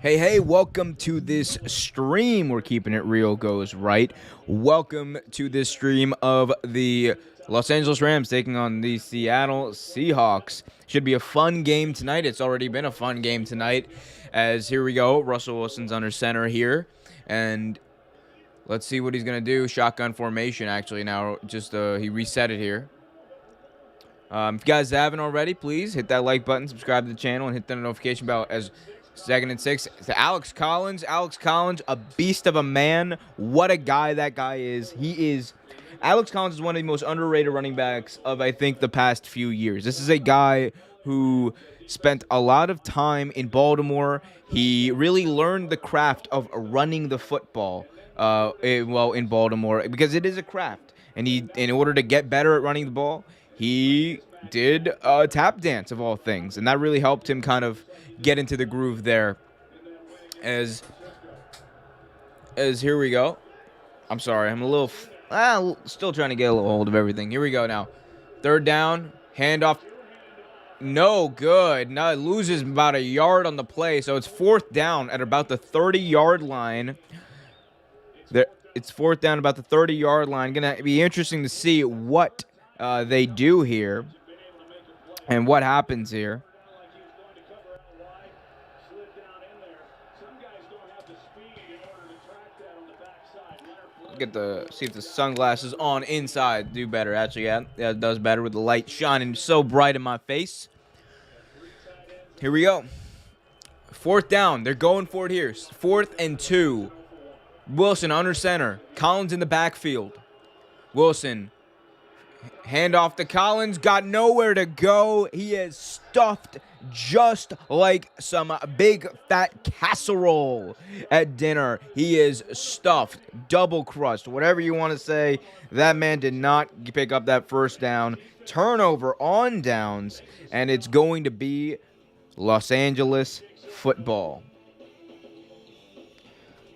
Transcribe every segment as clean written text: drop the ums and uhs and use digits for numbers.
Hey, welcome to this stream. We're keeping it real goes right. Welcome to this stream of the Los Angeles Rams taking on the Seattle Seahawks. Should be a fun game tonight. It's already been a fun game tonight. As here we go, Russell Wilson's under center here. And let's see what he's going to do. Shotgun formation, actually, now. Just he reset it here. If you guys haven't already, please hit that like button, subscribe to the channel, and hit the notification bell as 2nd and 6. To Alex Collins. Alex Collins, a beast of a man. What a guy that guy is. Alex Collins is one of the most underrated running backs of, I think, the past few years. This is a guy who spent a lot of time in Baltimore. He really learned the craft of running the football, in Baltimore, because it is a craft. And in order to get better at running the ball, he did a tap dance of all things, and that really helped him kind of get into the groove there. As here we go. I'm sorry, I'm a little still trying to get a little hold of everything. Here we go now. 3rd down, handoff. No good. No, it loses about a yard on the play, so it's 4th down at about the 30-yard line. It's 4th down about the 30-yard line. Gonna be interesting to see what they do here and what happens here. See if the sunglasses on inside do better. Actually, yeah, it does better with the light shining so bright in my face. Here we go. 4th down. They're going for it here. 4th and 2. Wilson under center. Collins in the backfield. Wilson. Hand off to Collins. Got nowhere to go. He is stuffed just like some big fat casserole at dinner. He is stuffed, double crust, whatever you want to say. That man did not pick up that 1st down. Turnover on downs, and it's going to be Los Angeles football.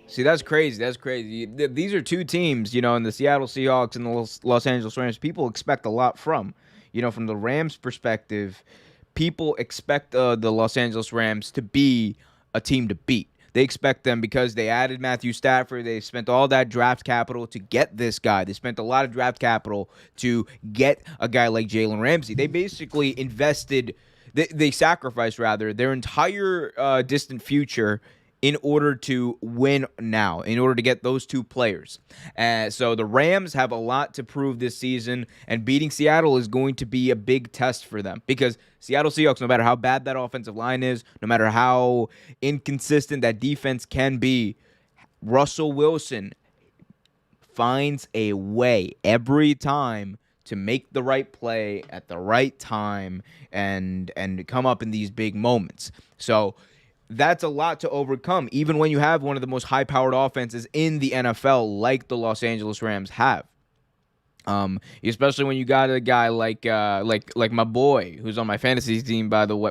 See, that's crazy. That's crazy. These are two teams, in the Seattle Seahawks and the Los Angeles Rams, people expect a lot from. From the Rams' perspective, people expect the Los Angeles Rams to be a team to beat. They expect them because they added Matthew Stafford. They spent all that draft capital to get this guy. They spent a lot of draft capital to get a guy like Jalen Ramsey. They basically invested, they sacrificed, rather, their entire distant future in order to win now, in order to get those two players. So the Rams have a lot to prove this season, and beating Seattle is going to be a big test for them because Seattle Seahawks, no matter how bad that offensive line is, no matter how inconsistent that defense can be, Russell Wilson finds a way every time to make the right play at the right time and come up in these big moments. So that's a lot to overcome, even when you have one of the most high-powered offenses in the NFL, like the Los Angeles Rams have. Especially when you got a guy like my boy, who's on my fantasy team, by the way.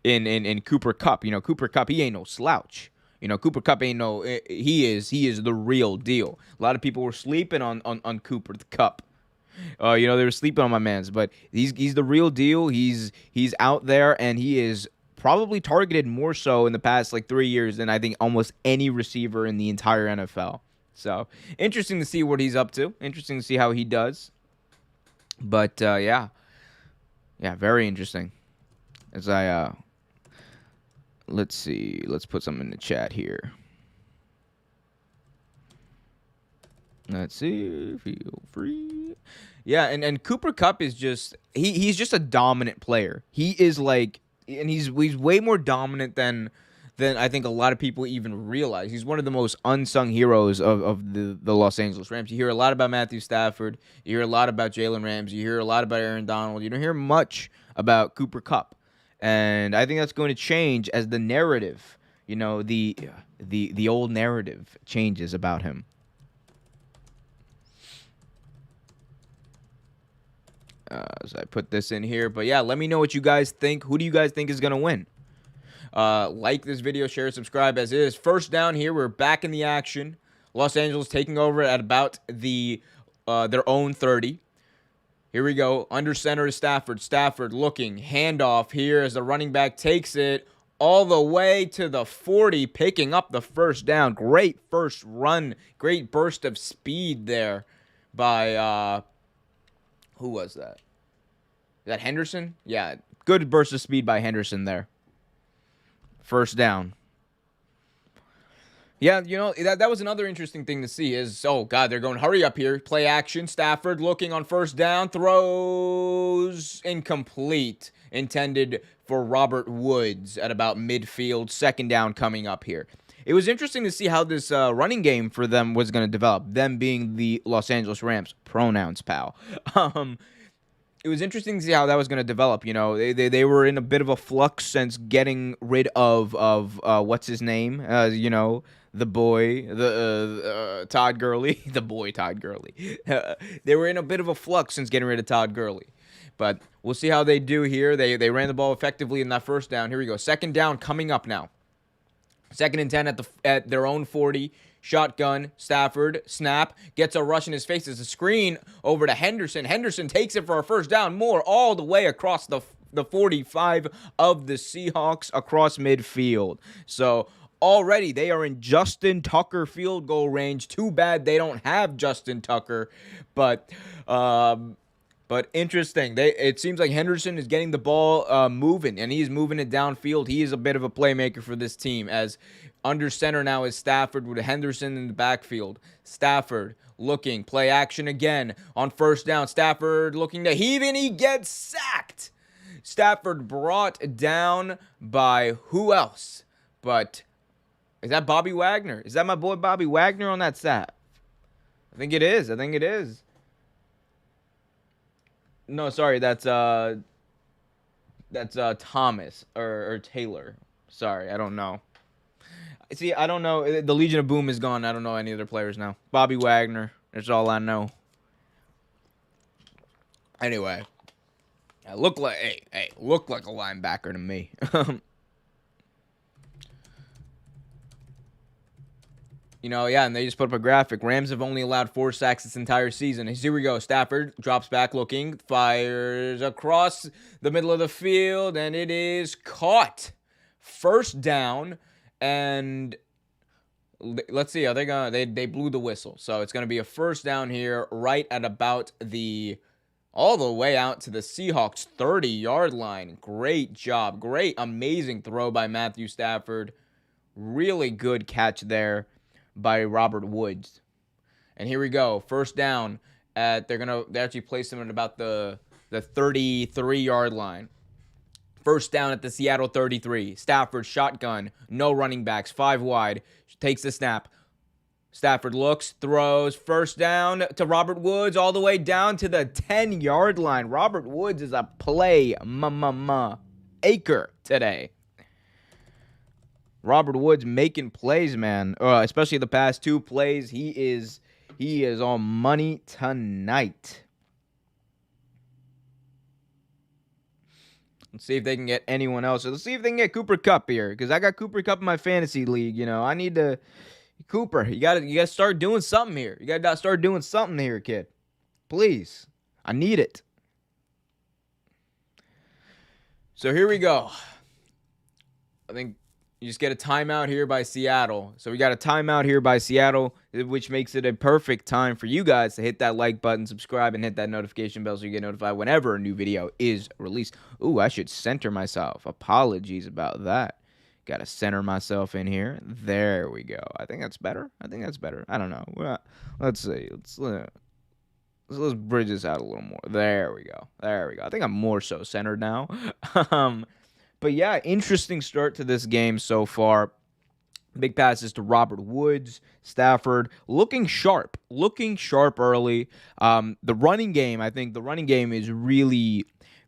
In Cooper Kupp. Cooper Kupp, he ain't no slouch. Cooper Kupp ain't no. He is the real deal. A lot of people were sleeping on Cooper Kupp. They were sleeping on my mans, but he's the real deal. He's out there, and he is probably targeted more so in the past 3 years than I think almost any receiver in the entire NFL. So interesting to see what he's up to. Interesting to see how he does. But yeah, very interesting. As let's see, let's put something in the chat here. Let's see. Feel free. Yeah, and Cooper Kupp is just he's just a dominant player. He is he's way more dominant than I think a lot of people even realize. He's one of the most unsung heroes of the Los Angeles Rams. You hear a lot about Matthew Stafford. You hear a lot about Jalen Ramsey. You hear a lot about Aaron Donald. You don't hear much about Cooper Kupp. And I think that's going to change as the narrative, the old narrative changes about him. So I put this in here. But yeah, let me know what you guys think. Who do you guys think is going to win? Like this video, share, subscribe as is. 1st down here. We're back in the action. Los Angeles taking over at about their own 30. Here we go. Under center is Stafford. Stafford looking. Handoff here as the running back takes it all the way to the 40, picking up the first down. Great first run. Great burst of speed there by, who was that? Is that Henderson? Yeah, good burst of speed by Henderson there. First down. Yeah, that was another interesting thing to see is, oh, God, they're going, hurry up here. Play action. Stafford looking on first down. Throws incomplete. Intended for Robert Woods at about midfield. Second down coming up here. It was interesting to see how this running game for them was going to develop. Them being the Los Angeles Rams. Pronouns, pal. It was interesting to see how that was going to develop. They were in a bit of a flux since getting rid of what's his name? The boy, Todd Gurley. The boy, Todd Gurley. They were in a bit of a flux since getting rid of Todd Gurley. But we'll see how they do here. They ran the ball effectively in that first down. Here we go. Second down coming up now. 2nd and 10 at their own 40. Shotgun, Stafford, snap, gets a rush in his face as a screen over to Henderson. Henderson takes it for a first down. More all the way across the 45 of the Seahawks across midfield. So already they are in Justin Tucker field goal range. Too bad they don't have Justin Tucker. But interesting. It seems like Henderson is getting the ball moving, and he's moving it downfield. He is a bit of a playmaker for this team, as under center now is Stafford with Henderson in the backfield. Stafford looking. Play action again on first down. Stafford looking to heave, and he gets sacked. Stafford brought down by who else? But is that Bobby Wagner? Is that my boy Bobby Wagner on that sack? I think it is. No, sorry, that's Thomas or Taylor. Sorry, I don't know. See, I don't know. The Legion of Boom is gone. I don't know any other players now. Bobby Wagner. That's all I know. Anyway, look like a linebacker to me. And they just put up a graphic. Rams have only allowed 4 sacks this entire season. Here we go. Stafford drops back looking, fires across the middle of the field, and it is caught. First down, and let's see. Are they gonna? They blew the whistle, so it's gonna be a first down here, right at about all the way out to the Seahawks 30-yard line. Great job. Great, amazing throw by Matthew Stafford. Really good catch there by Robert Woods. And here we go. First down they actually place them at about the 33-yard line. First down at the Seattle 33. Stafford shotgun. No running backs. 5 wide. Takes the snap. Stafford looks, throws, first down to Robert Woods all the way down to the 10-yard line. Robert Woods is a play acre today. Robert Woods making plays, man. Especially the past 2 plays. He is on money tonight. Let's see if they can get anyone else. Let's see if they can get Cooper Kupp here, because I got Cooper Kupp in my fantasy league. I need to. Cooper, you gotta start doing something here. You gotta start doing something here, kid. Please, I need it. So here we go. I think you just get a timeout here by Seattle. So we got a timeout here by Seattle, which makes it a perfect time for you guys to hit that like button, subscribe, and hit that notification bell so you get notified whenever a new video is released. Ooh, I should center myself. Apologies about that. Got to center myself in here. There we go. I think that's better. I don't know. Let's see. Let's bridge this out a little more. There we go. I think I'm more so centered now. But yeah, interesting start to this game so far. Big passes to Robert Woods, Stafford, looking sharp early. The running game, I think the running game is really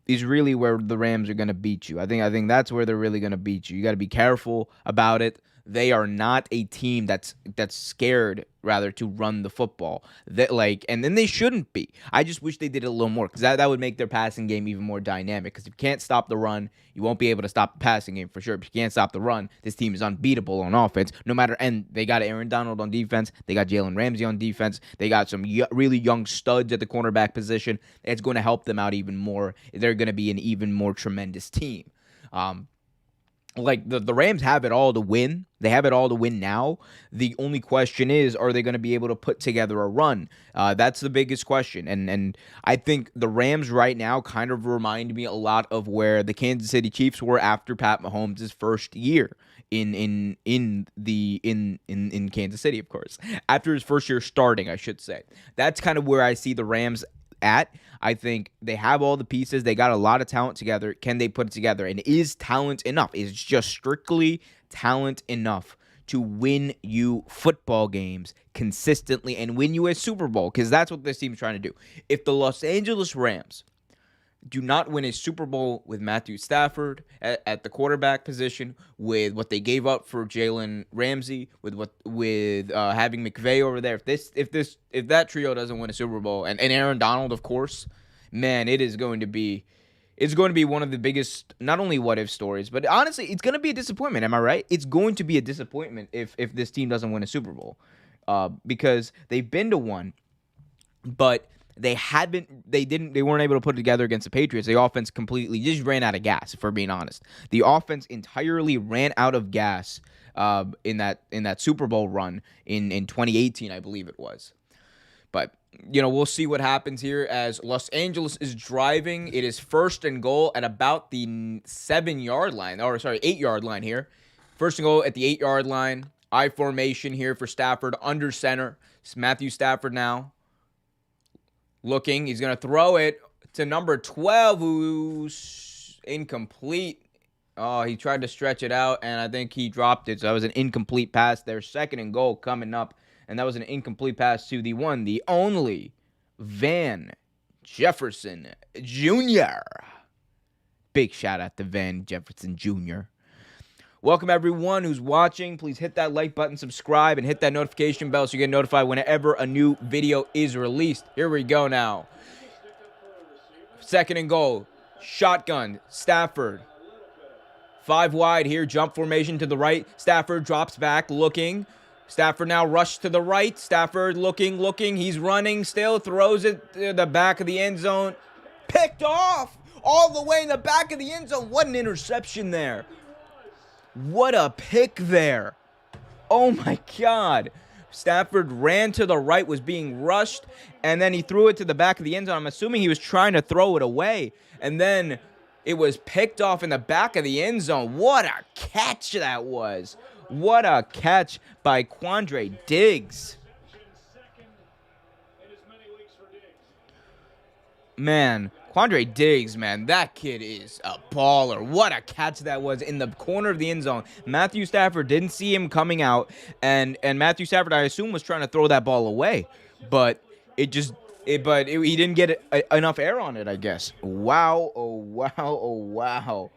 where the Rams are going to beat you. I think that's where they're really going to beat you. You got to be careful about it. They are not a team that's scared rather to run the football. That and then they shouldn't be. I just wish they did it a little more because that would make their passing game even more dynamic. Because if you can't stop the run, you won't be able to stop the passing game for sure. If you can't stop the run, this team is unbeatable on offense. No matter, and they got Aaron Donald on defense. They got Jalen Ramsey on defense. They got some really young studs at the cornerback position. It's going to help them out even more. They're going to be an even more tremendous team. The Rams have it all to win. They have it all to win now. The only question is, are they going to be able to put together a run? That's the biggest question. And I think the Rams right now kind of remind me a lot of where the Kansas City Chiefs were after Pat Mahomes' first year in Kansas City, of course. After his first year starting, I should say. That's kind of where I see the Rams at. I think they have all the pieces. They got a lot of talent together. Can they put it together? And is talent enough? Is just strictly talent enough to win you football games consistently and win you a Super Bowl? Because that's what this team's trying to do. If the Los Angeles Rams do not win a Super Bowl with Matthew Stafford at the quarterback position, with what they gave up for Jalen Ramsey, with having McVay over there, if that trio doesn't win a Super Bowl, and Aaron Donald, of course, man, it's going to be one of the biggest, not only what if stories, but honestly, it's going to be a disappointment. Am I right? It's going to be a disappointment if this team doesn't win a Super Bowl, because they've been to one, but they weren't able to put it together against the Patriots. The offense completely just ran out of gas, if we're being honest. The offense entirely ran out of gas in that Super Bowl run in 2018, I believe it was. But, we'll see what happens here as Los Angeles is driving. It is 1st and goal at about the 8-yard line here. 1st and goal at the 8-yard line. I formation here for Stafford under center. It's Matthew Stafford now. Looking, he's going to throw it to number 12, who's incomplete. Oh, he tried to stretch it out, and I think he dropped it. So that was an incomplete pass there. 2nd and goal coming up, and that was an incomplete pass to the one, the only, Van Jefferson Jr. Big shout out to Van Jefferson Jr. Welcome, everyone who's watching. Please hit that like button, subscribe, and hit that notification bell so you get notified whenever a new video is released. Here we go now. 2nd and goal. Shotgun. Stafford. 5 wide here. Jump formation to the right. Stafford drops back, looking. Stafford now rushed to the right. Stafford looking. He's running still. Throws it to the back of the end zone. Picked off all the way in the back of the end zone. What an interception there. What a pick there. Oh, my God. Stafford ran to the right, was being rushed, and then he threw it to the back of the end zone. I'm assuming he was trying to throw it away, and then it was picked off in the back of the end zone. What a catch that was. What a catch by Quandre Diggs. Man, Quandre Diggs, man, that kid is a baller. What a catch that was in the corner of the end zone. Matthew Stafford didn't see him coming out, and Matthew Stafford, I assume, was trying to throw that ball away, but he didn't get enough air on it, I guess. Wow, oh wow, oh wow.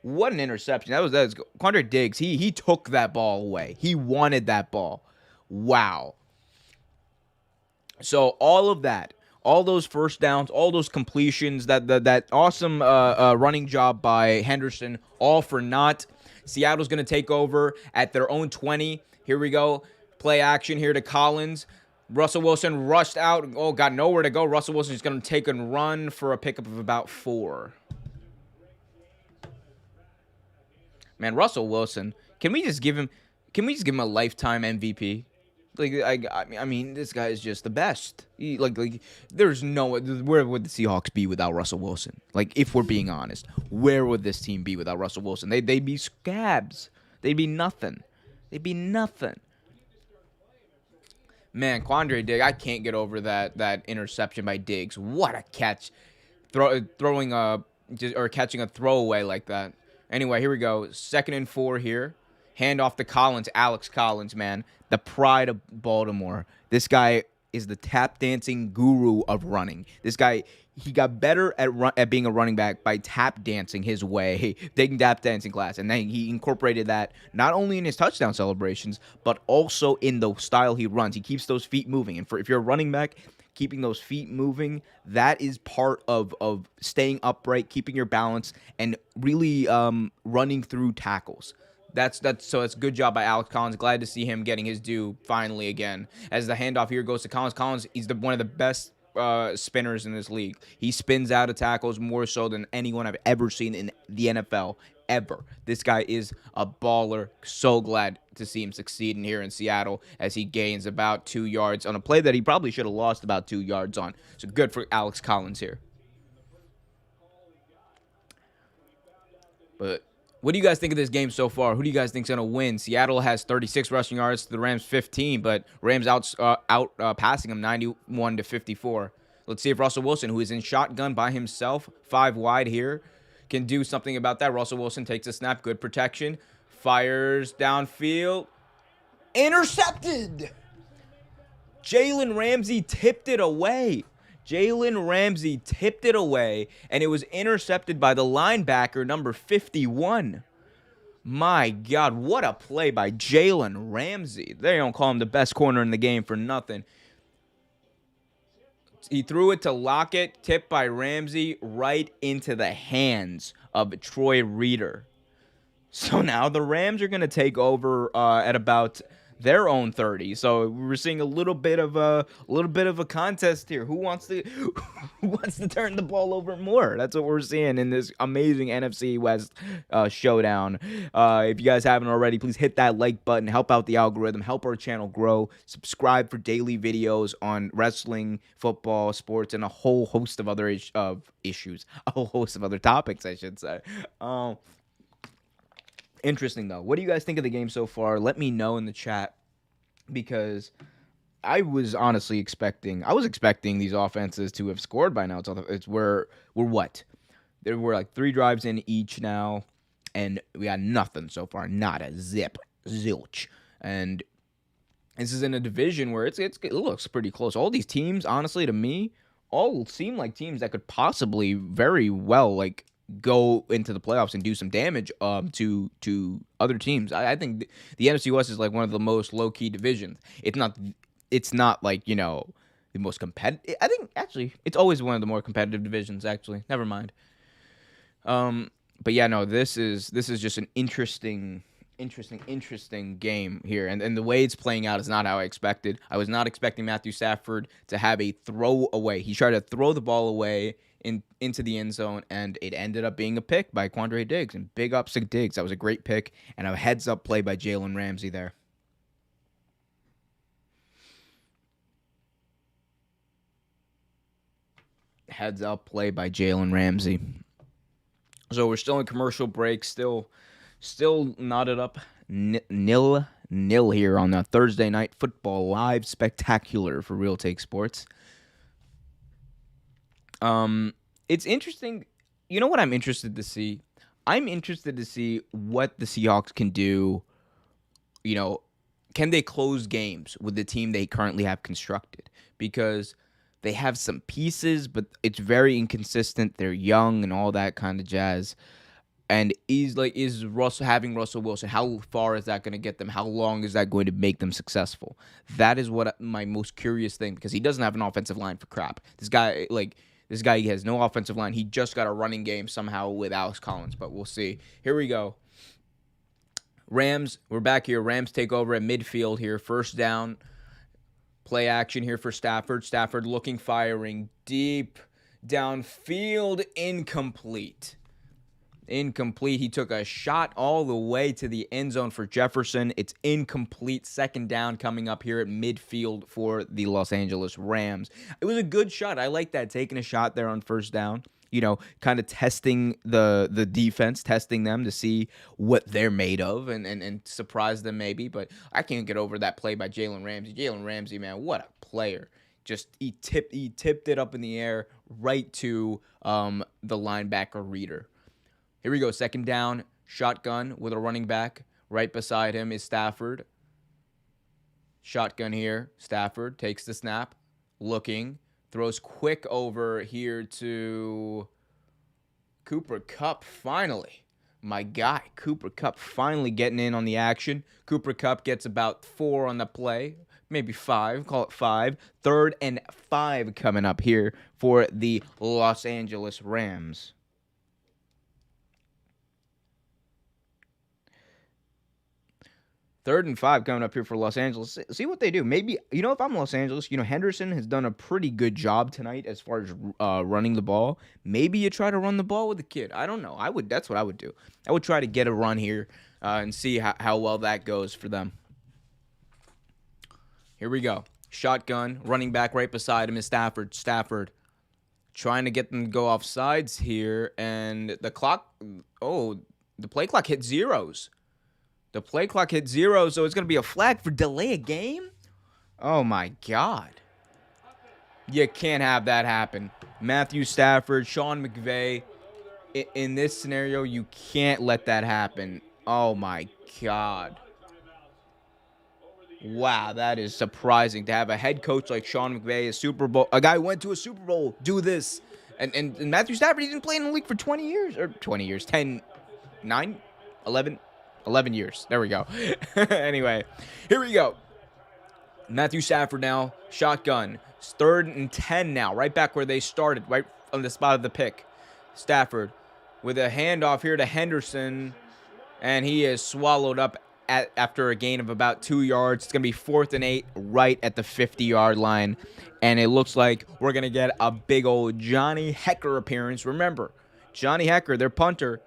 What an interception. That was Quandre Diggs. He took that ball away. He wanted that ball. Wow. So all of that, all those first downs, all those completions, that awesome running job by Henderson, all for naught. Seattle's going to take over at their own 20. Here we go. Play action here to Collins. Russell Wilson rushed out. Oh, got nowhere to go. Russell Wilson's going to take and run for a pickup of about 4. Man, Russell Wilson, can we just give him a lifetime MVP? I mean, this guy is just the best. There's where would the Seahawks be without Russell Wilson? If we're being honest, where would this team be without Russell Wilson? They'd be scabs. They'd be nothing. Man, Quandre Diggs, I can't get over that interception by Diggs. What a catch. Catching a throwaway like that. Anyway, here we go. 2nd and 4 here. Hand off to Collins, Alex Collins, man. The pride of Baltimore. This guy is the tap dancing guru of running. This guy, he got better at being a running back by tap dancing his way, taking tap dancing class, and then he incorporated that not only in his touchdown celebrations, but also in the style he runs. He keeps those feet moving, and if you're a running back, keeping those feet moving, that is part of staying upright, keeping your balance, and really running through tackles. That's good job by Alex Collins. Glad to see him getting his due finally again. As the handoff here goes to Collins. Collins, he's one of the best spinners in this league. He spins out of tackles more so than anyone I've ever seen in the NFL ever. This guy is a baller. So glad to see him succeeding here in Seattle as he gains about 2 yards on a play that he probably should have lost about 2 yards on. So good for Alex Collins here. But what do you guys think of this game so far? Who do you guys think is going to win? Seattle has 36 rushing yards to the Rams 15, but Rams passing them 91-54. Let's see if Russell Wilson, who is in shotgun by himself, 5 wide here, can do something about that. Russell Wilson takes a snap, good protection, fires downfield, intercepted. Jalen Ramsey tipped it away. Jalen Ramsey tipped it away, and it was intercepted by the linebacker, number 51. My God, what a play by Jalen Ramsey. They don't call him the best corner in the game for nothing. He threw it to Lockett, tipped by Ramsey, right into the hands of Troy Reeder. So now the Rams are going to take over at about their own 30. So we're seeing a little bit of a contest here. Who wants to turn the ball over more? That's what we're seeing in this amazing NFC West showdown. If you guys haven't already, please hit that like button. Help out the algorithm. Help our channel grow. Subscribe for daily videos on wrestling, football, sports, and a whole host of other issues. A whole host of other topics, I should say. Interesting, though. What do you guys think of the game so far? Let me know in the chat, because I was honestly expecting these offenses to have scored by now. We're what? There were like 3 drives in each now, and we got nothing so far. Not a zip. Zilch. And this is in a division where it looks pretty close. All these teams, honestly, to me, all seem like teams that could possibly very well, like, go into the playoffs and do some damage to other teams. I think the NFC West is like one of the most low-key divisions. It's not like, the most competitive. I think actually it's always one of the more competitive divisions, actually. Never mind. But yeah, no, this is just an interesting game here, and the way it's playing out is not how I expected. I was not expecting Matthew Stafford to have a throw away. He tried to throw the ball away into the end zone, and it ended up being a pick by Quandre Diggs, and big ups to Diggs. That was a great pick, and a heads-up play by Jalen Ramsey there. Heads-up play by Jalen Ramsey. So we're still in commercial break, still knotted up 0-0 here on the Thursday Night Football Live Spectacular for Real Take Sports. It's interesting. You know what I'm interested to see? I'm interested to see what the Seahawks can do. Can they close games with the team they currently have constructed? Because they have some pieces, but it's very inconsistent. They're young and all that kind of jazz. And is having Russell Wilson, how far is that going to get them? How long is that going to make them successful? That is what my most curious thing, because he doesn't have an offensive line for crap. This guy has no offensive line. He just got a running game somehow with Alex Collins, but we'll see. Here we go. Rams, we're back here. Rams take over at midfield here. First down. Play action here for Stafford. Stafford looking, firing deep downfield. Incomplete. He took a shot all the way to the end zone for Jefferson. It's incomplete. Second down coming up here at midfield for the Los Angeles Rams. It was a good shot. I like that, taking a shot there on first down. Kind of testing the defense, testing them to see what they're made of and surprise them maybe. But I can't get over that play by Jalen Ramsey. Jalen Ramsey, man, what a player. He tipped it up in the air right to the linebacker Reeder. Here we go, second down, shotgun with a running back. Right beside him is Stafford. Shotgun here. Stafford takes the snap, looking. Throws quick over here to Cooper Kupp, finally. My guy, Cooper Kupp, finally getting in on the action. Cooper Kupp gets about 4 on the play, maybe 5, call it 5. 3rd and 5 coming up here for the Los Angeles Rams. Third and 5 coming up here for Los Angeles. See what they do. Maybe, if I'm Los Angeles, Henderson has done a pretty good job tonight as far as running the ball. Maybe you try to run the ball with the kid. I don't know. That's what I would do. I would try to get a run here and see how well that goes for them. Here we go. Shotgun. Running back right beside him is Stafford. Stafford trying to get them to go off sides here. And the play clock hit zeros. The play clock hit 0, so it's going to be a flag for delay a game? Oh, my God. You can't have that happen. Matthew Stafford, Sean McVay. In this scenario, you can't let that happen. Oh, my God. Wow, that is surprising to have a head coach like Sean McVay, a guy who went to a Super Bowl, do this. And Matthew Stafford, he's been playing in the league for 20 years. Or 20 years. 10, 9, 11... 11 years. There we go. Anyway, here we go. Matthew Stafford now, shotgun. It's 3rd and 10 now, right back where they started, right on the spot of the pick. Stafford with a handoff here to Henderson, and he is swallowed up after a gain of about 2 yards. It's going to be 4th and 8 right at the 50-yard line, and it looks like we're going to get a big old Johnny Hekker appearance. Remember, Johnny Hekker, their punter,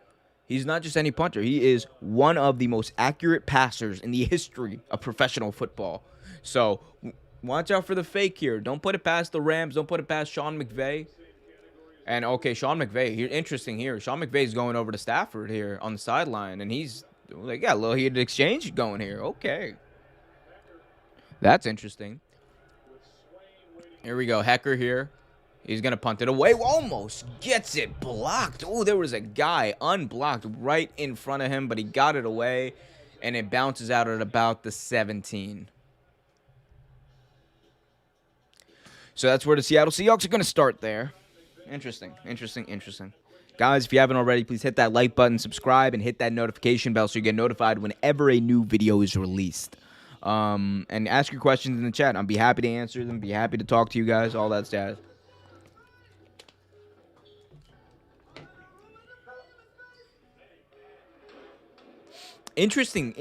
he's not just any punter. He is one of the most accurate passers in the history of professional football. So watch out for the fake here. Don't put it past the Rams. Don't put it past Sean McVay. And, okay, Sean McVay. Interesting here. Sean McVay's going over to Stafford here on the sideline. And he's like, yeah, a little heated exchange going here. Okay. That's interesting. Here we go. Hekker here. He's going to punt it away. Almost gets it blocked. Oh, there was a guy unblocked right in front of him, but he got it away, and it bounces out at about the 17. So that's where the Seattle Seahawks are going to start there. Interesting. Guys, if you haven't already, please hit that like button, subscribe, and hit that notification bell so you get notified whenever a new video is released. And ask your questions in the chat. I'll be happy to answer them, be happy to talk to you guys, all that jazz. Interesting.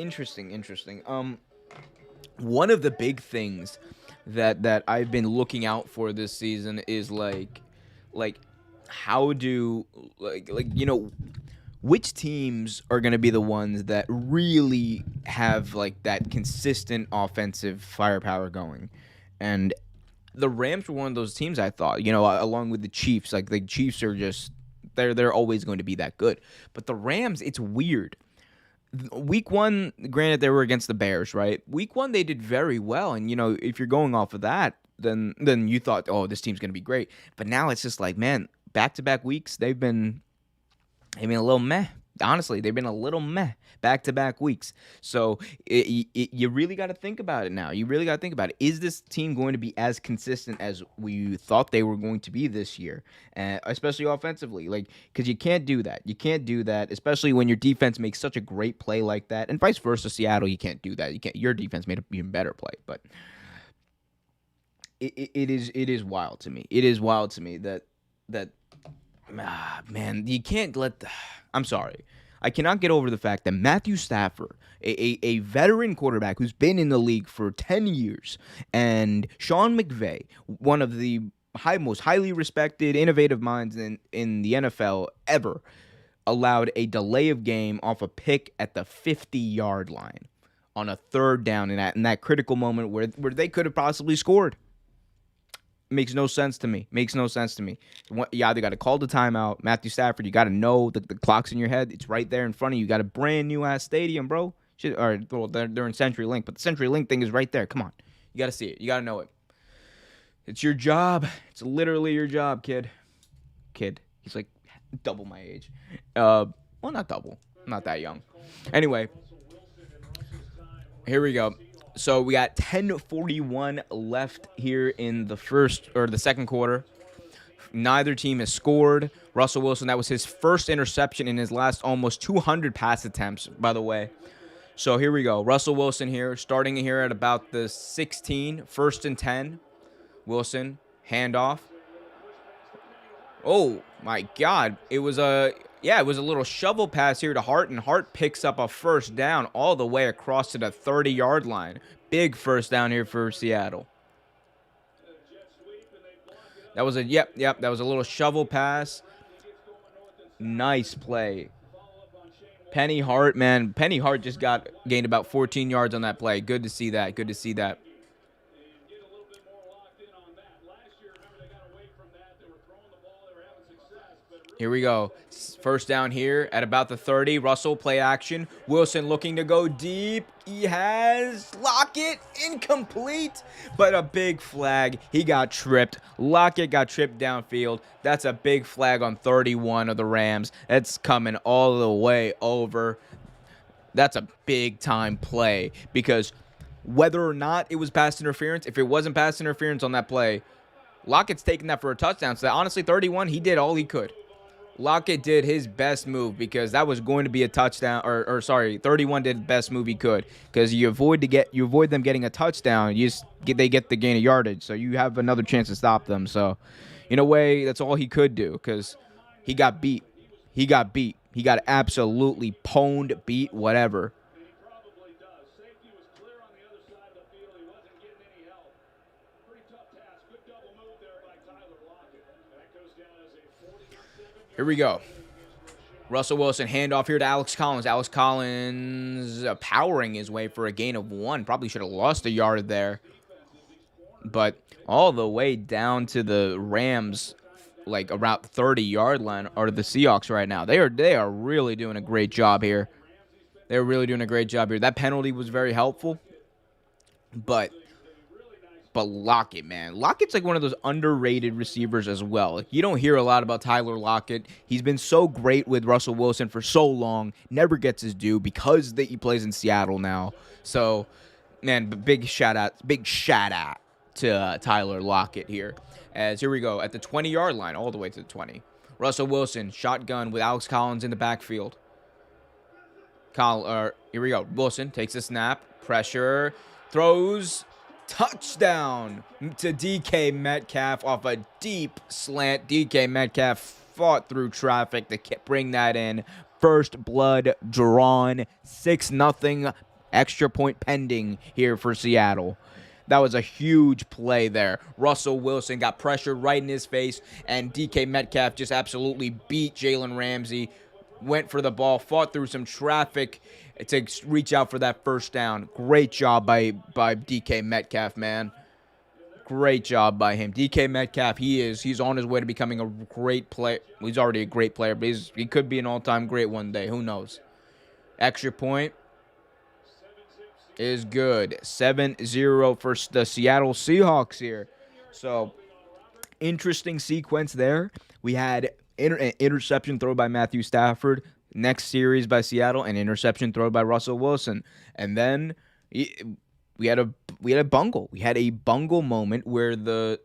One of the big things that I've been looking out for this season is like how do which teams are going to be the ones that really have like that consistent offensive firepower going. And the Rams were one of those teams, I thought, along with the Chiefs. Like the Chiefs are just they're always going to be that good. But the Rams, it's weird. Week 1, granted, they were against the Bears, right? Week 1, they did very well, and if you're going off of that, then you thought, oh, this team's gonna be great. But now it's just like, man, back-to-back weeks, they've been a little meh. Honestly, they've been a little meh back-to-back weeks. So you really got to think about it now. You really got to think about it. Is this team going to be as consistent as we thought they were going to be this year, especially offensively? Because you can't do that. You can't do that, especially when your defense makes such a great play like that. And vice versa, Seattle, you can't do that. You can't. Your defense made an even better play, but it is wild to me. It is wild to me that man, you can't let I'm sorry. I cannot get over the fact that Matthew Stafford, a veteran quarterback who's been in the league for 10 years, and Sean McVay, one of the most highly respected, innovative minds in the NFL ever, allowed a delay of game off a pick at the 50-yard line on a 3rd down in that critical moment where they could have possibly scored. Makes no sense to me. You either got to call the timeout. Matthew Stafford, you got to know that the clock's in your head. It's right there in front of you. You got a brand new ass stadium, bro. They're in CenturyLink, but the CenturyLink thing is right there. Come on. You got to see it. You got to know it. It's your job. It's literally your job, kid. He's like double my age. Well, not double. I'm not that young. Anyway, here we go. So we got 10:41 left here in the second quarter. Neither team has scored. Russell Wilson, that was his first interception in his last almost 200 pass attempts, by the way. So here we go. Russell Wilson here, starting here at about the 16, 1st and 10. Wilson, handoff. Oh, my God. It was a little shovel pass here to Hart, and Hart picks up a first down all the way across to the 30-yard line. Big first down here for Seattle. That was that was a little shovel pass. Nice play. Penny Hart, man. Penny Hart just gained about 14 yards on that play. Good to see that. Good to see that. Here we go. First down here at about the 30. Russell, play action. Wilson looking to go deep. He has Lockett, incomplete, but a big flag. He got tripped. Lockett got tripped downfield. That's a big flag on 31 of the Rams. That's coming all the way over. That's a big-time play because whether or not it was pass interference, if it wasn't pass interference on that play, Lockett's taking that for a touchdown. So honestly, 31, he did all he could. Lockett did his best move because that was going to be a touchdown. 31 did the best move he could because you avoid them getting a touchdown. They get the gain of yardage, so you have another chance to stop them. So, in a way, that's all he could do because he got beat. He got absolutely pwned, beat, whatever. Here we go. Russell Wilson, handoff here to Alex Collins. Alex Collins powering his way for a gain of 1. Probably should have lost a yard there. But all the way down to the Rams, like around the 30-yard line, or the Seahawks right now. They are really doing a great job here. They're really doing a great job here. That penalty was very helpful. But Lockett, man. Lockett's like one of those underrated receivers as well. Like, you don't hear a lot about Tyler Lockett. He's been so great with Russell Wilson for so long. Never gets his due because he plays in Seattle now. So, man, big shout out to Tyler Lockett here. As here we go at the 20-yard line, all the way to the 20. Russell Wilson, shotgun with Alex Collins in the backfield. Here we go. Wilson takes a snap, pressure, throws. Touchdown to DK Metcalf off a deep slant. DK Metcalf fought through traffic to bring that in. First blood drawn. 6-0. Extra point pending here for Seattle. That was a huge play there. Russell Wilson got pressure right in his face, and DK Metcalf just absolutely beat Jalen Ramsey. Went for the ball, fought through some traffic to reach out for that first down. Great job by DK Metcalf, man. Great job by him. DK Metcalf, he's on his way to becoming a great player. He's already a great player, but he could be an all-time great one day. Who knows? Extra point is good. 7-0 for the Seattle Seahawks here. So, interesting sequence there. We had an interception thrown by Matthew Stafford. Next series by Seattle, an interception thrown by Russell Wilson. And then we had a bungle. We had a bungle moment where the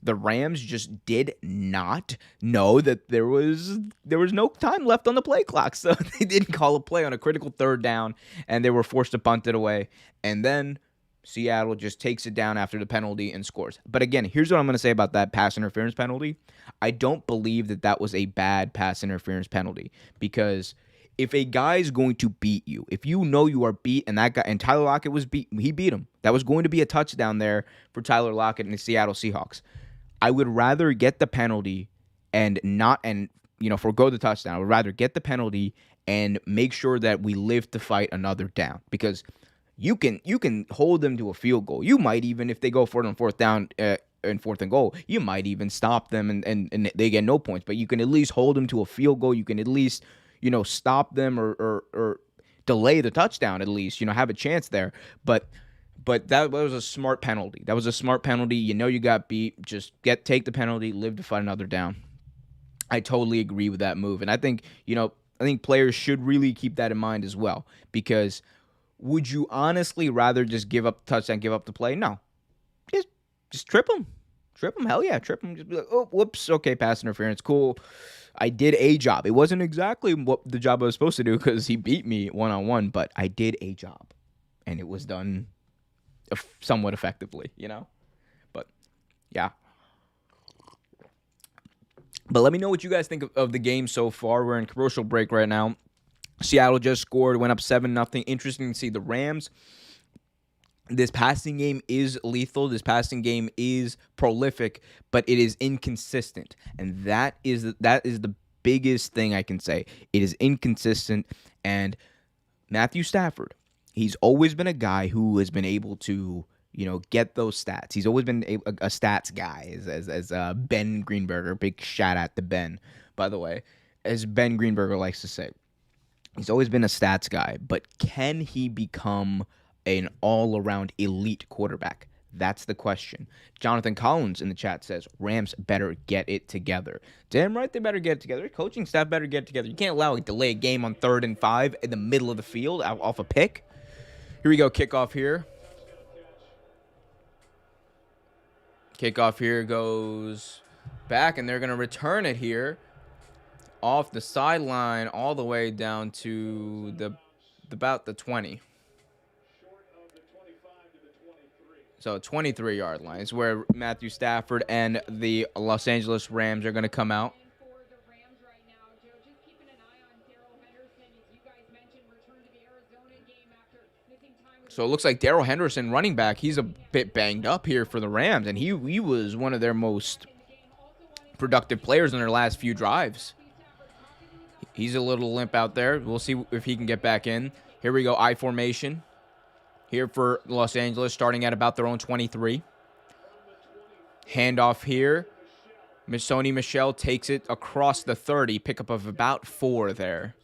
Rams just did not know that there was no time left on the play clock. So they didn't call a play on a critical third down, and they were forced to punt it away. And then Seattle just takes it down after the penalty and scores. But again, here's what I'm going to say about that pass interference penalty. I don't believe that was a bad pass interference penalty, because if a guy's going to beat you, if you know you are beat, and Tyler Lockett was beat, he beat him. That was going to be a touchdown there for Tyler Lockett and the Seattle Seahawks. I would rather get the penalty and forgo the touchdown. I would rather get the penalty and make sure that we live to fight another down, because you can hold them to a field goal. You might even, if they go for it on fourth down and fourth and goal, you might even stop them and they get no points. But you can at least hold them to a field goal. You can at least stop them or delay the touchdown, at least have a chance there. But that was a smart penalty. That was a smart penalty. You got beat. Just take the penalty, live to fight another down. I totally agree with that move, and I think I think players should really keep that in mind as well, because would you honestly rather just give up the touchdown, give up the play? No. Just trip him. Trip him. Hell yeah, trip him. Just be like, oh, whoops. Okay, pass interference. Cool. I did a job. It wasn't exactly what the job I was supposed to do because he beat me one-on-one, but I did a job. And it was done somewhat effectively, But, yeah. But let me know what you guys think of the game so far. We're in commercial break right now. Seattle just scored, went up 7-0. Interesting to see the Rams. This passing game is lethal. This passing game is prolific, but it is inconsistent. And that is the biggest thing I can say. It is inconsistent. And Matthew Stafford, he's always been a guy who has been able to, get those stats. He's always been a stats guy, as Ben Greenberger. Big shout out to Ben, by the way, as Ben Greenberger likes to say. He's always been a stats guy, but can he become an all-around elite quarterback? That's the question. Jonathan Collins in the chat says, Rams better get it together. Damn right they better get it together. Coaching staff better get it together. You can't allow a delay a game on 3rd and 5 in the middle of the field off a pick. Here we go, kickoff here. Kickoff here goes back, and they're going to return it here off the sideline all the way down to about the 20. So 23-yard line is where Matthew Stafford and the Los Angeles Rams are going to come out. So it looks like Darrell Henderson, running back, he's a bit banged up here for the Rams, and he was one of their most productive players in their last few drives. He's a little limp out there. We'll see if he can get back in. Here we go, I formation. Here for Los Angeles, starting at about their own 23. Handoff here. Sony Michel takes it across the 30. Pickup of about 4 there.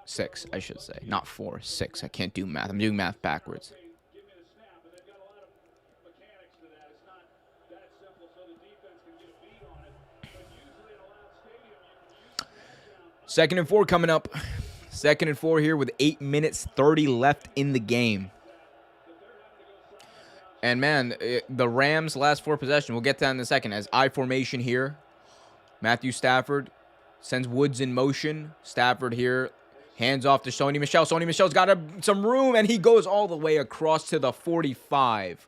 6, I should say. Not 4, 6. I can't do math. I'm doing math backwards. Second and 4 coming up. 2nd and 4 here with 8 minutes 30 left in the game. And, man, the Rams' last 4 possessions, we'll get to that in a second, as I formation here. Matthew Stafford sends Woods in motion. Stafford here, hands off to Sony Michel. Sony Michel's got some room, and he goes all the way across to the 45.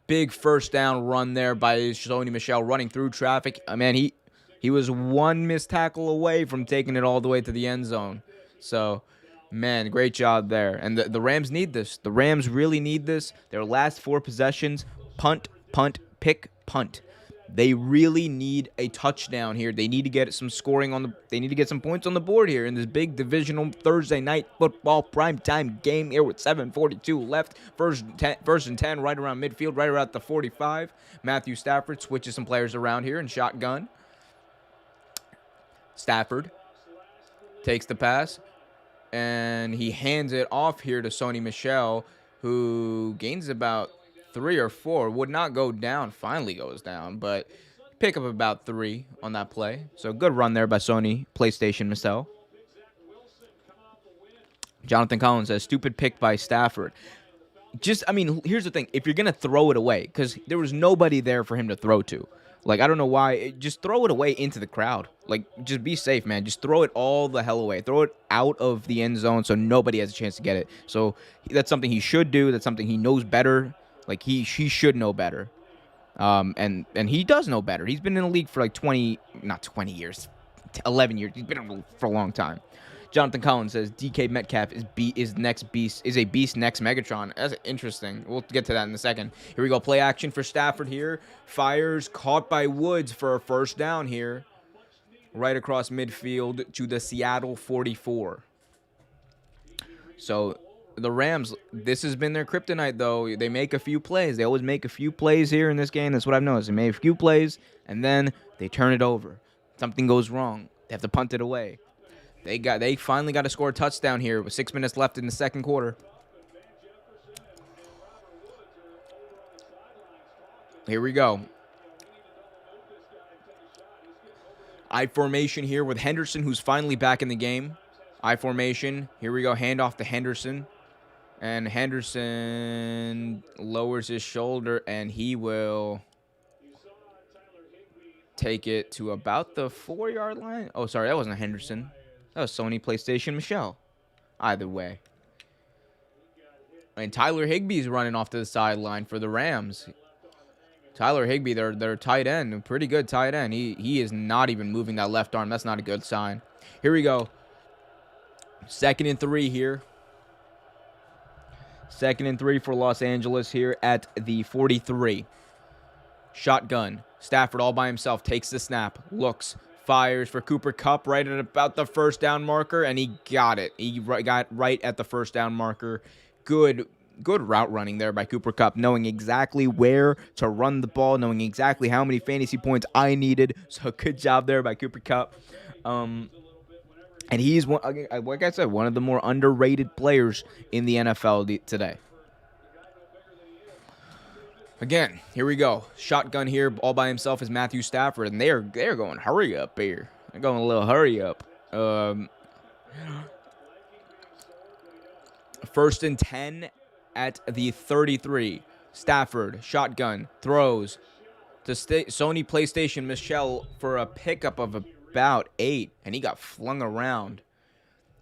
Big first down run there by Sony Michel, running through traffic. Man, he was one missed tackle away from taking it all the way to the end zone. So, man, great job there. And the Rams need this. The Rams really need this. Their last 4 possessions, punt, pick, punt. They really need a touchdown here. They need to get some scoring they need to get some points on the board here in this big divisional Thursday night football primetime game here with 7:42 left. First and 10 right around midfield, right around the 45. Matthew Stafford switches some players around here in shotgun. Stafford takes the pass, and he hands it off here to Sony Michel, who gains about 3 or 4. Would not go down, finally goes down, but pick up about 3 on that play. So good run there by Sony PlayStation Michel. Jonathan Collins says, stupid pick by Stafford. Here's the thing. If you're going to throw it away, because there was nobody there for him to throw to. I don't know why. Just throw it away into the crowd. Just be safe, man. Just throw it all the hell away. Throw it out of the end zone so nobody has a chance to get it. So that's something he should do. That's something he knows better. He should know better. And he does know better. He's been in the league for 11 years. He's been in the league for a long time. Jonathan Collins says DK Metcalf is a beast next Megatron. That's interesting. We'll get to that in a second. Here we go. Play action for Stafford here. Fires, caught by Woods for a first down here. Right across midfield to the Seattle 44. So the Rams, this has been their kryptonite, though. They make a few plays. They always make a few plays here in this game. That's what I've noticed. They made a few plays, and then they turn it over. Something goes wrong. They have to punt it away. They finally got to score a touchdown here with 6 minutes left in the second quarter. Here we go. I formation here with Henderson, who's finally back in the game. I formation. Here we go. Handoff to Henderson. And Henderson lowers his shoulder, and he will take it to about the 4-yard line. Oh, sorry, that wasn't Henderson. That was Sony PlayStation Michelle. Either way. And Tyler Higbee's running off to the sideline for the Rams. Tyler Higbee, their tight end, a pretty good tight end. He is not even moving that left arm. That's not a good sign. Here we go. 2nd and 3 here. 2nd and 3 for Los Angeles here at the 43. Shotgun. Stafford all by himself takes the snap, looks, fires for Cooper Kupp right at about the first down marker, and he got it. He got right at the first down marker. Good route running there by Cooper Kupp, knowing exactly where to run the ball, knowing exactly how many fantasy points I needed. So good job there by Cooper Kupp. And he's, like I said, one of the more underrated players in the NFL today. Again, here we go. Shotgun here, all by himself is Matthew Stafford, and they're going hurry up here. They're going a little hurry up. 1st and 10 at the 33. Stafford, shotgun, throws to Sony PlayStation Michelle for a pickup of about 8, and he got flung around.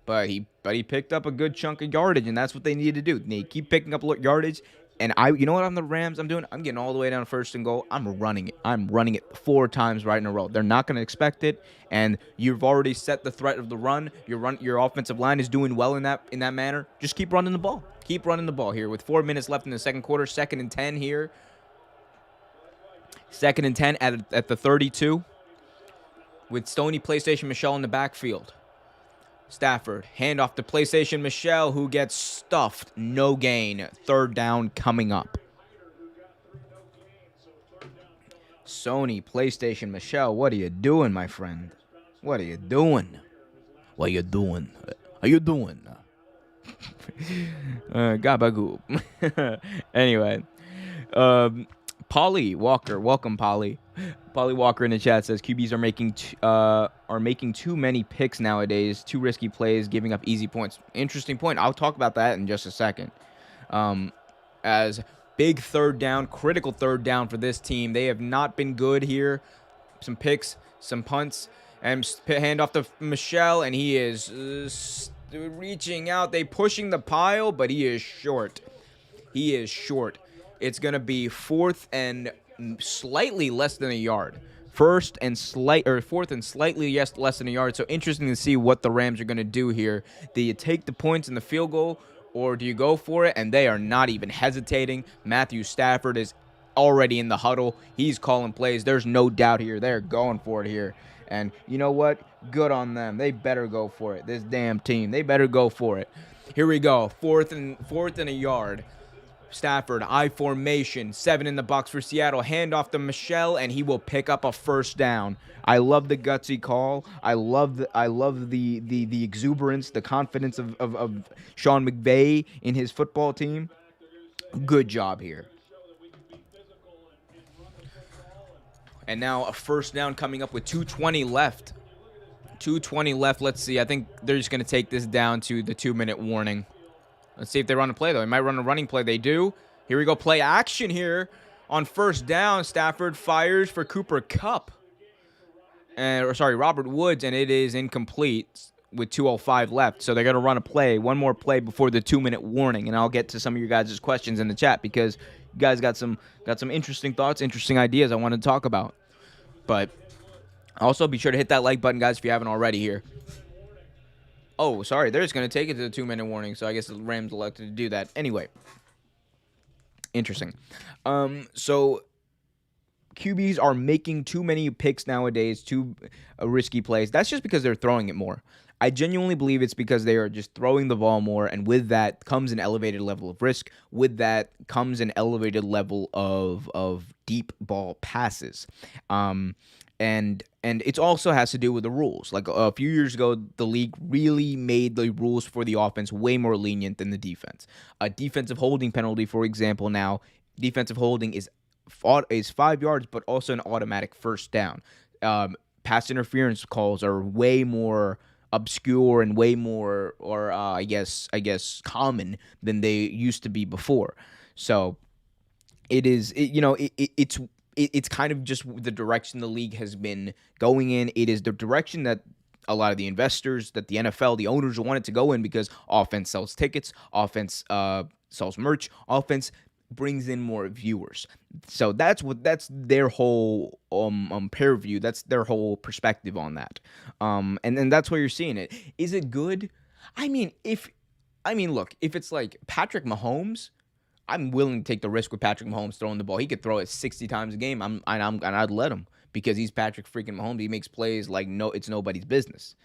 But he picked up a good chunk of yardage, and that's what they need to do. They keep picking up yardage. And you know what on the Rams I'm doing? I'm getting all the way down 1st and goal. I'm running it. I'm running it 4 times right in a row. They're not going to expect it, and you've already set the threat of the run. Your offensive line is doing well in that manner. Just keep running the ball. Keep running the ball here with 4 minutes left in the second quarter. 2nd and 10 here. 2nd and 10 at the 32 with Sony PlayStation Michelle in the backfield. Stafford, handoff to PlayStation Michelle, who gets stuffed. No gain. 3rd down coming up. Sony PlayStation Michelle, what are you doing, my friend? What are you doing? What are you doing? How you doing? Gabagoop. Anyway, Polly Walker, welcome, Polly. Polly Walker in the chat says QBs are making too many picks nowadays, too risky plays, giving up easy points. Interesting point. I'll talk about that in just a second. As big 3rd down, critical 3rd down for this team. They have not been good here. Some picks, some punts, and hand off to Michelle, and he is reaching out. They pushing the pile, but he is short. He is short. It's going to be 4th and slightly less than a yard. 4th and slightly less than a yard. So interesting to see what the Rams are going to do here. Do you take the points in the field goal, or do you go for it? And they are not even hesitating. Matthew Stafford is already in the huddle. He's calling plays. There's no doubt here. They're going for it here. And you know what? Good on them. They better go for it. This damn team. They better go for it. Here we go. 4th and a yard. Stafford, I formation, 7 in the box for Seattle. Handoff to Michelle, and he will pick up a 1st down. I love the gutsy call. I love the exuberance, the confidence of Sean McVay in his football team. Good job here. And now a 1st down coming up with 2:20 left. 2:20 left. Let's see. I think they're just going to take this down to the 2-minute warning. Let's see if they run a play, though. They might run a running play. They do. Here we go. Play action here on 1st down. Stafford fires for Cooper Kupp. Robert Woods, and it is incomplete with 2:05 left. So they're going to run a play, one more play before the 2-minute warning. And I'll get to some of your guys' questions in the chat because you guys got some interesting thoughts, interesting ideas I want to talk about. But also be sure to hit that like button, guys, if you haven't already here. Oh, sorry, they're just going to take it to the 2-minute warning, so I guess the Rams elected to do that. Anyway, interesting. So QBs are making too many picks nowadays, too risky plays. That's just because they're throwing it more. I genuinely believe it's because they are just throwing the ball more, and with that comes an elevated level of risk. With that comes an elevated level of deep ball passes. And it also has to do with the rules. Like a few years ago, the league really made the rules for the offense way more lenient than the defense. A defensive holding penalty, for example, now, defensive holding is is 5 yards, but also an automatic first down. Pass interference calls are way more obscure and way more, or I guess common than they used to be before. So it is, it's kind of just the direction the league has been going in. It is the direction that a lot of the investors, that the NFL, the owners want it to go in, because offense sells tickets, offense sells merch, offense brings in more viewers. So that's their whole pair view. That's their whole perspective on that. And that's where you're seeing it. Is it good? Look, if it's like Patrick Mahomes, I'm willing to take the risk with Patrick Mahomes throwing the ball. He could throw it 60 times a game. I'd let him, because he's Patrick freaking Mahomes. He makes plays like it's nobody's business.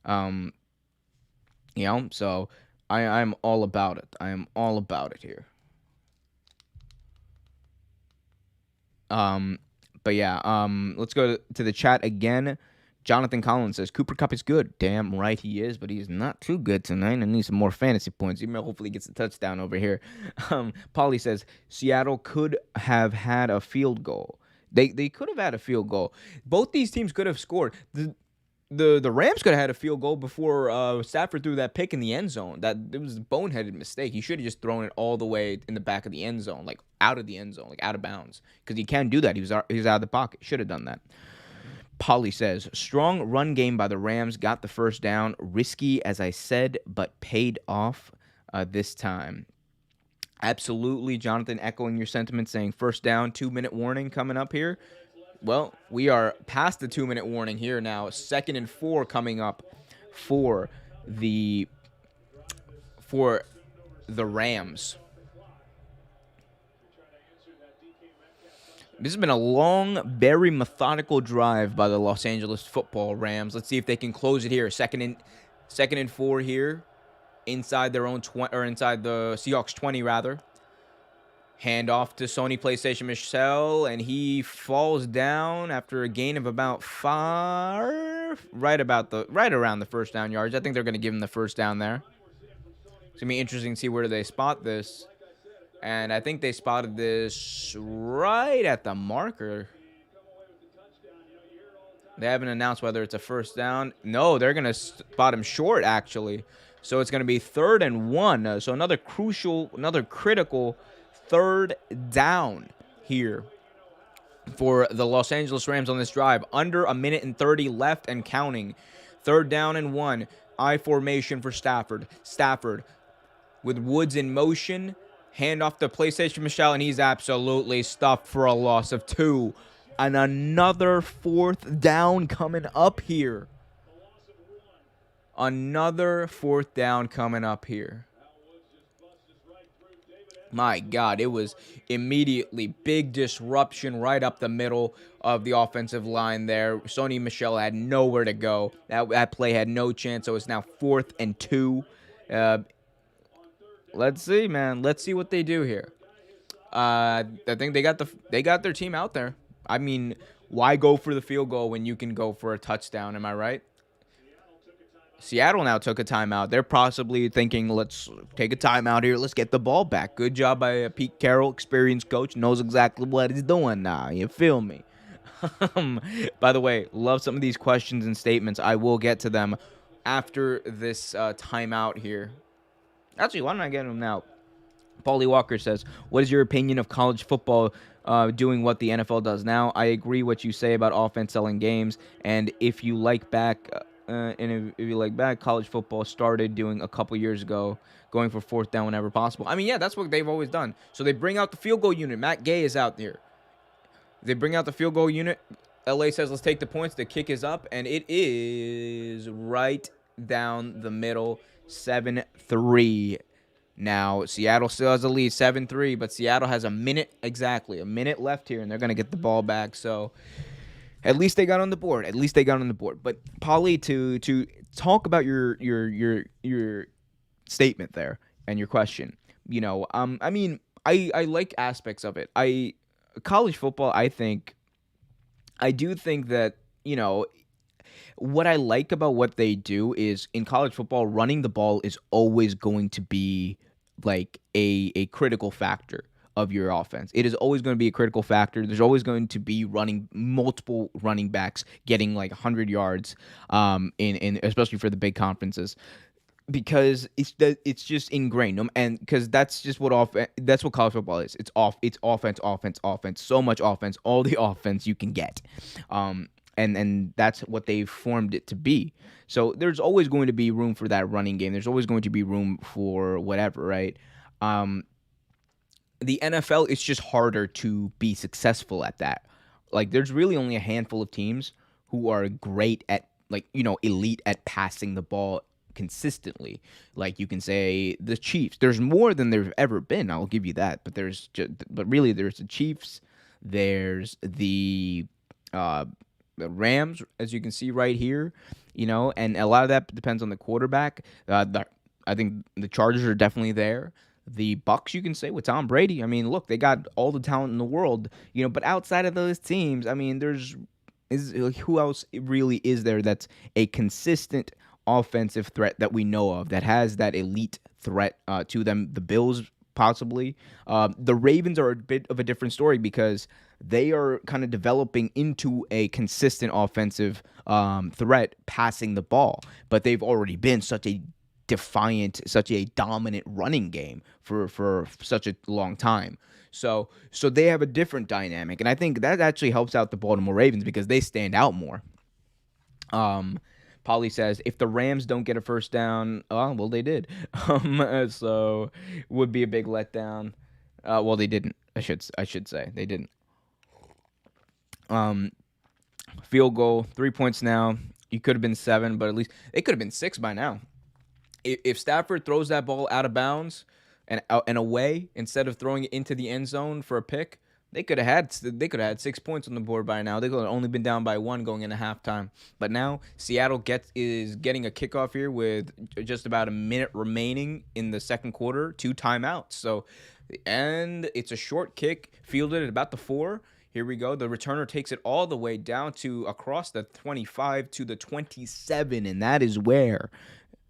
Um, so I'm all about it. I am all about it here. But yeah, let's go to the chat again. Jonathan Collins says Cooper Cup is good. Damn right he is, but he's not too good tonight. I need some more fantasy points. He hopefully gets a touchdown over here. Paulie says Seattle could have had a field goal. They could have had a field goal. Both these teams could have scored. The Rams could have had a field goal before Stafford threw that pick in the end zone. That it was a boneheaded mistake. He should have just thrown it all the way in the back of the end zone, like out of the end zone, like out of bounds, because he can't do that. He was out of the pocket. Should have done that. Polly says, strong run game by the Rams, got the first down. Risky, as I said, but paid off this time. Absolutely, Jonathan, echoing your sentiment, saying first down, 2-minute warning coming up here. Well, we are past the 2-minute warning here now. 2nd and 4 coming up for the Rams. This has been a long, very methodical drive by the Los Angeles Football Rams. Let's see if they can close it here. Second and 4 here, inside their own 20, or inside the Seahawks 20 rather. Hand off to Sony PlayStation Michel, and he falls down after a gain of about 5, right around the first down yards. I think they're going to give him the first down there. It's going to be interesting to see where they spot this. And I think they spotted this right at the marker. They haven't announced whether it's a first down. No, they're going to spot him short, actually. So it's going to be 3rd and 1. So another critical 3rd down here for the Los Angeles Rams on this drive. Under a minute and 30 left and counting. 3rd down and 1. I formation for Stafford. Stafford with Woods in motion. Hand off to PlayStation Michel, and he's absolutely stuffed for a loss of 2. And another 4th down coming up here. Another 4th down coming up here. My God, it was immediately big disruption right up the middle of the offensive line there. Sony Michel had nowhere to go. That play had no chance, so it's now 4th and 2. Let's see, man. Let's see what they do here. I think they got their team out there. I mean, why go for the field goal when you can go for a touchdown? Am I right? Seattle now took a timeout. They're possibly thinking, let's take a timeout here. Let's get the ball back. Good job by Pete Carroll, experienced coach, knows exactly what he's doing now. You feel me? By the way, love some of these questions and statements. I will get to them after this timeout here. Actually, why don't I get them now? Paulie Walker says, what is your opinion of college football doing what the NFL does now? I agree what you say about offense selling games, and if you like back, college football started doing a couple years ago, going for 4th down whenever possible. I mean, yeah, that's what they've always done. So they bring out the field goal unit. Matt Gay is out there. They bring out the field goal unit. LA says, let's take the points. The kick is up, and it is right down the middle. 7-3. Now, Seattle still has a lead, 7-3, but Seattle has a minute left here, and they're going to get the ball back. So, at least they got on the board. But, Paulie, to talk about your statement there and your question, I like aspects of it. College football, I do think that, what I like about what they do is in college football, running the ball is always going to be like a critical factor. of your offense. It is always going to be a critical factor. There's always going to be multiple running backs getting like 100 yards, in especially for the big conferences, because it's just ingrained, and because that's what college football is. It's offense, offense, offense. So much offense, all the offense you can get, and that's what they've formed it to be. So there's always going to be room for that running game. There's always going to be room for whatever, right? The NFL, it's just harder to be successful at that. Like, there's really only a handful of teams who are great at, like, elite at passing the ball consistently. Like, you can say the Chiefs. There's more than there's ever been. I'll give you that. But really, there's the Chiefs. There's the Rams, as you can see right here. And a lot of that depends on the quarterback. I think the Chargers are definitely there. The Bucks, you can say, with Tom Brady. I mean, look, they got all the talent in the world, but outside of those teams, I mean, who else really is there that's a consistent offensive threat that we know of, that has that elite threat to them? The Bills, possibly. The Ravens are a bit of a different story because they are kind of developing into a consistent offensive threat passing the ball, but they've already been such a dominant running game for such a long time. So they have a different dynamic, and I think that actually helps out the Baltimore Ravens because they stand out more. Polly says, if the Rams don't get a first down, well, they did. So would be a big letdown. Well, they didn't. I should say they didn't. Field goal, 3 points now. You could have been 7, but at least it could have been 6 by now. If Stafford throws that ball out of bounds and away instead of throwing it into the end zone for a pick, they could have had 6 points on the board by now. They could have only been down by 1 going into halftime. But now Seattle is getting a kickoff here with just about a minute remaining in the second quarter, 2 timeouts. So, and it's a short kick fielded at about the 4. Here we go. The returner takes it all the way down to across the 25 to the 27, and that is where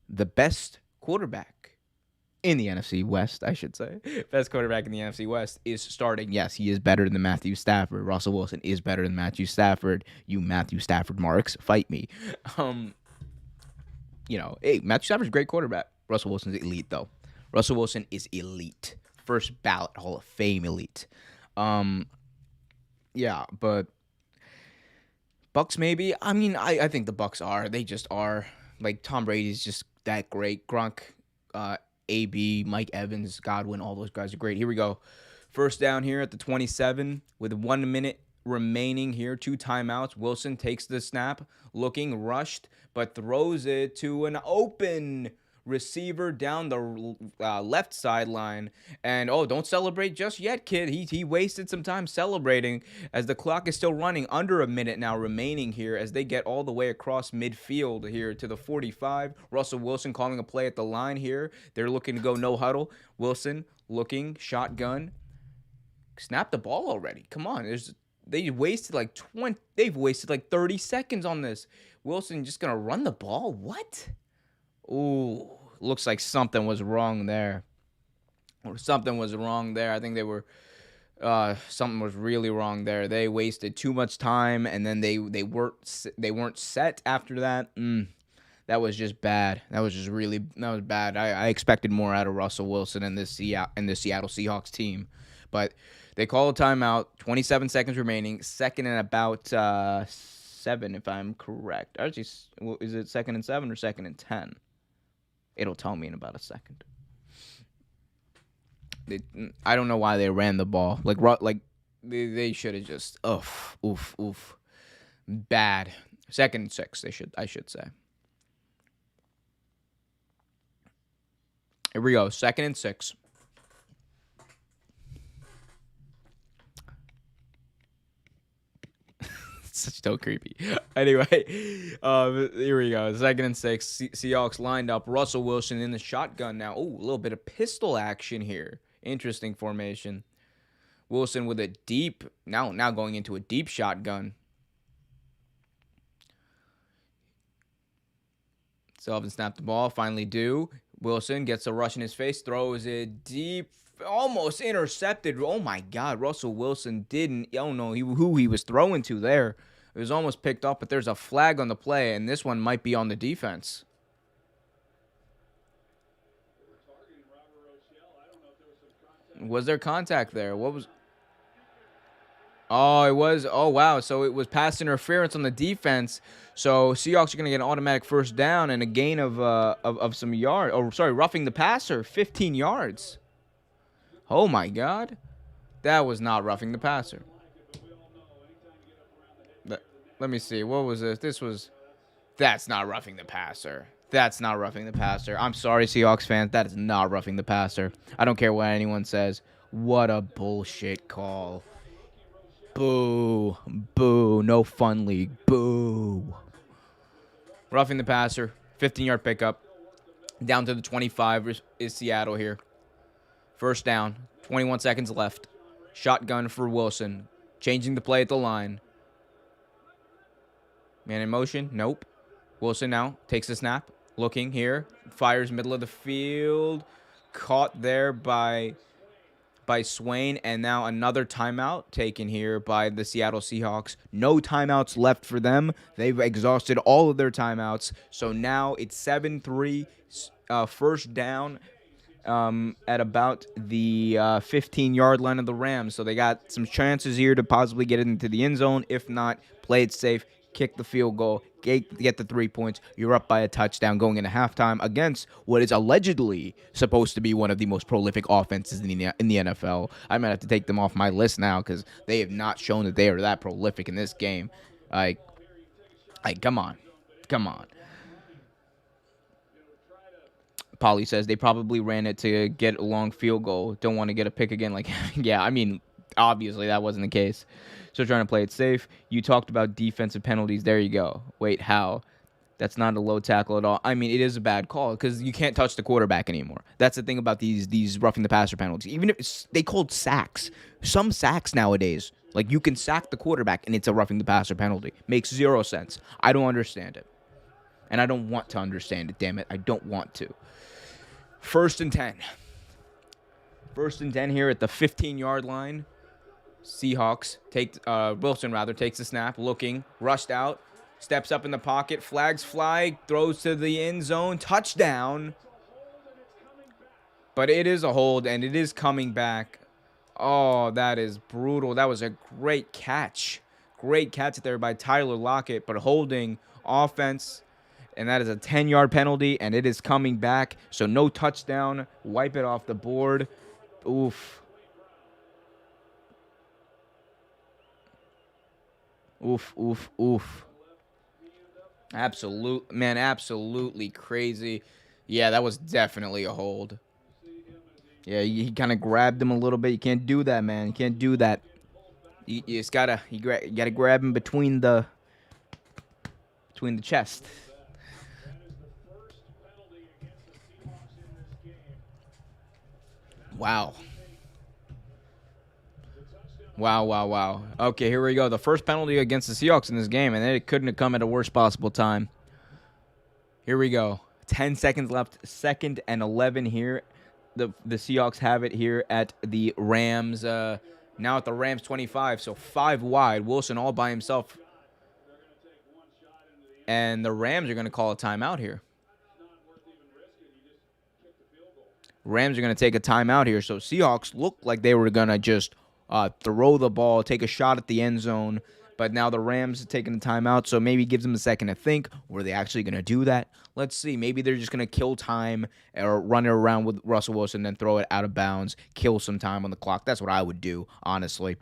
the best quarterback in the NFC West, I should say, best quarterback in the NFC West is starting. Yes, he is better than Matthew Stafford. Russell Wilson is better than Matthew Stafford. You Matthew Stafford marks, fight me. Hey, Matthew Stafford's a great quarterback. Russell Wilson's elite, though. Russell Wilson is elite. First ballot Hall of Fame elite. Yeah, but Bucks maybe. I mean, I think the Bucks are. They just are. Like, Tom Brady's just that great. Gronk, AB, Mike Evans, Godwin, all those guys are great. Here we go. First down here at the 27 with 1 minute remaining here. 2 timeouts. Wilson takes the snap, looking rushed, but throws it to an open receiver down the left sideline. And don't celebrate just yet, kid. He wasted some time celebrating as the clock is still running. Under a minute now remaining here as they get all the way across midfield here to the 45. Russell Wilson calling a play at the line here. They're looking to go no huddle. Wilson looking, shotgun. Snap the ball already. Come on. They've wasted like 30 seconds on this. Wilson just gonna run the ball? What? Ooh, looks like something was wrong there. I think something was really wrong there. They wasted too much time, and then they weren't set after that. That was just bad. That was bad. I expected more out of Russell Wilson and the Seattle Seahawks team, but they call a timeout. 27 seconds remaining. Second and about 7, if I'm correct. Actually, is it 2nd and 7 or 2nd and 10? It'll tell me in about a second. I don't know why they ran the ball. They should have just oof. Bad. 2nd and 6. I should say. Here we go. 2nd and 6. Such so creepy. Anyway, here we go. 2nd and 6. Seahawks lined up. Russell Wilson in the shotgun now. Oh, a little bit of pistol action here. Interesting formation. Wilson with a deep, now going into a deep shotgun. Still haven't snapped the ball. Finally do. Wilson gets a rush in his face, throws it deep, almost intercepted. Oh my God, Russell Wilson didn't. I don't know who he was throwing to there. It was almost picked up, but there's a flag on the play, and this one might be on the defense. Was there contact there? What was? Oh, it was. Oh, wow. So it was pass interference on the defense. So Seahawks are going to get an automatic first down and a gain of some yards. Oh, sorry, roughing the passer, 15 yards. Oh my God, that was not roughing the passer. Let me see. What was this? That's not roughing the passer. That's not roughing the passer. I'm sorry, Seahawks fans. That is not roughing the passer. I don't care what anyone says. What a bullshit call. Boo. Boo. No fun league. Boo. Roughing the passer. 15-yard pickup. Down to the 25 is Seattle here. First down. 21 seconds left. Shotgun for Wilson. Changing the play at the line. Man in motion. Nope. Wilson now takes the snap. Looking here. Fires middle of the field. Caught there by Swain, and now another timeout taken here by the Seattle Seahawks. No timeouts left for them. They've exhausted all of their timeouts. So now it's 7-3, first down at about the 15-yard line of the Rams. So they got some chances here to possibly get into the end zone. If not, play it safe, kick the field goal, get the 3 points. You're up by a touchdown going into halftime against what is allegedly supposed to be one of the most prolific offenses in the NFL. I might have to take them off my list now because they have not shown that they are that prolific in this game. Like, come on. Polly says they probably ran it to get a long field goal. Don't want to get a pick again. Like, yeah, I mean, obviously that wasn't the case. So trying to play it safe. You talked about defensive penalties. There you go. Wait, how? That's not a low tackle at all. I mean, it is a bad call because you can't touch the quarterback anymore. That's the thing about these roughing the passer penalties. Even if they called sacks. Some sacks nowadays, like you can sack the quarterback and it's a roughing the passer penalty. Makes zero sense. I don't understand it. And I don't want to understand it, damn it. I don't want to. First and 10. First and 10 here at the 15-yard line. Seahawks Wilson takes the snap, looking, rushed out, steps up in the pocket, flags fly, throws to the end zone, touchdown. But it is a hold, and it is coming back. Oh, that is brutal. That was a great catch. Great catch there by Tyler Lockett, but holding offense. And that is a 10-yard penalty, and it is coming back. So no touchdown. Wipe it off the board. Oof. Oof. Absolutely crazy. Yeah, that was definitely a hold. Yeah, he kind of grabbed him a little bit. You can't do that, man. You can't do that. You just gotta grab him between the chest. Wow. Okay, here we go. The first penalty against the Seahawks in this game, and it couldn't have come at a worst possible time. Here we go. 10 seconds left. 2nd and 11 here. The Seahawks have it here at the Rams. Now at the Rams 25, so 5 wide. Wilson all by himself. And the Rams are going to call a timeout here. Rams are going to take a timeout here. So Seahawks looked like they were going to just throw the ball, take a shot at the end zone. But now the Rams are taking a timeout, so maybe gives them a second to think. Were they actually going to do that? Let's see. Maybe they're just going to kill time or run it around with Russell Wilson, then throw it out of bounds, kill some time on the clock. That's what I would do, honestly.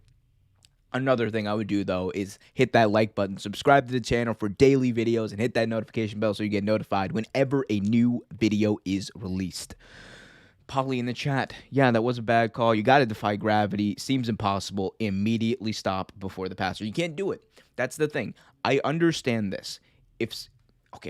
Another thing I would do, though, is hit that like button, subscribe to the channel for daily videos, and hit that notification bell so you get notified whenever a new video is released. Polly in the chat, yeah, that was a bad call. You got to defy gravity. Seems impossible. Immediately stop before the passer. You can't do it. That's the thing. I understand this.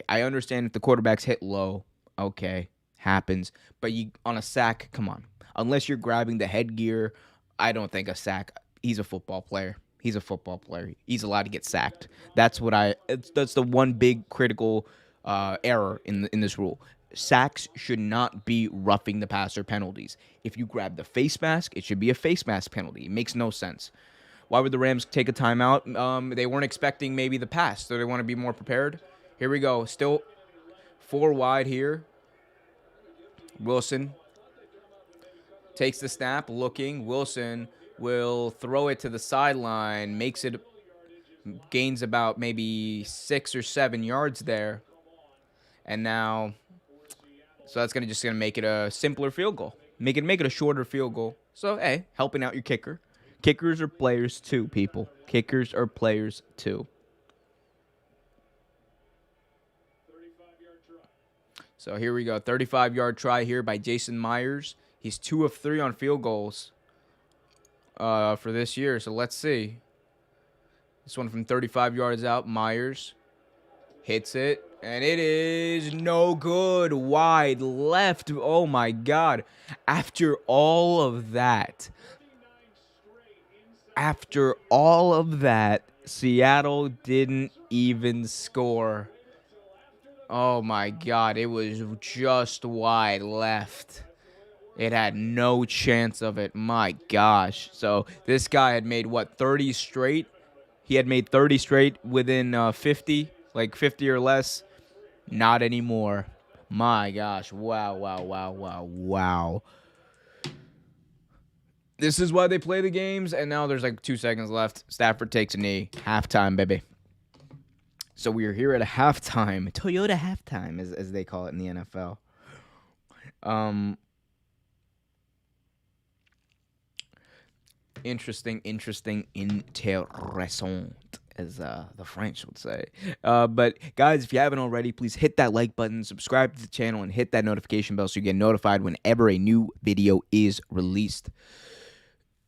I understand if the quarterback's hit low. Okay, happens. But on a sack, come on. Unless you're grabbing the headgear, I don't think a sack. He's a football player. He's allowed to get sacked. That's the one big critical error in this rule. Sacks should not be roughing the passer penalties. If you grab the face mask, it should be a face mask penalty. It makes no sense. Why would the Rams take a timeout? They weren't expecting maybe the pass, so they want to be more prepared. Here we go. Still 4 wide here. Wilson takes the snap, looking. Wilson will throw it to the sideline, gains about maybe 6 or 7 yards there. And now, so that's just gonna make it a simpler field goal. Make it a shorter field goal. So hey, helping out your kicker. Kickers are players too, people. Kickers are players too. So here we go. 35-yard try here by Jason Myers. He's 2 of 3 on field goals for this year. So let's see. This one from 35 yards out. Myers hits it. And it is no good. Wide left. Oh, my God. After all of that, Seattle didn't even score. Oh, my God. It was just wide left. It had no chance of it. My gosh. So this guy had made, 30 straight? He had made 30 straight within 50, like 50 or less. Not anymore. My gosh. Wow. This is why they play the games, and now there's 2 seconds left. Stafford takes a knee. Halftime, baby. So we are here at a halftime. Toyota halftime, as they call it in the NFL. Interesting, intéressant, as the French would say. But guys, if you haven't already, please hit that like button, subscribe to the channel, and hit that notification bell so you get notified whenever a new video is released.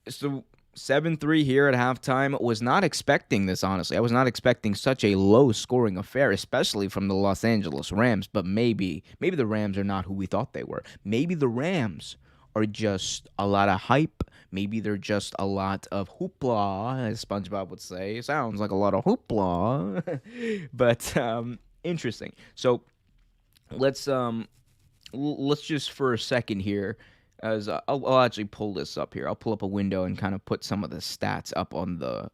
So 7-3 here at halftime. Was not expecting this, honestly. I was not expecting such a low-scoring affair, especially from the Los Angeles Rams. But maybe the Rams are not who we thought they were. Maybe the Rams are just a lot of hype. Maybe they're just a lot of hoopla, as SpongeBob would say. It sounds like a lot of hoopla. But interesting. So let's just for a second here, as I'll actually pull this up here. I'll pull up a window and kind of put some of the stats up on the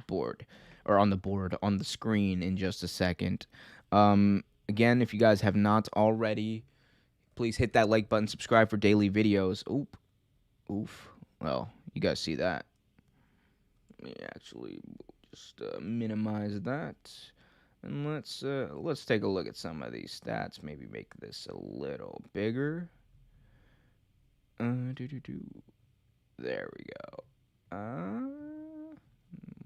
board on the screen in just a second. Again, if you guys have not already, please hit that like button, subscribe for daily videos. Oof. Well, you guys see that. Let me actually just minimize that. And let's take a look at some of these stats. Maybe make this a little bigger. There we go.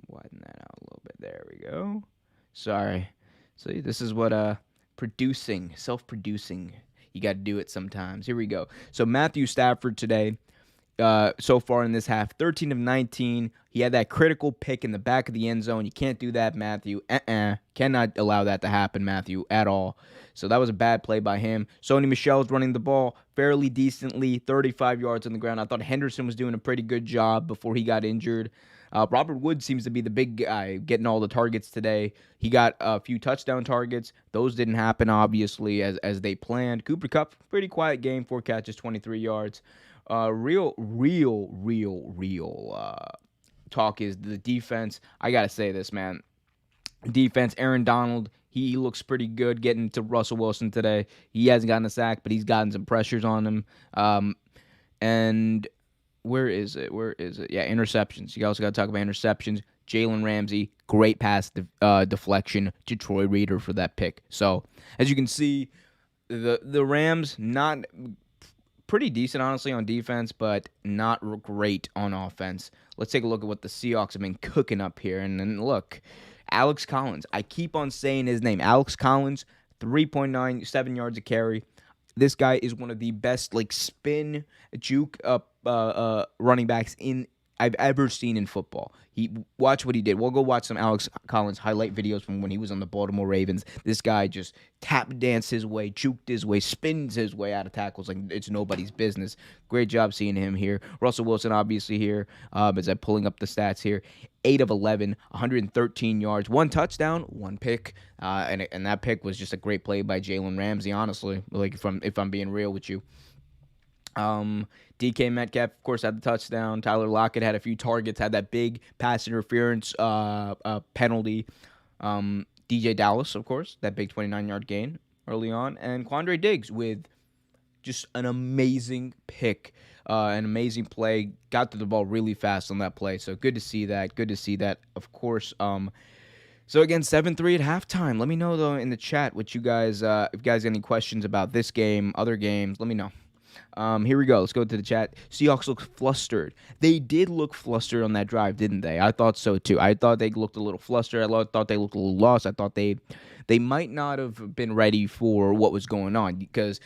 Widen that out a little bit. There we go. Sorry. See, this is what self-producing. You got to do it sometimes. Here we go. So Matthew Stafford today, so far in this half, 13 of 19. He had that critical pick in the back of the end zone. You can't do that, Matthew. Cannot allow that to happen, Matthew, at all. So that was a bad play by him. Sony Michel's running the ball fairly decently, 35 yards on the ground. I thought Henderson was doing a pretty good job before he got injured. Robert Woods seems to be the big guy getting all the targets today. He got a few touchdown targets. Those didn't happen, obviously, as they planned. Cooper Kupp, pretty quiet game, 4 catches, 23 yards. Real talk is the defense. I got to say this, man. Defense, Aaron Donald, he looks pretty good getting to Russell Wilson today. He hasn't gotten a sack, but he's gotten some pressures on him. And where is it? Yeah, interceptions. You also got to talk about interceptions. Jalen Ramsey, great pass deflection to Troy Reader for that pick. So, as you can see, the Rams, not pretty decent, honestly, on defense, but not great on offense. Let's take a look at what the Seahawks have been cooking up here. And then look, Alex Collins. I keep on saying his name. Alex Collins, 3.97 yards a carry. This guy is one of the best spin juke running backs in I've ever seen in football. Watch what he did. We'll go watch some Alex Collins highlight videos from when he was on the Baltimore Ravens. This guy just tap danced his way, juked his way, spins his way out of tackles like it's nobody's business. Great job seeing him here. Russell Wilson obviously here. As I'm pulling up the stats here, 8 of 11, 113 yards, 1 touchdown, 1 pick, and that pick was just a great play by Jalen Ramsey. Honestly, like if I'm being real with you. DK Metcalf, of course, had the touchdown. Tyler Lockett had a few targets, had that big pass interference penalty. DJ Dallas, of course, that big 29-yard gain early on. And Quandre Diggs with just an amazing pick, an amazing play. Got to the ball really fast on that play. So good to see that. Good to see that, of course. So again, 7-3 at halftime. Let me know, though, in the chat what you guys, if you guys have any questions about this game, other games, let me know. Here we go. Let's go to the chat. Seahawks look flustered. They did look flustered on that drive, didn't they? I thought so too. I thought they looked a little flustered. I thought they looked a little lost. I thought they might not have been ready for what was going on because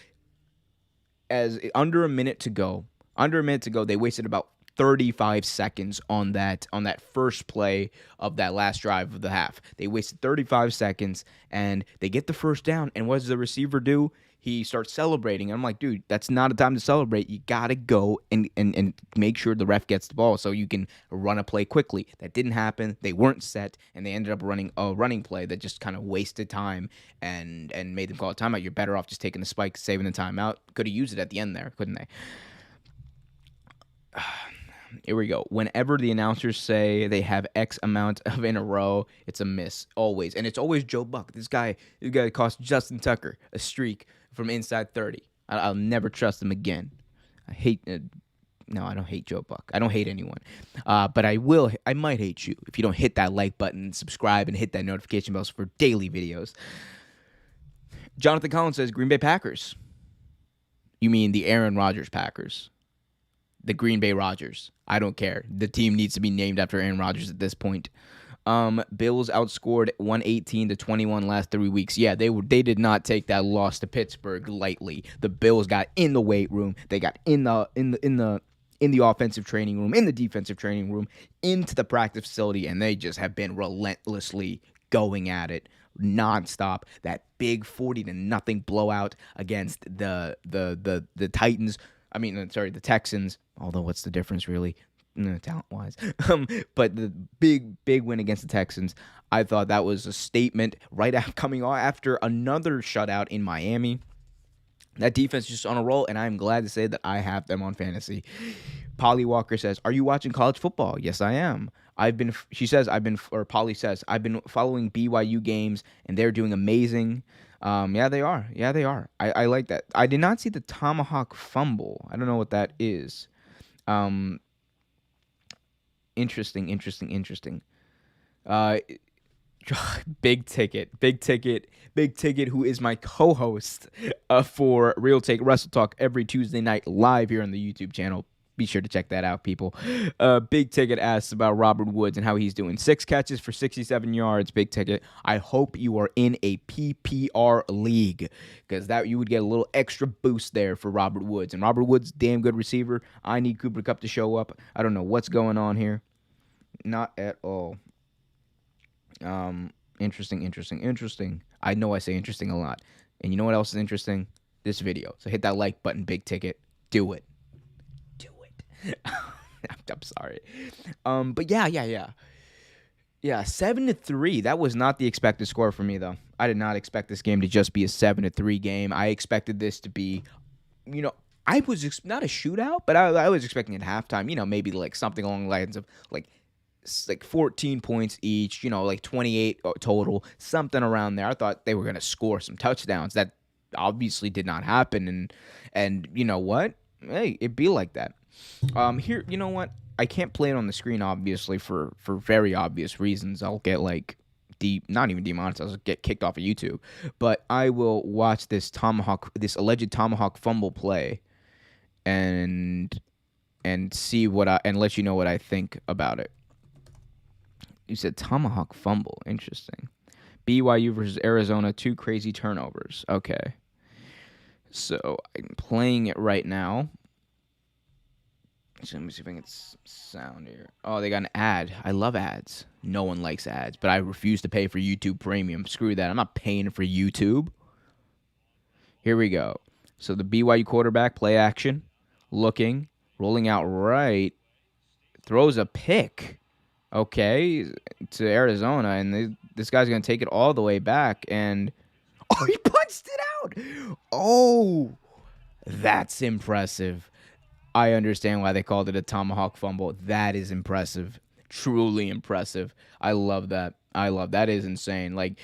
as under a minute to go, they wasted about 35 seconds on that first play of that last drive of the half. They wasted 35 seconds and they get the first down. And what does the receiver do? He starts celebrating. I'm like, dude, that's not a time to celebrate. You got to go and make sure the ref gets the ball so you can run a play quickly. That didn't happen. They weren't set, and they ended up running a running play that just kind of wasted time and made them call a timeout. You're better off just taking the spike, saving the timeout. Could have used it at the end there, couldn't they? Here we go. Whenever the announcers say they have X amount of in a row, it's a miss. Always. And it's always Joe Buck. This guy cost Justin Tucker a streak from inside 30. I'll never trust him again. I don't hate Joe Buck. I don't hate anyone. But I might hate you if you don't hit that like button, subscribe, and hit that notification bell for daily videos. Jonathan Collins says Green Bay Packers. You mean the Aaron Rodgers Packers. The Green Bay Rodgers. I don't care. The team needs to be named after Aaron Rodgers at this point. Bills outscored 118-21 last 3 weeks. Yeah, they did not take that loss to Pittsburgh lightly. The Bills got in the weight room. They got in the offensive training room, in the defensive training room, into the practice facility, and they just have been relentlessly going at it nonstop. That big 40-0 blowout against the Titans. The Texans. Although, what's the difference, really, talent-wise? But the big win against the Texans, I thought that was a statement coming after another shutout in Miami. That defense is just on a roll, and I'm glad to say that I have them on fantasy. Polly Walker says, "Are you watching college football?" Yes, I am. Polly says, I've been following BYU games, and they're doing amazing. Yeah, they are. I like that. I did not see the tomahawk fumble. I don't know what that is. Interesting. Big ticket, who is my co-host for Real Take Wrestle Talk every Tuesday night live here on the YouTube channel. Be sure to check that out, people. Big Ticket asks about Robert Woods and how he's doing. 6 catches for 67 yards, Big Ticket. I hope you are in a PPR league because that you would get a little extra boost there for Robert Woods. And Robert Woods, damn good receiver. I need Cooper Kupp to show up. I don't know what's going on here. Not at all. Interesting. I know I say interesting a lot. And you know what else is interesting? This video. So hit that like button, Big Ticket. Do it. I'm sorry. But yeah. 7-3. That was not the expected score for me, though. I did not expect this game to just be a 7-3 game. I expected this to be, I was not a shootout, but I was expecting at halftime, maybe like something along the lines of like 14 points each, like 28 total, something around there. I thought they were going to score some touchdowns. That obviously did not happen. And you know what? Hey, it'd be like that. Here, you know what? I can't play it on the screen, obviously, for very obvious reasons. I'll get not even demonetized. I'll get kicked off of YouTube. But I will watch this alleged tomahawk fumble play, and see and let you know what I think about it. You said tomahawk fumble. Interesting. BYU versus Arizona, 2 crazy turnovers. Okay. So I'm playing it right now. Let me see if I can get some sound here. Oh, they got an ad. I love ads. No one likes ads, but I refuse to pay for YouTube Premium. Screw that. I'm not paying for YouTube. Here we go. So the BYU quarterback, play action, looking, rolling out right, throws a pick. Okay, to Arizona, and this guy's gonna take it all the way back, and oh, he punched it out. Oh, that's impressive. I understand why they called it a tomahawk fumble. That is impressive. Truly impressive. I love that. I love that. Is insane. Like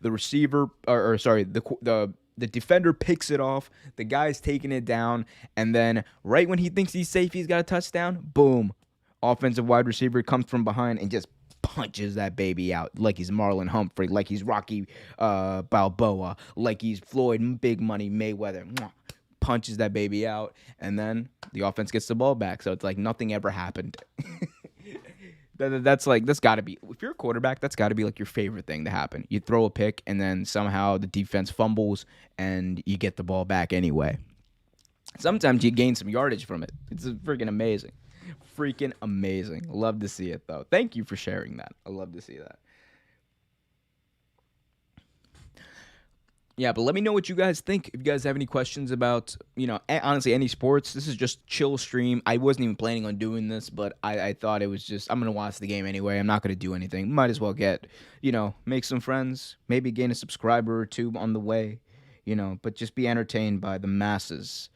the receiver or sorry, the defender picks it off. The guy's taking it down, and then right when he thinks he's safe, he's got a touchdown. Boom. Offensive wide receiver comes from behind and just punches that baby out like he's Marlon Humphrey, like he's Rocky Balboa, like he's Floyd Big Money Mayweather. Mwah. Punches that baby out, and then the offense gets the ball back. So it's like nothing ever happened. That's got to be, if you're a quarterback, that's got to be like your favorite thing to happen. You throw a pick, and then somehow the defense fumbles, and you get the ball back anyway. Sometimes you gain some yardage from it. It's freaking amazing. Freaking amazing. Love to see it, though. Thank you for sharing that. I love to see that. Yeah, but let me know what you guys think. If you guys have any questions about, honestly, any sports, this is just chill stream. I wasn't even planning on doing this, but I thought it was just, I'm going to watch the game anyway. I'm not going to do anything. Might as well make some friends, maybe gain a subscriber or two on the way, but just be entertained by the masses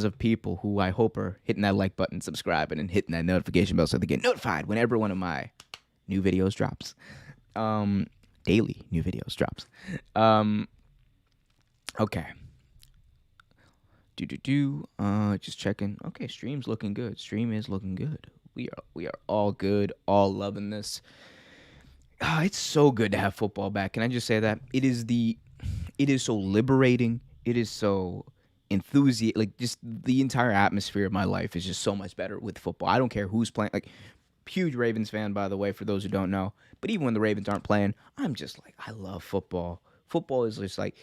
of people who I hope are hitting that like button, subscribing, and hitting that notification bell so they get notified whenever one of my new videos drops. Daily new videos drops. Okay. Just checking. Okay, stream's looking good. Stream is looking good. We are all good, all loving this. It's so good to have football back. Can I just say that? It is so liberating. It is so enthusiastic. Like, just the entire atmosphere of my life is just so much better with football. I don't care who's playing. Like, huge Ravens fan, by the way, for those who don't know. But even when the Ravens aren't playing, I'm just like, I love football. Football is just like,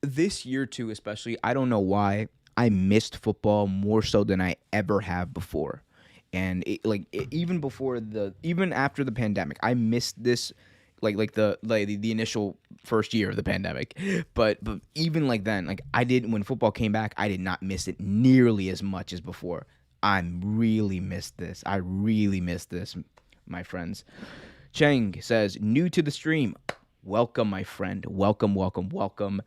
this year too, especially, I don't know why, I missed football more so than I ever have before. And even after the pandemic, I missed this, the initial first year of the pandemic. But even like then, like when football came back, I did not miss it nearly as much as before. I really missed this. My friends. Cheng says, new to the stream. Welcome, my friend. Welcome.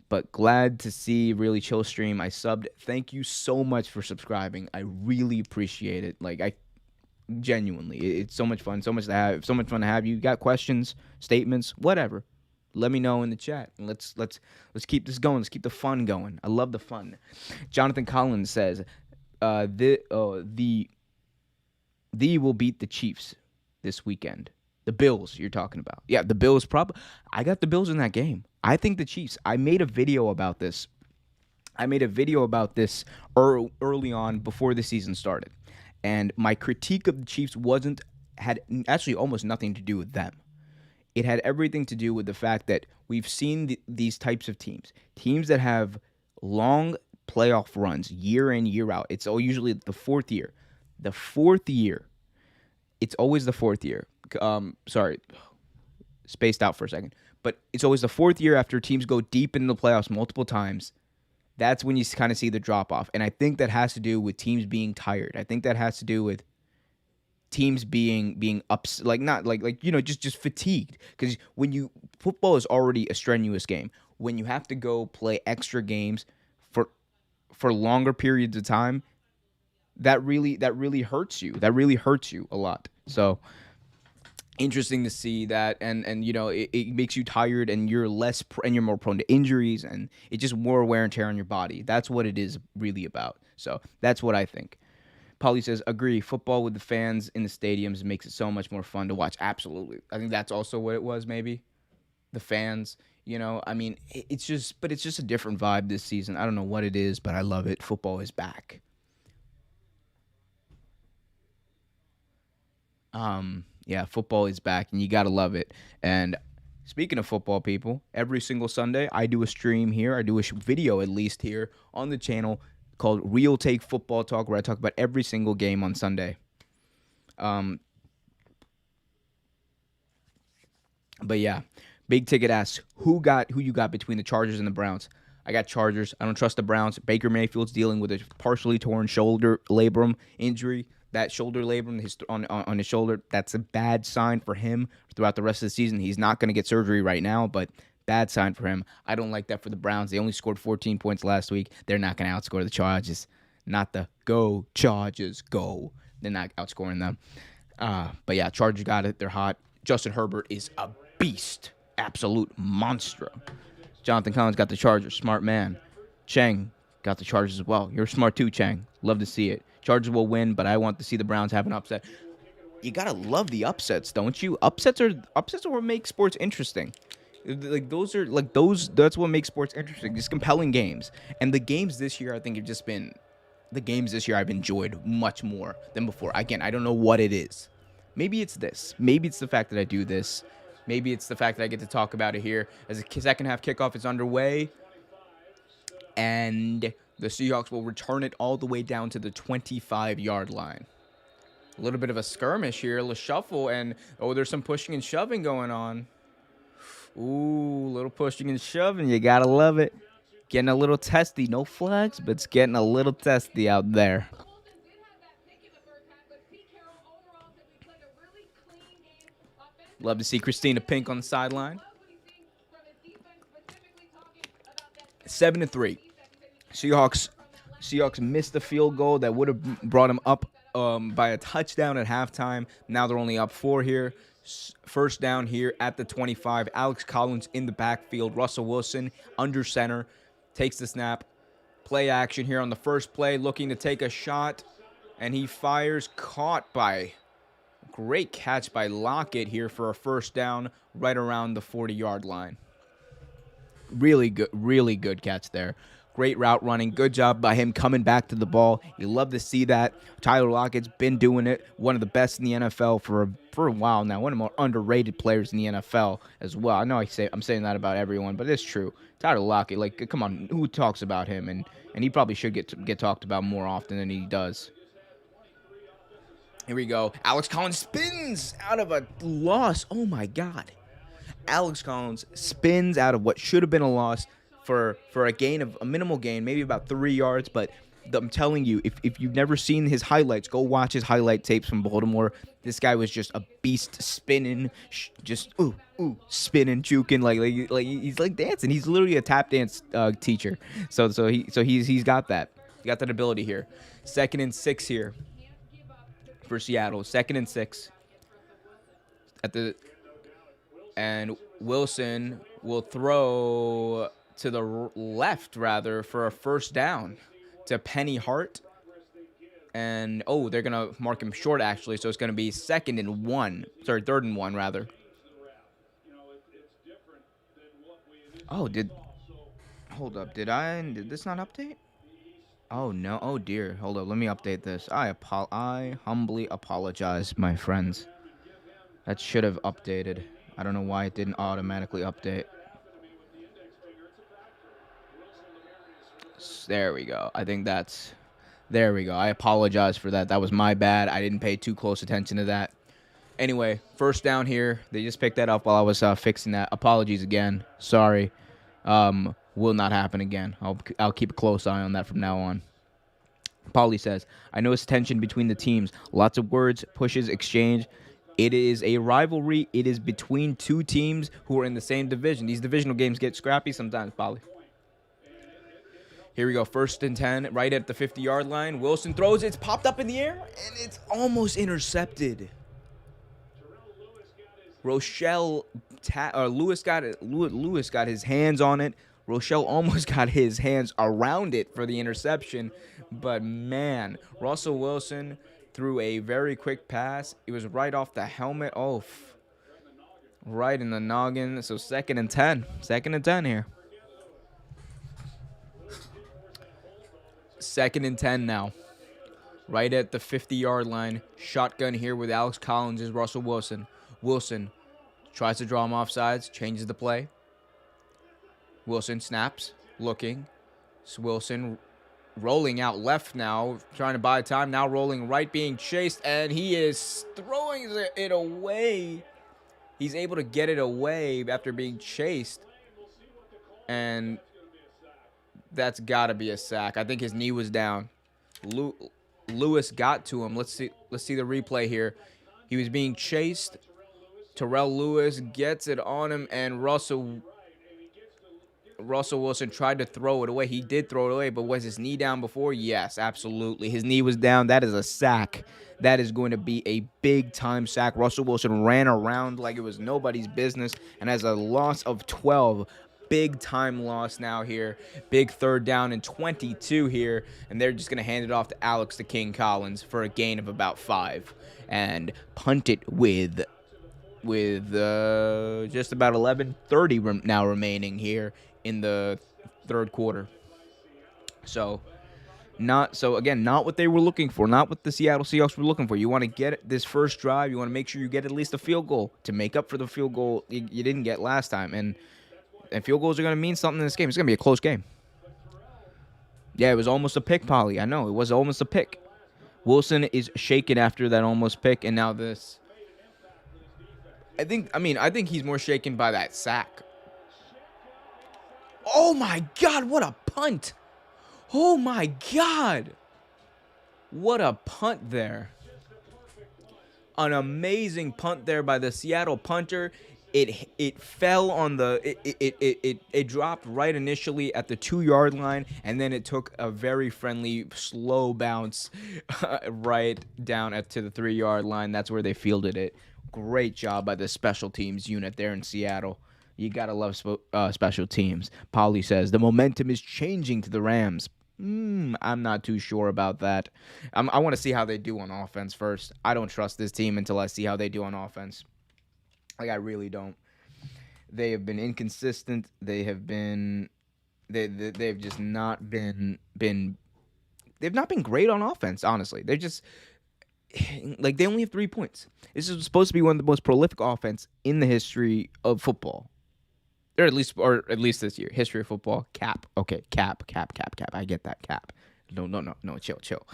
But glad to see really chill stream. I subbed. Thank you so much for subscribing. I really appreciate it. Like, I genuinely, it's so much fun. So much fun to have you. Got questions, statements, whatever. Let me know in the chat. And let's keep this going. Let's keep the fun going. I love the fun. Jonathan Collins says, the will beat the Chiefs this weekend. The Bills you're talking about. Yeah, the Bills I got the Bills in that game. I think the Chiefs. I made a video about this. Early on before the season started. And my critique of the Chiefs had actually almost nothing to do with them. It had everything to do with the fact that we've seen these types of teams that have long playoff runs year in, year out. It's usually the fourth year. It's always the fourth year. Sorry, spaced out for a second. But it's always the fourth year after teams go deep into the playoffs multiple times. That's when you kind of see the drop-off. And I think that has to do with teams being tired. I think that has to do with teams being just fatigued. Because football is already a strenuous game. When you have to go play extra games for longer periods of time, that really hurts you. That really hurts you a lot. So interesting to see that, and it makes you tired, and you're you're more prone to injuries, and it's just more wear and tear on your body. That's what it is really about. So that's what I think. Polly says, agree. Football with the fans in the stadiums makes it so much more fun to watch. Absolutely. I think that's also what it was. Maybe the fans. I mean, it's just a different vibe this season. I don't know what it is, but I love it. Football is back. Yeah, football is back, and you gotta love it. And speaking of football, people, every single Sunday I do a stream here. I do a video at least here on the channel, called Real Take Football Talk, where I talk about every single game on Sunday. But yeah, Big Ticket asks, who you got between the Chargers and the Browns? I got Chargers. I don't trust the Browns. Baker Mayfield's dealing with a partially torn shoulder labrum injury. That shoulder labrum on his shoulder, that's a bad sign for him throughout the rest of the season. He's not going to get surgery right now, but bad sign for him. I don't like that for the Browns. They only scored 14 points last week. They're not going to outscore the Chargers. Not the go Chargers go. They're not outscoring them. But yeah, Chargers got it. They're hot. Justin Herbert is a beast. Absolute monster. Jonathan Collins got the Chargers. Smart man. Chang got the Chargers as well. You're smart too, Chang. Love to see it. Chargers will win, but I want to see the Browns have an upset. You gotta love the upsets, don't you? Upsets are what make sports interesting. That's what makes sports interesting. Just compelling games. And the games this year, I think, have just been the games this year I've enjoyed much more than before. Again, I don't know what it is. Maybe it's this. Maybe it's the fact that I do this. Maybe it's the fact that I get to talk about it here. As the second half kickoff is underway, and the Seahawks will return it all the way down to the 25-yard line. A little bit of a skirmish here, a little shuffle, and there's some pushing and shoving going on. Ooh, little pushing and shoving. You gotta love it. Getting a little testy. No flags, but it's getting a little testy out there. Love to see Christina Pink on the sideline. 7-3. Seahawks missed the field goal that would have brought them up by a touchdown at halftime. Now they're only up 4 here. First down here at the 25. Alex Collins in the backfield. Russell Wilson under center. Takes the snap. Play action here on the first play. Looking to take a shot. And he fires. Caught by... Great catch by Lockett here for a first down right around the 40-yard line. Really good catch there. Great route running. Good job by him coming back to the ball. You love to see that. Tyler Lockett's been doing it. One of the best in the NFL for a while now. One of the more underrated players in the NFL as well. I know I'm saying that about everyone, but it's true. Tyler Lockett, come on, who talks about him? And he probably should get talked about more often than he does. Here we go. Alex Collins spins out of a loss. Oh, my God. Alex Collins spins out of what should have been a loss for a minimal gain, maybe about 3 yards. But I'm telling you, if you've never seen his highlights, go watch his highlight tapes from Baltimore. This guy was just a beast spinning, just spinning, juking, like he's like dancing. He's literally a tap dance teacher. So he's got that. He got that ability here. 2nd and 6 here for Seattle. 2nd and 6 and Wilson will throw to the left rather for a first down to Penny Hart. And they're gonna mark him short actually, so it's gonna be 3rd and 1 rather. Hold up, did this not update? Oh, no. Oh, dear. Hold up. Let me update this. I humbly apologize, my friends. That should have updated. I don't know why it didn't automatically update. There we go. There we go. I apologize for that. That was my bad. I didn't pay too close attention to that. Anyway, first down here. They just picked that up while I was fixing that. Apologies again. Sorry. Will not happen again. I'll keep a close eye on that from now on. Paulie says, I know it's tension between the teams. Lots of words, pushes, exchange. It is a rivalry. It is between two teams who are in the same division. These divisional games get scrappy sometimes, Paulie. Here we go. 1st and 10, right at the 50-yard line. Wilson throws it. It's popped up in the air, and it's almost intercepted. Lewis got his hands on it. Rochelle almost got his hands around it for the interception. But, man, Russell Wilson threw a very quick pass. It was right off the helmet. Right in the noggin. So 2nd and 10. 2nd and 10 here. 2nd and 10 now. Right at the 50-yard line. Shotgun here with Alex Collins is Russell Wilson. Wilson tries to draw him off sides. Changes the play. Wilson snaps. Looking. Wilson rolling out left now, trying to buy time. Now rolling right, being chased, and he is throwing it away. He's able to get it away after being chased, and that's got to be a sack. I think his knee was down. Lewis got to him. Let's see the replay here. He was being chased. Terrell Lewis gets it on him, and Russell Wilson tried to throw it away. He did throw it away, but was his knee down before? Yes, absolutely. His knee was down. That is a sack. That is going to be a big-time sack. Russell Wilson ran around like it was nobody's business and has a loss of 12. Big-time loss now here. Big third down and 22 here, and they're just going to hand it off to Alex the King Collins for a gain of about 5 and punt it with just about 11:30 now remaining here in the third quarter. Not what they were looking for, not what the Seattle Seahawks were looking for. You want to get this first drive, you want to make sure you get at least a field goal to make up for the field goal you didn't get last time. And field goals are going to mean something in this game. It's going to be a close game. Yeah, it was almost a pick, Polly. I know, it was almost a pick. Wilson is shaken after that almost pick, and now this. I think he's more shaken by that sack. Oh my God, what a punt. Oh my God. What a punt there. An amazing punt there by the Seattle punter. It fell on the it dropped right initially at the 2-yard line, and then it took a very friendly slow bounce right down to the 3-yard line. That's where they fielded it. Great job by the special teams unit there in Seattle. You gotta love special teams. Polly says the momentum is changing to the Rams. I'm not too sure about that. I want to see how they do on offense first. I don't trust this team until I see how they do on offense. Like, I really don't. They have been inconsistent. They have been. They've just not been. They've not been great on offense. Honestly, they're just. Like, they only have 3 points. This is supposed to be one of the most prolific offense in the history of football. Or at least this year. History of football. Cap. Okay, cap. I get that, cap. No, chill.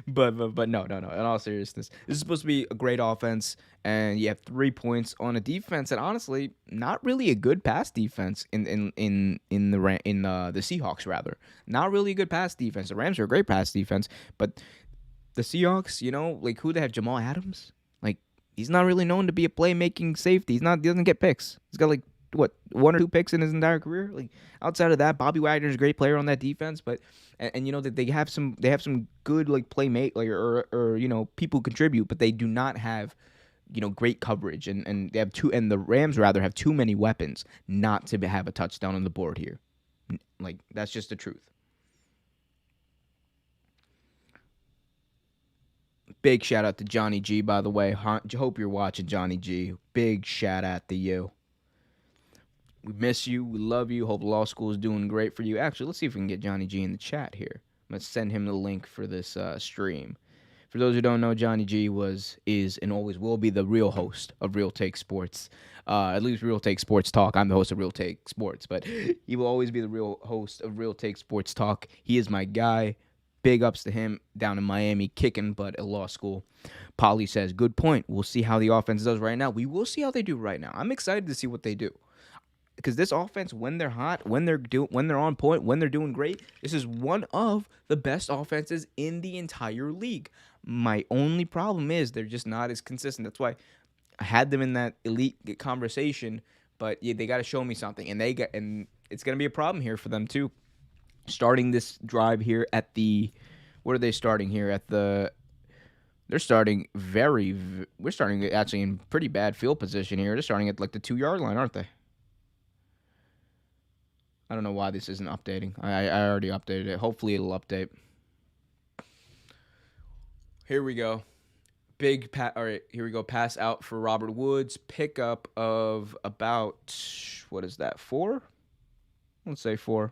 But no. In all seriousness, this is supposed to be a great offense, and you have 3 points on a defense that honestly not really a good pass defense in the Seahawks rather. Not really a good pass defense. The Rams are a great pass defense, but the Seahawks, like, who they have? Jamal Adams? Like, he's not really known to be a playmaking safety. He doesn't get picks. He's got, like, 1 or 2 picks in his entire career. Like, outside of that, Bobby Wagner's a great player on that defense, but that they have some good, like, playmate, like, or people who contribute, but they do not have great coverage, and they have the Rams rather have too many weapons not to have a touchdown on the board here. Like, that's just the truth. Big shout out to Johnny G, by the way. Hope you're watching, Johnny G. Big shout out to you. We miss you. We love you. Hope law school is doing great for you. Actually, let's see if we can get Johnny G in the chat here. I'm going to send him the link for this stream. For those who don't know, Johnny G is, and always will be the real host of Real Take Sports. At least Real Take Sports Talk. I'm the host of Real Take Sports, but he will always be the real host of Real Take Sports Talk. He is my guy. Big ups to him down in Miami, kicking butt at law school. Polly says, good point. We'll see how the offense does right now. We will see how they do right now. I'm excited to see what they do. Because this offense, when they're hot, when they're on point, when they're doing great, this is one of the best offenses in the entire league. My only problem is they're just not as consistent. That's why I had them in that elite conversation, but yeah, they got to show me something, and it's going to be a problem here for them too. Starting this drive here at the, what are they starting here at the? We're starting actually in pretty bad field position here. They're starting at like the 2-yard line, aren't they? I don't know why this isn't updating. I already updated it. Hopefully it'll update. Here we go. All right, here we go. Pass out for Robert Woods. Pickup of about, what is that, 4? Let's say 4.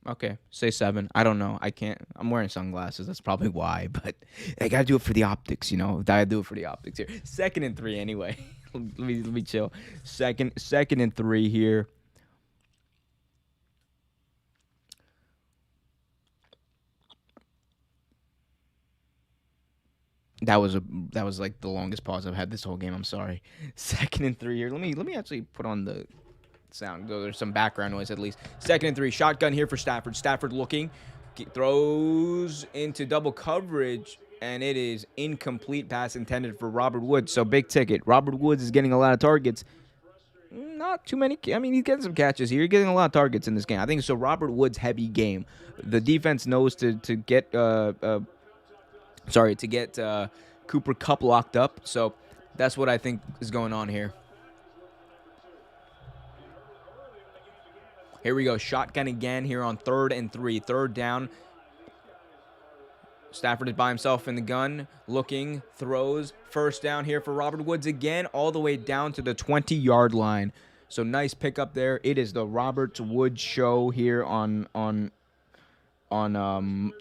Okay, say 7. I don't know. I can't. I'm wearing sunglasses. That's probably why. But I gotta do it for the optics, Gotta do it for the optics here. 2nd and 3 anyway. let me chill. Second and 3 here. that was like the longest pause I've had this whole game. I'm sorry. 2nd and 3 here. Let me actually put on the sound. Though there's some background noise at least. 2nd and 3. Shotgun here for Stafford. Stafford looking, throws into double coverage, and it is incomplete pass intended for Robert Woods. So big ticket. Robert Woods is getting a lot of targets. Not too many. I mean, he's getting some catches here. He's getting a lot of targets in this game. I think it's a Robert Woods heavy game. The defense knows to get Cooper Kupp locked up. So that's what I think is going on here. Here we go. Shotgun again here on 3rd and 3. 3rd down. Stafford is by himself in the gun. Looking. Throws. 1st down here for Robert Woods again. All the way down to the 20-yard line. So nice pickup there. It is the Robert Woods show here on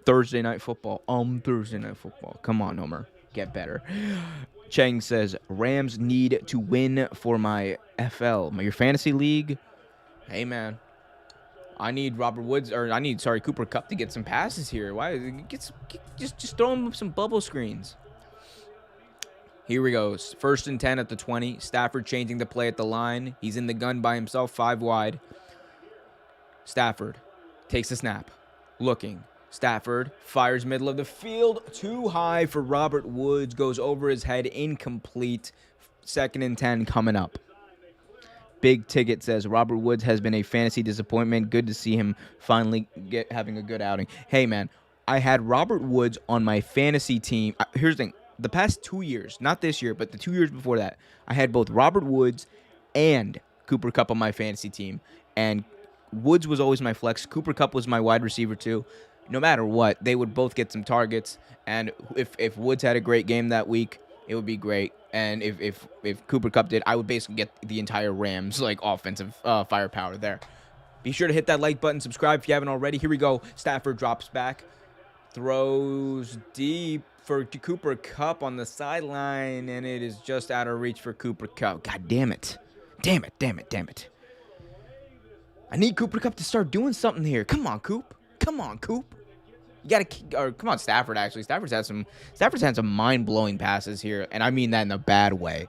Thursday Night Football. Thursday Night Football. Come on, Homer. Get better. Cheng says, Rams need to win for my your fantasy league. Hey, man. I need Cooper Kupp to get some passes here. Why? Just throw him some bubble screens. Here we go. 1st and 10 at the 20. Stafford changing the play at the line. He's in the gun by himself, 5 wide. Stafford takes a snap. Looking. Stafford fires middle of the field. Too high for Robert Woods. Goes over his head. Incomplete. 2nd and 10 coming up. Big Ticket says, Robert Woods has been a fantasy disappointment. Good to see him finally having a good outing. Hey, man, I had Robert Woods on my fantasy team. Here's the thing. The past 2 years, not this year, but the 2 years before that, I had both Robert Woods and Cooper Kupp on my fantasy team. And Woods was always my flex. Cooper Kupp was my wide receiver, too. No matter what, they would both get some targets. And if Woods had a great game that week, it would be great. And if Cooper Kupp did, I would basically get the entire Rams offensive firepower there. Be sure to hit that like button, subscribe if you haven't already. Here we go. Stafford drops back, throws deep for Cooper Kupp on the sideline, and it is just out of reach for Cooper Kupp. God damn it. Damn it. I need Cooper Kupp to start doing something here. Come on, Coop. You gotta, come on, Stafford. Actually, Stafford's had some mind-blowing passes here, and I mean that in a bad way.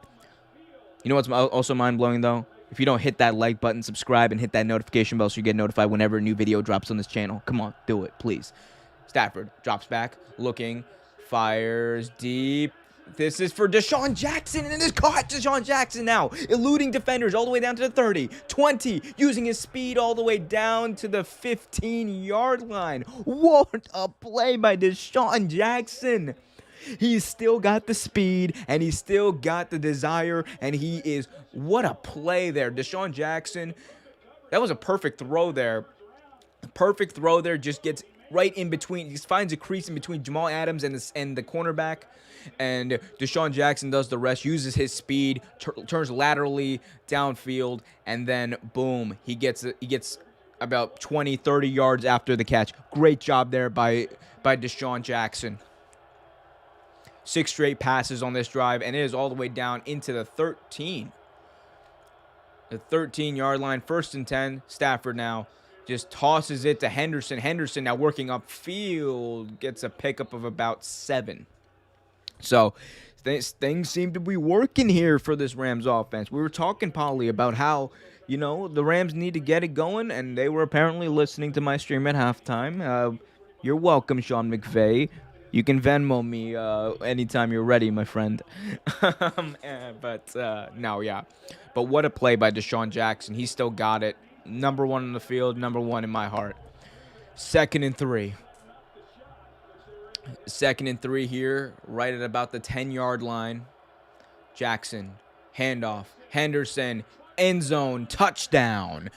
You know what's also mind-blowing though? If you don't hit that like button, subscribe, and hit that notification bell so you get notified whenever a new video drops on this channel. Come on, do it, please. Stafford drops back, looking, fires deep. This is for Deshaun Jackson, and it is caught. Deshaun Jackson now eluding defenders all the way down to the 30, 20, using his speed all the way down to the 15-yard line. What a play by Deshaun Jackson. He's still got the speed, and he's still got the desire, and what a play there. Deshaun Jackson, that was a perfect throw there. Just gets right in between. He finds a crease in between Jamal Adams and the cornerback. And Deshaun Jackson does the rest, uses his speed, turns laterally downfield, and then boom, he gets about 20, 30 yards after the catch. Great job there by Deshaun Jackson. 6 straight passes on this drive, and it is all the way down into the 13. The 13-yard line, 1st and 10. Stafford now just tosses it to Henderson. Henderson now working upfield, gets a pickup of about 7. So things seem to be working here for this Rams offense. We were talking, Polly, about how, the Rams need to get it going, and they were apparently listening to my stream at halftime. You're welcome, Sean McVay. You can Venmo me anytime you're ready, my friend. But what a play by Deshaun Jackson. He still got it. Number 1 on the field, number 1 in my heart. 2nd and 3. 2nd and 3 here, right at about the 10-yard line. Jackson, handoff, Henderson, end zone, touchdown.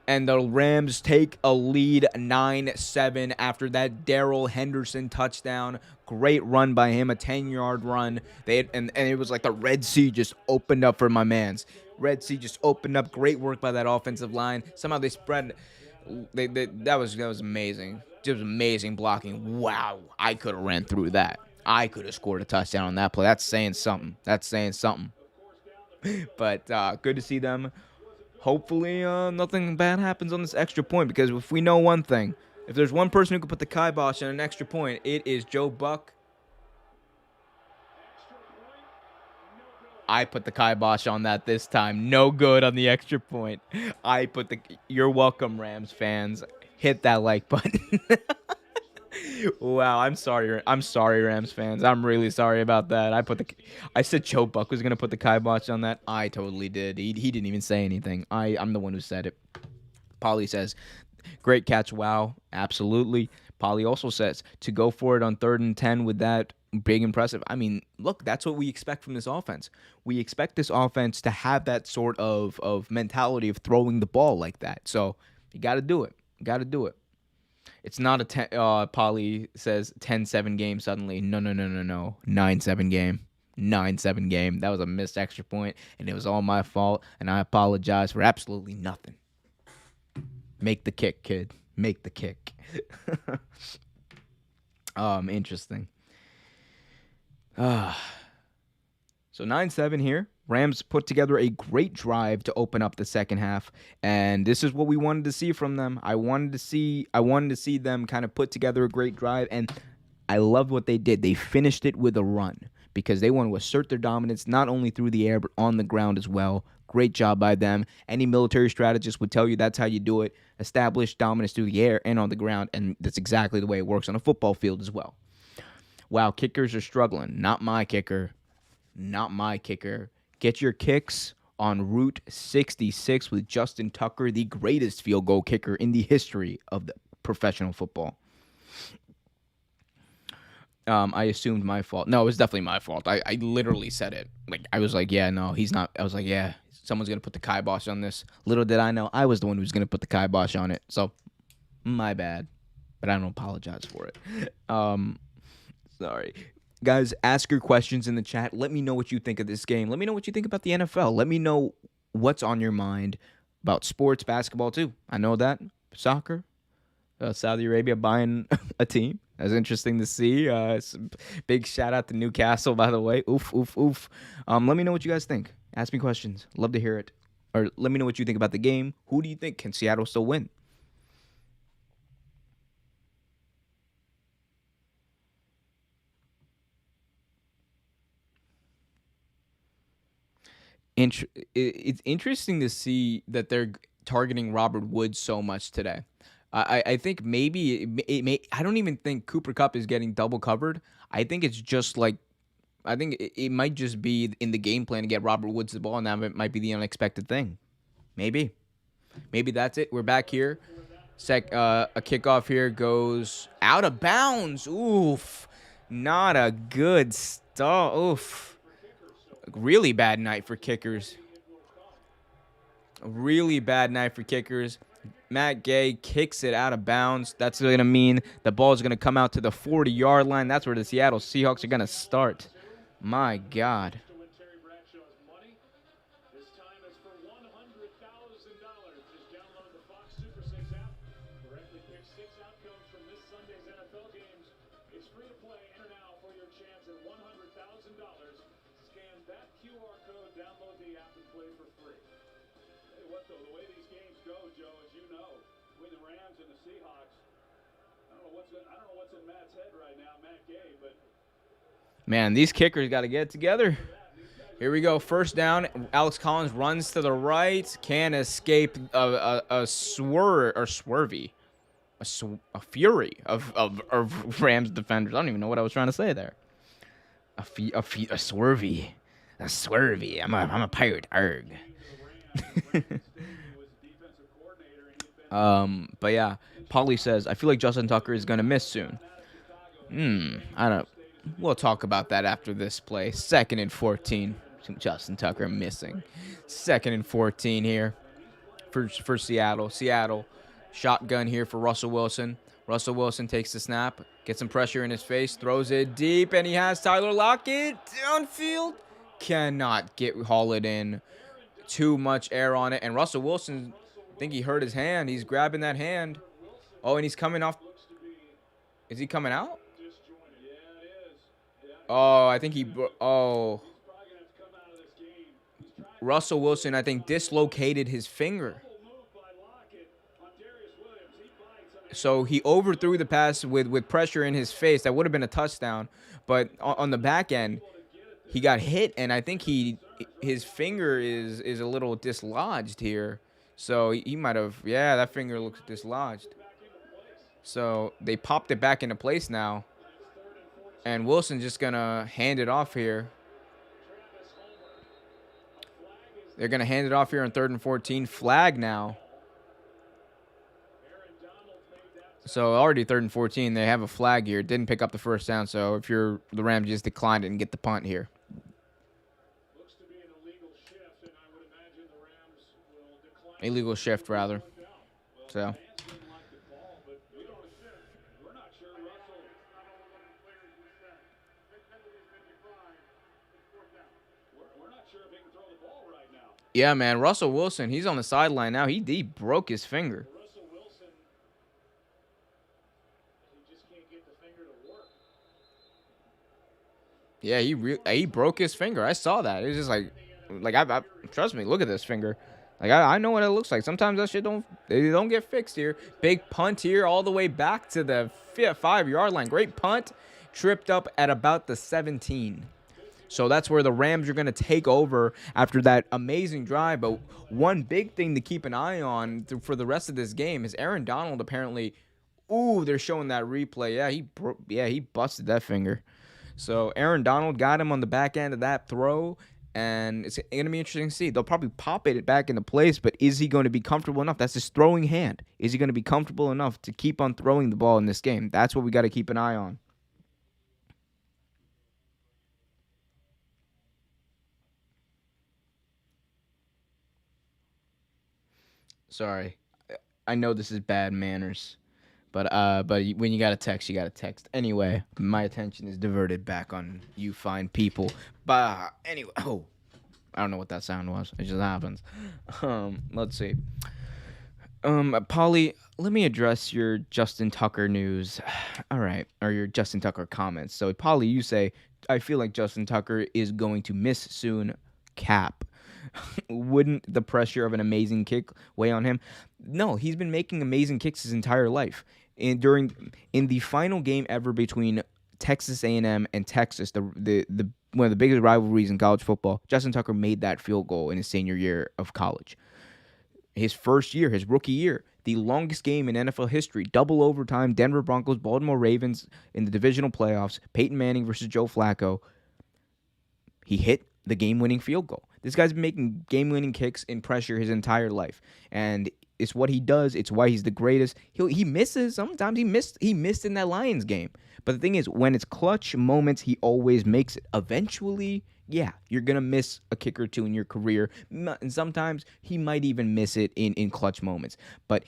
And the Rams take a lead 9-7 after that Darrell Henderson touchdown. Great run by him, a 10-yard run. And it was like the Red Sea just opened up for my mans. Red Sea just opened up. Great work by that offensive line. Somehow they spread. That was amazing. It was amazing blocking. Wow, I could have ran through that. I could have scored a touchdown on that play. That's saying something. But good to see them. Hopefully nothing bad happens on this extra point, because if we know one thing, if there's one person who can put the kibosh on an extra point, it is Joe Buck. I put the kibosh on that this time. No good on the extra point. You're welcome, Rams fans. Hit that like button. Wow, I'm sorry. I'm sorry, Rams fans. I'm really sorry about that. I said Joe Buck was gonna put the kibosh on that. I totally did. He didn't even say anything. I'm the one who said it. Polly says, great catch. Wow, absolutely. Polly also says to go for it on 3rd and 10 with that, big impressive. I mean, look, that's what we expect from this offense. We expect this offense to have that sort of mentality of throwing the ball like that. So you got to do it. You got to do it. It's not a 10. Polly says 10-7 game suddenly. No, no, no, no, no. 9-7 game. 9-7 game. That was a missed extra point, and it was all my fault, and I apologize for absolutely nothing. Make the kick, kid. Make the kick. Interesting. So 9-7 here. Rams put together a great drive to open up the second half, and this is what we wanted to see from them. I wanted to see them kind of put together a great drive, and I love what they did. They finished it with a run because they want to assert their dominance not only through the air but on the ground as well. Great job by them. Any military strategist would tell you that's how you do it. Establish dominance through the air and on the ground, and that's exactly the way it works on a football field as well. Wow, kickers are struggling. Not my kicker. Not my kicker. Get your kicks on Route 66 with Justin Tucker, the greatest field goal kicker in the history of the professional football. I assumed my fault. No, it was definitely my fault. I literally said it. Like, I was like, yeah, no, he's not. I was like, yeah, someone's going to put the kibosh on this. Little did I know, I was the one who was going to put the kibosh on it. So, my bad. But I don't apologize for it. Sorry. Guys, ask your questions in the chat. Let me know what you think of this game. Let me know what you think about the NFL. Let me know what's on your mind about sports, basketball too. I know that. Soccer. Saudi Arabia buying a team. That's interesting to see. Big shout out to Newcastle, by the way. Oof, oof, oof. Let me know what you guys think. Ask me questions. Love to hear it. Or let me know what you think about the game. Who do you think? Can Seattle still win? It's interesting to see that they're targeting Robert Woods so much today. I think maybe it may. I don't even think Cooper Kupp is getting double covered. I think it's just like I think it might just be in the game plan to get Robert Woods the ball, and that might be the unexpected thing. Maybe that's it. We're back here. A kickoff here goes out of bounds. Oof, not a good start. Oof. Really bad night for kickers. Really bad night for kickers. Matt Gay kicks it out of bounds. That's going to mean the ball is going to come out to the 40-yard line. That's where the Seattle Seahawks are going to start. My God. Man, these kickers got to get Together. Here we go. First down. Alex Collins runs to the right. Can't escape a fury of Rams defenders. I don't even know what I was trying to say there. A swervy. I'm a pirate. Arg. But yeah, Polly says, I feel like Justin Tucker is going to miss soon. I don't. We'll talk about that after this play. 2nd and 14. Justin Tucker missing. 2nd and 14 here for Seattle. Seattle shotgun here for Russell Wilson. Russell Wilson takes the snap, gets some pressure in his face, throws it deep, and he has Tyler Lockett downfield. Cannot haul it in. Too much air on it, and Russell Wilson, I think he hurt his hand. He's grabbing that hand. Oh, and he's coming off. Is he coming out? Oh, I think Russell Wilson, I think, dislocated his finger. So he overthrew the pass with pressure in his face. That would have been a touchdown. But on the back end, he got hit, and I think he his finger is a little dislodged here. So he might have, yeah, that finger looks dislodged. So they popped it back into place now. And Wilson's just going to hand it off here. They're going to hand it off here on 3rd and 14. Flag now. So already 3rd and 14. They have a flag here. Didn't pick up the first down. So if you're the Rams, just declined it and get the punt here. Illegal shift, rather. So. Yeah, man. Russell Wilson, he's on the sideline now. He broke his finger. Yeah, he broke his finger. I saw that. It was just like I trust me. Look at this finger. Like I know what it looks like. Sometimes that shit don't get fixed here. Big punt here, all the way back to the 5-yard line. Great punt, tripped up at about the 17. So that's where the Rams are going to take over after that amazing drive. But one big thing to keep an eye on for the rest of this game is Aaron Donald apparently. Ooh, they're showing that replay. Yeah, he busted that finger. So Aaron Donald got him on the back end of that throw, and it's going to be interesting to see. They'll probably pop it back into place, but is he going to be comfortable enough? That's his throwing hand. Is he going to be comfortable enough to keep on throwing the ball in this game? That's what we got to keep an eye on. Sorry. I know this is bad manners. But when you got to text, you got to text. Anyway, my attention is diverted back on you fine people. But anyway, I don't know what that sound was. It just happens. Let's see. Polly, let me address your Justin Tucker news. All right, or your Justin Tucker comments. So, Polly, you say, I feel like Justin Tucker is going to miss soon. Cap. Wouldn't the pressure of an amazing kick weigh on him? No, he's been making amazing kicks his entire life. In the final game ever between Texas A&M and Texas, the one of the biggest rivalries in college football, Justin Tucker made that field goal in his senior year of college. His first year, his rookie year, the longest game in NFL history, double overtime, Denver Broncos, Baltimore Ravens in the divisional playoffs, Peyton Manning versus Joe Flacco. He hit the game-winning field goal. This guy's been making game-winning kicks in pressure his entire life, and it's what he does. It's why he's the greatest. He misses. Sometimes he missed in that Lions game. But the thing is, when it's clutch moments, he always makes it. Eventually, yeah, you're going to miss a kick or two in your career. And sometimes he might even miss it in clutch moments. But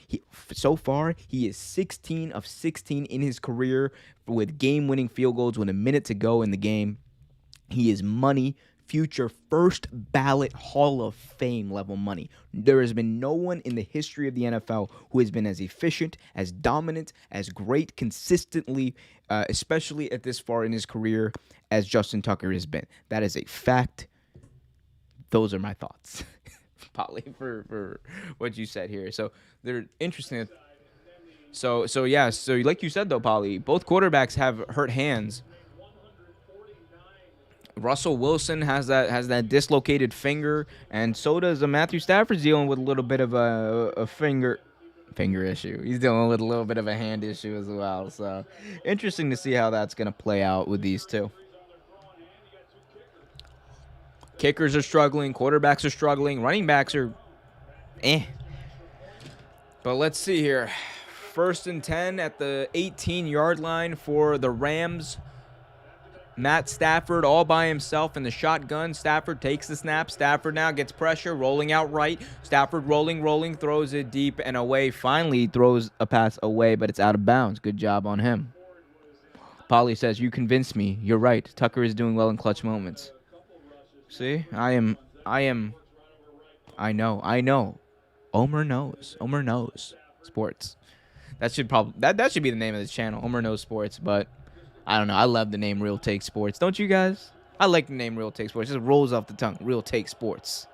so far, he is 16 of 16 in his career with game-winning field goals with a minute to go in the game. He is money. Future first ballot Hall of Fame level money. There has been no one in the history of the NFL who has been as efficient, as dominant, as great consistently, especially at this far in his career, as Justin Tucker has been. That is a fact. Those are my thoughts, Polly, for what you said here. So they're interesting. So like you said though, Polly, both quarterbacks have hurt hands. Russell Wilson has that dislocated finger, and so does Matthew Stafford's dealing with a little bit of a finger issue. He's dealing with a little bit of a hand issue as well. So interesting to see how that's going to play out with these two. Kickers are struggling, quarterbacks are struggling, running backs are But let's see here. 1st and 10 at the 18-yard line for the Rams. Matt Stafford all by himself in the shotgun. Stafford takes the snap. Stafford now gets pressure, rolling out right. Stafford rolling, throws it deep and away. Finally throws a pass away, but it's out of bounds. Good job on him. Polly says, you convinced me. You're right. Tucker is doing well in clutch moments. See? I know. Omer knows sports. That should be the name of this channel, Omer Knows Sports, but I don't know. I love the name Real Take Sports. Don't you guys? I like the name Real Take Sports. It just rolls off the tongue. Real Take Sports.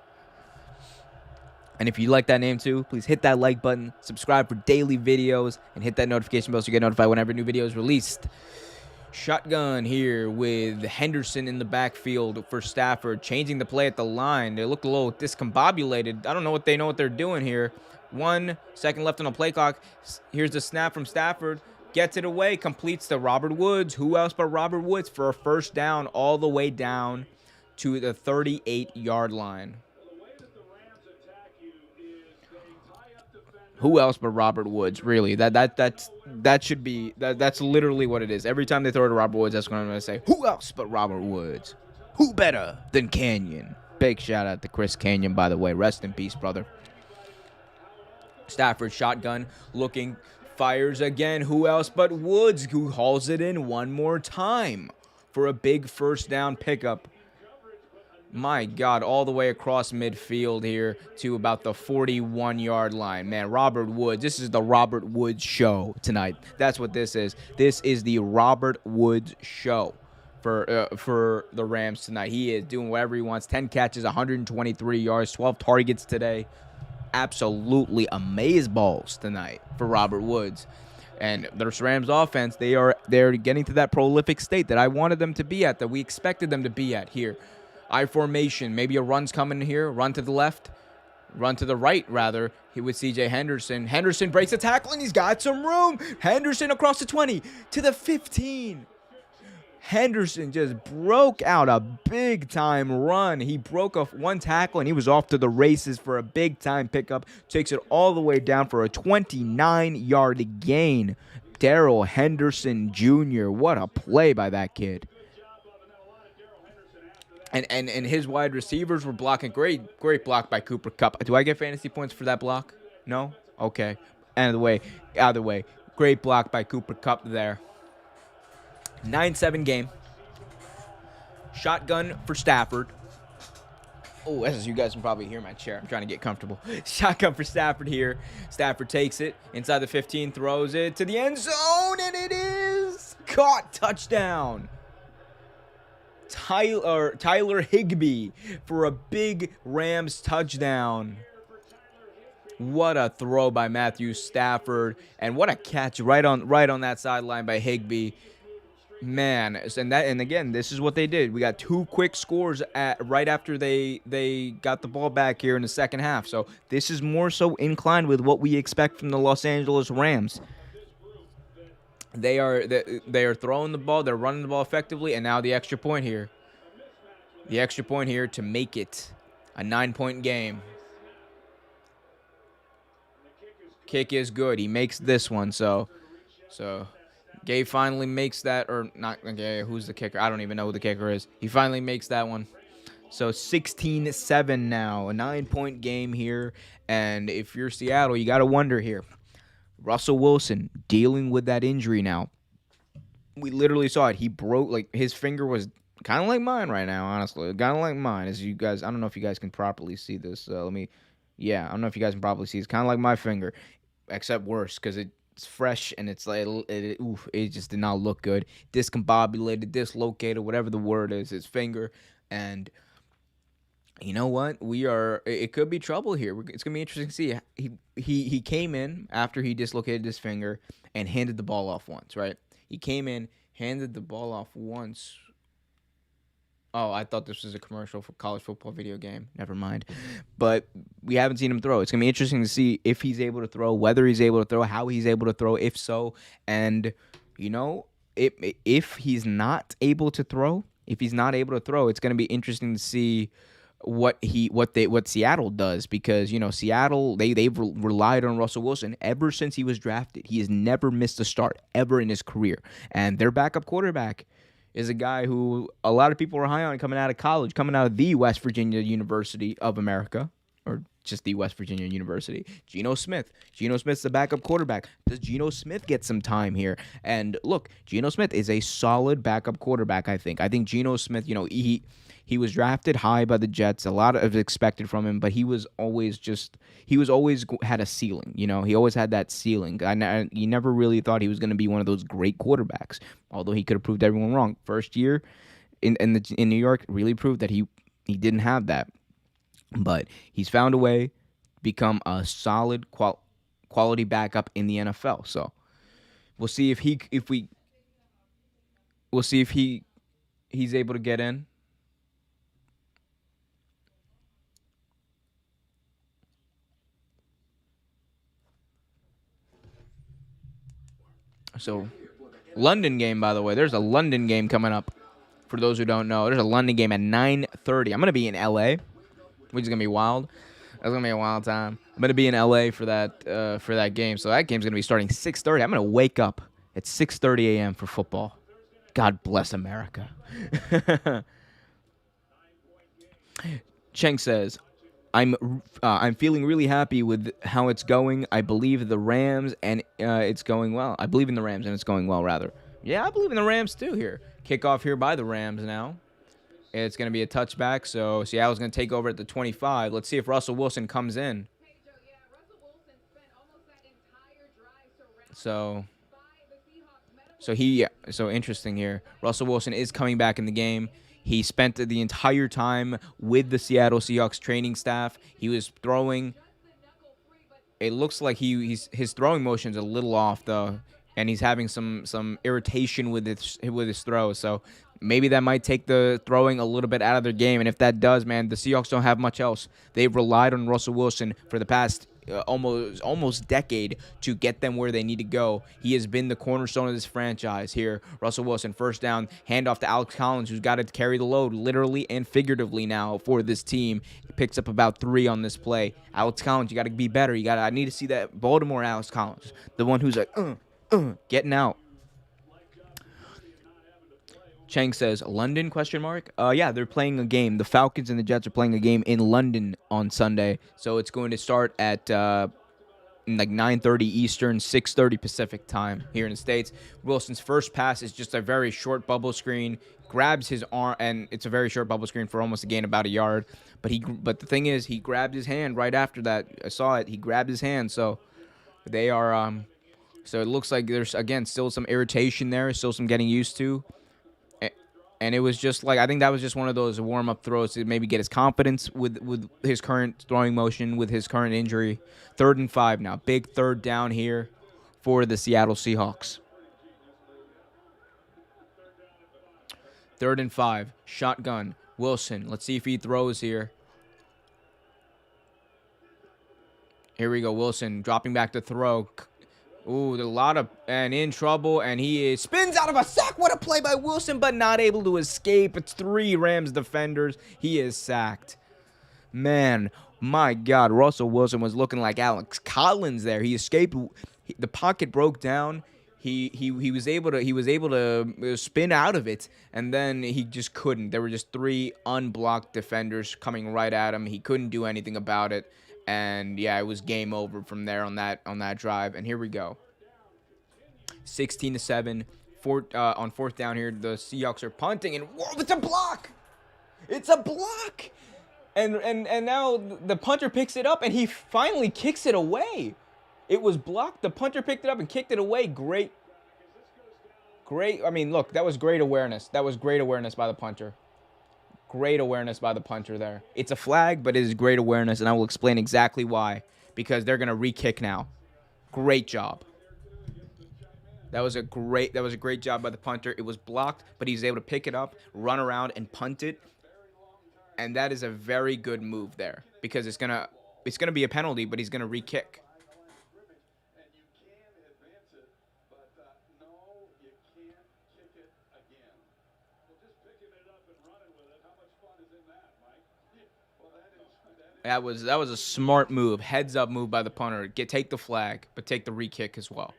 And if you like that name too, please hit that like button, subscribe for daily videos, and hit that notification bell so you get notified whenever a new video is released. Shotgun here with Henderson in the backfield for Stafford, changing the play at the line. They look a little discombobulated. I don't know what they're doing here. 1 second left on the play clock. Here's the snap from Stafford. Gets it away, completes to Robert Woods. Who else but Robert Woods for a first down all the way down to the 38-yard line. Who else but Robert Woods? Really, that's literally what it is. Every time they throw to Robert Woods, that's what I'm going to say. Who else but Robert Woods? Who better than Canyon? Big shout out to Chris Canyon, by the way. Rest in peace, brother. Stafford shotgun, looking, fires again. Who else but Woods, who hauls it in one more time for a big first down pickup. My God, all the way across midfield here to about the 41-yard line. Man, Robert Woods, this is the Robert Woods show tonight. That's what this is. This is the Robert Woods show for the Rams tonight. He is doing whatever he wants. 10 catches, 123 yards, 12 targets today. Absolutely amazeballs tonight for Robert Woods. And the Rams offense, they're getting to that prolific state that I wanted them to be at, that we expected them to be at here. I formation, maybe a run's coming here, run to the left, run to the right, rather, with C.J. Henderson. Henderson breaks a tackle, and he's got some room. Henderson across the 20 to the 15. Henderson just broke out a big-time run. He broke off one tackle, and he was off to the races for a big-time pickup. Takes it all the way down for a 29-yard gain. Darrell Henderson Jr., what a play by that kid. And his wide receivers were blocking. Great block by Cooper Kupp. Do I get fantasy points for that block? No? Okay. Out of the way. Great block by Cooper Kupp there. 9-7 game. Shotgun for Stafford. Oh, as you guys can probably hear my chair. I'm trying to get comfortable. Shotgun for Stafford here. Stafford takes it inside the 15, throws it to the end zone, and it is caught. Touchdown. Tyler Higbee for a big Rams touchdown. What a throw by Matthew Stafford, and what a catch right on that sideline by Higbee. Man, and again, this is what they did. We got 2 quick scores right after they got the ball back here in the second half. So this is more so inclined with what we expect from the Los Angeles Rams. They are throwing the ball, they're running the ball effectively, and now the extra point here. The extra point here to make it a 9-point game. Kick is good. He makes this one, so Gabe finally makes that, or not. Okay, who's the kicker? I don't even know who the kicker is. He finally makes that one. So 16-7 now, a 9-point game here, and if you're Seattle, you got to wonder here. Russell Wilson dealing with that injury now. We literally saw it. He broke, like, his finger was kind of like mine right now, honestly. Kind of like mine. As you guys, I don't know if you guys can properly see this. I don't know if you guys can properly see. It's kind of like my finger, except worse, because it's fresh and it's like, it just did not look good. Discombobulated, dislocated, whatever the word is, his finger. And you know what? It could be trouble here. It's going to be interesting to see. He came in after he dislocated his finger and handed the ball off once, right? He came in, handed the ball off once. Oh, I thought this was a commercial for college football video game. Never mind. But we haven't seen him throw. It's going to be interesting to see if he's able to throw, whether he's able to throw, how he's able to throw, if so. And, if he's not able to throw, it's going to be interesting to see what Seattle does, because Seattle they've relied on Russell Wilson ever since he was drafted. He has never missed a start ever in his career, and their backup quarterback is a guy who a lot of people are high on coming out of college, coming out of the West Virginia University of America, or just the West Virginia University. Geno Smith. Geno Smith's the backup quarterback. Does Geno Smith get some time here? And look, Geno Smith is a solid backup quarterback, I think. I think Geno Smith, he was drafted high by the Jets. A lot of expected from him, but he was always had a ceiling. He always had that ceiling. You never really thought he was going to be one of those great quarterbacks, although he could have proved everyone wrong. First year in New York really proved that he didn't have that. But he's found a way to become a solid quality backup in the NFL. So we'll see if We'll see if he's able to get in. So, London game, by the way. There's a London game coming up. For those who don't know, there's a London game at 9:30. I'm gonna be in LA, which is gonna be wild. That's gonna be a wild time. I'm gonna be in LA for that game. So that game's gonna be starting 6:30. I'm gonna wake up at 6:30 a.m. for football. God bless America. Cheng says, I'm feeling really happy with how it's going. I believe the Rams and it's going well. I believe in the Rams and it's going well rather. Yeah, I believe in the Rams too here. Kickoff here by the Rams now. It's going to be a touchback, so Seattle's going to take over at the 25. Let's see if Russell Wilson comes in. So so interesting here. Russell Wilson is coming back in the game. He spent the entire time with the Seattle Seahawks training staff. He was throwing. It looks like his throwing motion's a little off though, and he's having some irritation with his throw. So maybe that might take the throwing a little bit out of their game. And if that does, man, the Seahawks don't have much else. They've relied on Russell Wilson for the past almost decade to get them where they need to go. He has been the cornerstone of this franchise here. Russell Wilson, first down, handoff to Alex Collins, who's got to carry the load literally and figuratively now for this team. He picks up about 3 on this play. Alex Collins, you got to be better. I need to see that Baltimore Alex Collins, the one who's like getting out. Chang says, London, question mark? Yeah, they're playing a game. The Falcons and the Jets are playing a game in London on Sunday. So it's going to start at like 9:30 Eastern, 6:30 Pacific time here in the States. Wilson's first pass is just a very short bubble screen. Grabs his arm, and it's a very short bubble screen for almost a gain about a yard. But the thing is, he grabbed his hand right after that. I saw it. He grabbed his hand. So they are so it looks like there's, again, still some irritation there, still some getting used to. And it was just like, I think that was just one of those warm-up throws to maybe get his confidence with his current throwing motion, with his current injury. 3rd and 5 now. Big third down here for the Seattle Seahawks. 3rd and 5. Shotgun. Wilson. Let's see if he throws here. Here we go. Wilson dropping back to throw. Ooh, a lot of, and in trouble, and he spins out of a sack. What a play by Wilson, but not able to escape. It's 3 Rams defenders. He is sacked. Man, my God, Russell Wilson was looking like Alex Collins there. He escaped. The pocket broke down. He was able to spin out of it, and then he just couldn't. There were just 3 unblocked defenders coming right at him. He couldn't do anything about it. And yeah, it was game over from there on that drive. And here we go. 16-7. On 4th down here, the Seahawks are punting, and whoa, it's a block! It's a block! And now the punter picks it up, and he finally kicks it away. It was blocked. The punter picked it up and kicked it away. Great. I mean, look, that was great awareness. That was great awareness by the punter. Great awareness by the punter there. It's a flag, but it is great awareness, and I will explain exactly why. Because they're going to re-kick now. Great job. That was a great job by the punter. It was blocked, but he's able to pick it up, run around, and punt it. And that is a very good move there. Because it's gonna be a penalty, but he's going to re-kick. That was a smart move, heads up move by the punter. Take the flag, but take the re-kick as well.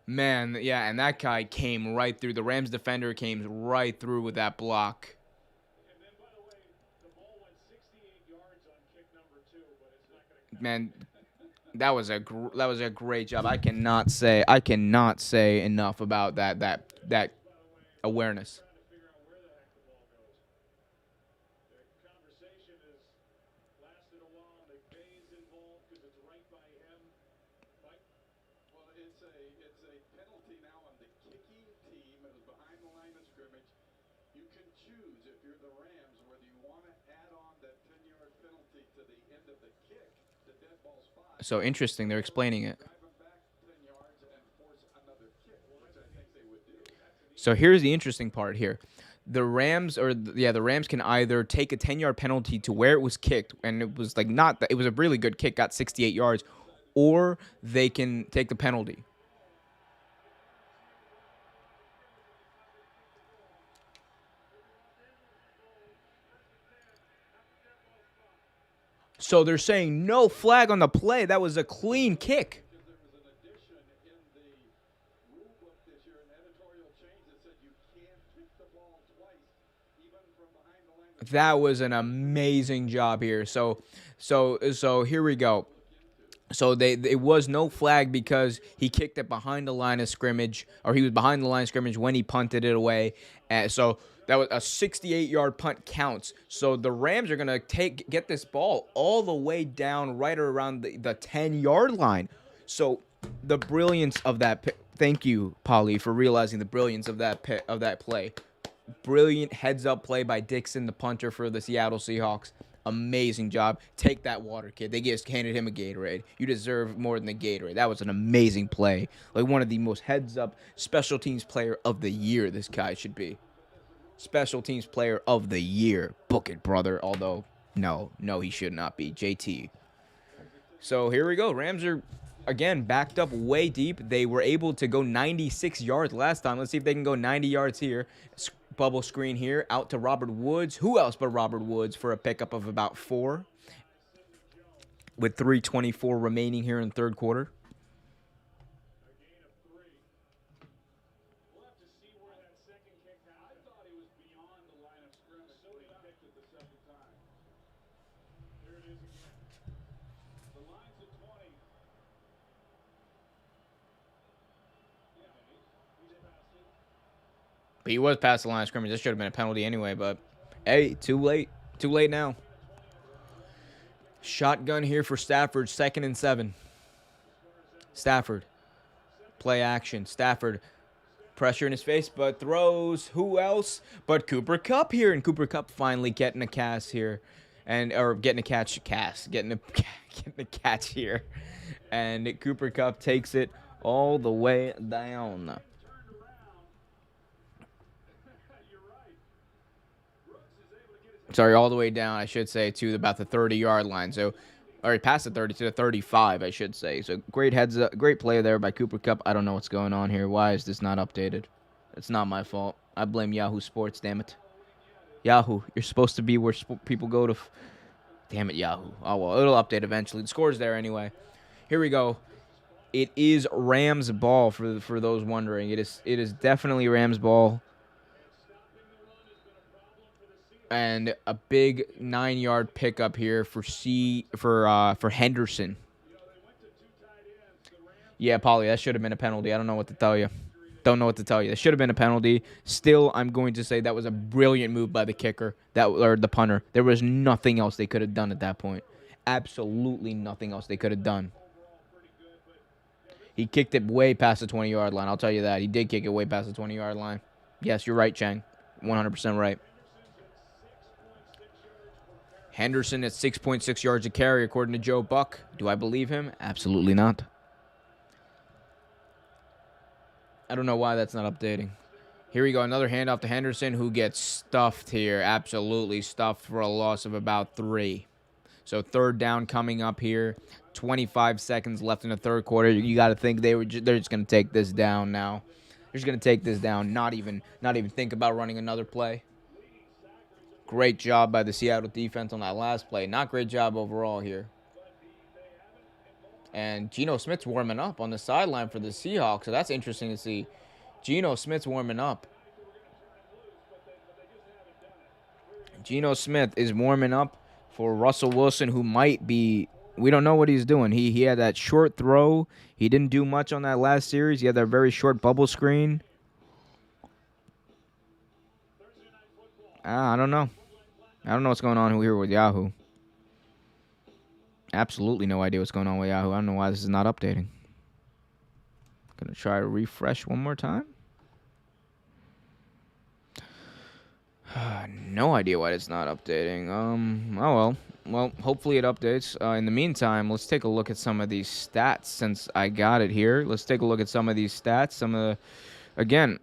Man, yeah, and that guy came right through. The Rams defender came right through with that block. Man, that was a great job. I cannot say enough about that awareness. So interesting, they're explaining it. So here's the interesting part here. The Rams the Rams can either take a 10-yard penalty to where it was kicked, and it was like not that it was a really good kick, got 68 yards, or they can take the penalty. So they're saying no flag on the play. That was a clean kick. That was an amazing job here. So here we go. So it was no flag because he kicked it behind the line of scrimmage, or he was behind the line of scrimmage when he punted it away. So that was a 68-yard punt counts. So the Rams are gonna get this ball all the way down right around the 10-yard line. So the brilliance of that. Thank you, Polly, for realizing the brilliance of that play. Brilliant heads-up play by Dixon, the punter for the Seattle Seahawks. Amazing job. Take that water, kid. They just handed him a Gatorade. You deserve more than a Gatorade. That was an amazing play. Like one of the most heads-up special teams player of the year this guy should be. Special teams player of the year. Book it, brother. Although, no, he should not be. JT. So here we go. Rams are, again, backed up way deep. They were able to go 96 yards last time. Let's see if they can go 90 yards here. Bubble screen here, out to Robert Woods. Who else but Robert Woods for a pickup of about 4 with 3:24 remaining here in third quarter. But he was past the line of scrimmage. This should have been a penalty anyway, but hey, too late. Too late now. Shotgun here for Stafford, 2nd and 7. Stafford. Play action. Stafford. Pressure in his face, but throws. Who else but Cooper Kupp here? And Cooper Kupp finally getting a cast here. Or getting a catch. Getting a catch here. And Cooper Kupp takes it all the way down. Sorry, all the way down, I should say, to about the 30-yard line. So, or past the 30 to the 35, I should say. So, great great play there by Cooper Kupp. I don't know what's going on here. Why is this not updated? It's not my fault. I blame Yahoo Sports, damn it. Yahoo, you're supposed to be where people go to. Damn it, Yahoo. Oh, well, it'll update eventually. The score's there anyway. Here we go. It is Rams ball for those wondering. It is definitely Rams ball. And a big 9-yard pickup here for Henderson. Yeah, Polly, that should have been a penalty. I don't know what to tell you. That should have been a penalty. Still, I'm going to say that was a brilliant move by the kicker, or the punter. There was nothing else they could have done at that point. Absolutely nothing else they could have done. He kicked it way past the 20-yard line. I'll tell you that. He did kick it way past the 20-yard line. Yes, you're right, Chang. 100% right. Henderson at 6.6 yards a carry, according to Joe Buck. Do I believe him? Absolutely not. I don't know why that's not updating. Here we go. Another handoff to Henderson, who gets stuffed here. Absolutely stuffed for a loss of about 3. So third down coming up here. 25 seconds left in the third quarter. You got to think they're just going to take this down now. They're just going to take this down. Not even think about running another play. Great job by the Seattle defense on that last play. Not great job overall here. And Geno Smith's warming up on the sideline for the Seahawks, so that's interesting to see. Geno Smith's warming up. Geno Smith is warming up for Russell Wilson, who might be, we don't know what he's doing. He had that short throw. He didn't do much on that last series. He had that very short bubble screen. I don't know. I don't know what's going on here with Yahoo. Absolutely no idea what's going on with Yahoo. I don't know why this is not updating. Gonna try to refresh one more time. No idea why it's not updating. Oh well. Well, hopefully it updates. In the meantime, let's take a look at some of these stats since I got it here. Let's take a look at some of these stats. Again,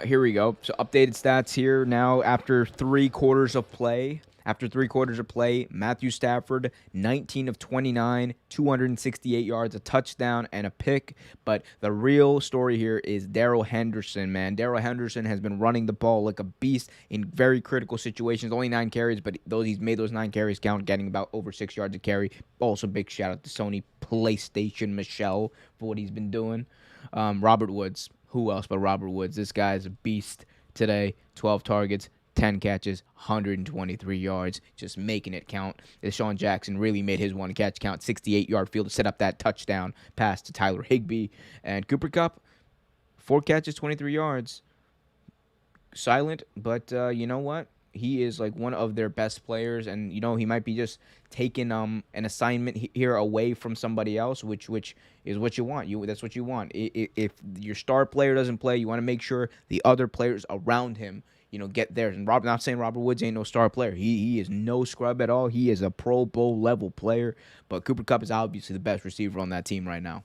Here we go. So updated stats here now after 3 quarters of play. After 3 quarters of play, Matthew Stafford, 19 of 29, 268 yards, a touchdown, and a pick. But the real story here is Darrell Henderson, man. Darrell Henderson has been running the ball like a beast in very critical situations. Only 9 carries, but he's made those 9 carries count, getting about over 6 yards a carry. Also, big shout out to Sony PlayStation Michelle for what he's been doing. Robert Woods. Who else but Robert Woods? This guy is a beast today. 12 targets, 10 catches, 123 yards, just making it count. Deshaun Jackson really made his one catch count. 68-yard field to set up that touchdown pass to Tyler Higbee. And Cooper Kupp, 4 catches, 23 yards. Silent, but you know what? He is like one of their best players, and he might be just taking an assignment here away from somebody else, which is what you want. That's what you want. If your star player doesn't play, you want to make sure the other players around him, get theirs. And not saying Robert Woods ain't no star player. He is no scrub at all. He is a Pro Bowl level player, but Cooper Kupp is obviously the best receiver on that team right now.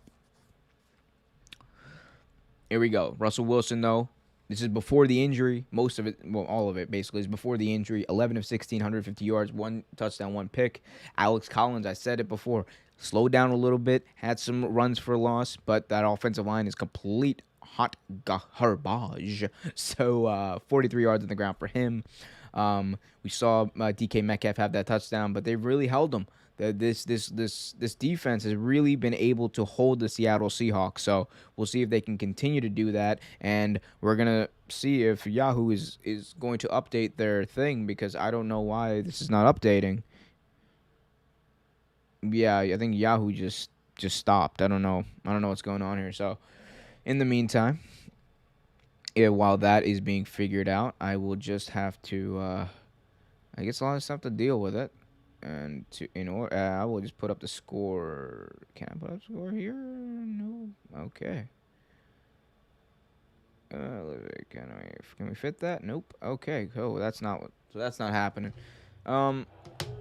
Here we go. Russell Wilson, though. This is before the injury. Most of it, well, all of it basically is before the injury. 11 of 16, 150 yards, 1 touchdown, 1 pick. Alex Collins, I said it before, slowed down a little bit, had some runs for loss, but that offensive line is complete hot garbage. So 43 yards on the ground for him. We saw DK Metcalf have that touchdown, but they've really held him. This defense has really been able to hold the Seattle Seahawks. So we'll see if they can continue to do that, and we're gonna see if Yahoo is going to update their thing, because I don't know why this is not updating. Yeah, I think Yahoo just stopped. I don't know what's going on here. So in the meantime, while that is being figured out, I will just have to I guess I'll just have to deal with it. And I will just put up the score. Can I put up the score here? No. Okay. Can we fit that? Nope. Okay. Cool. That's not happening. Oh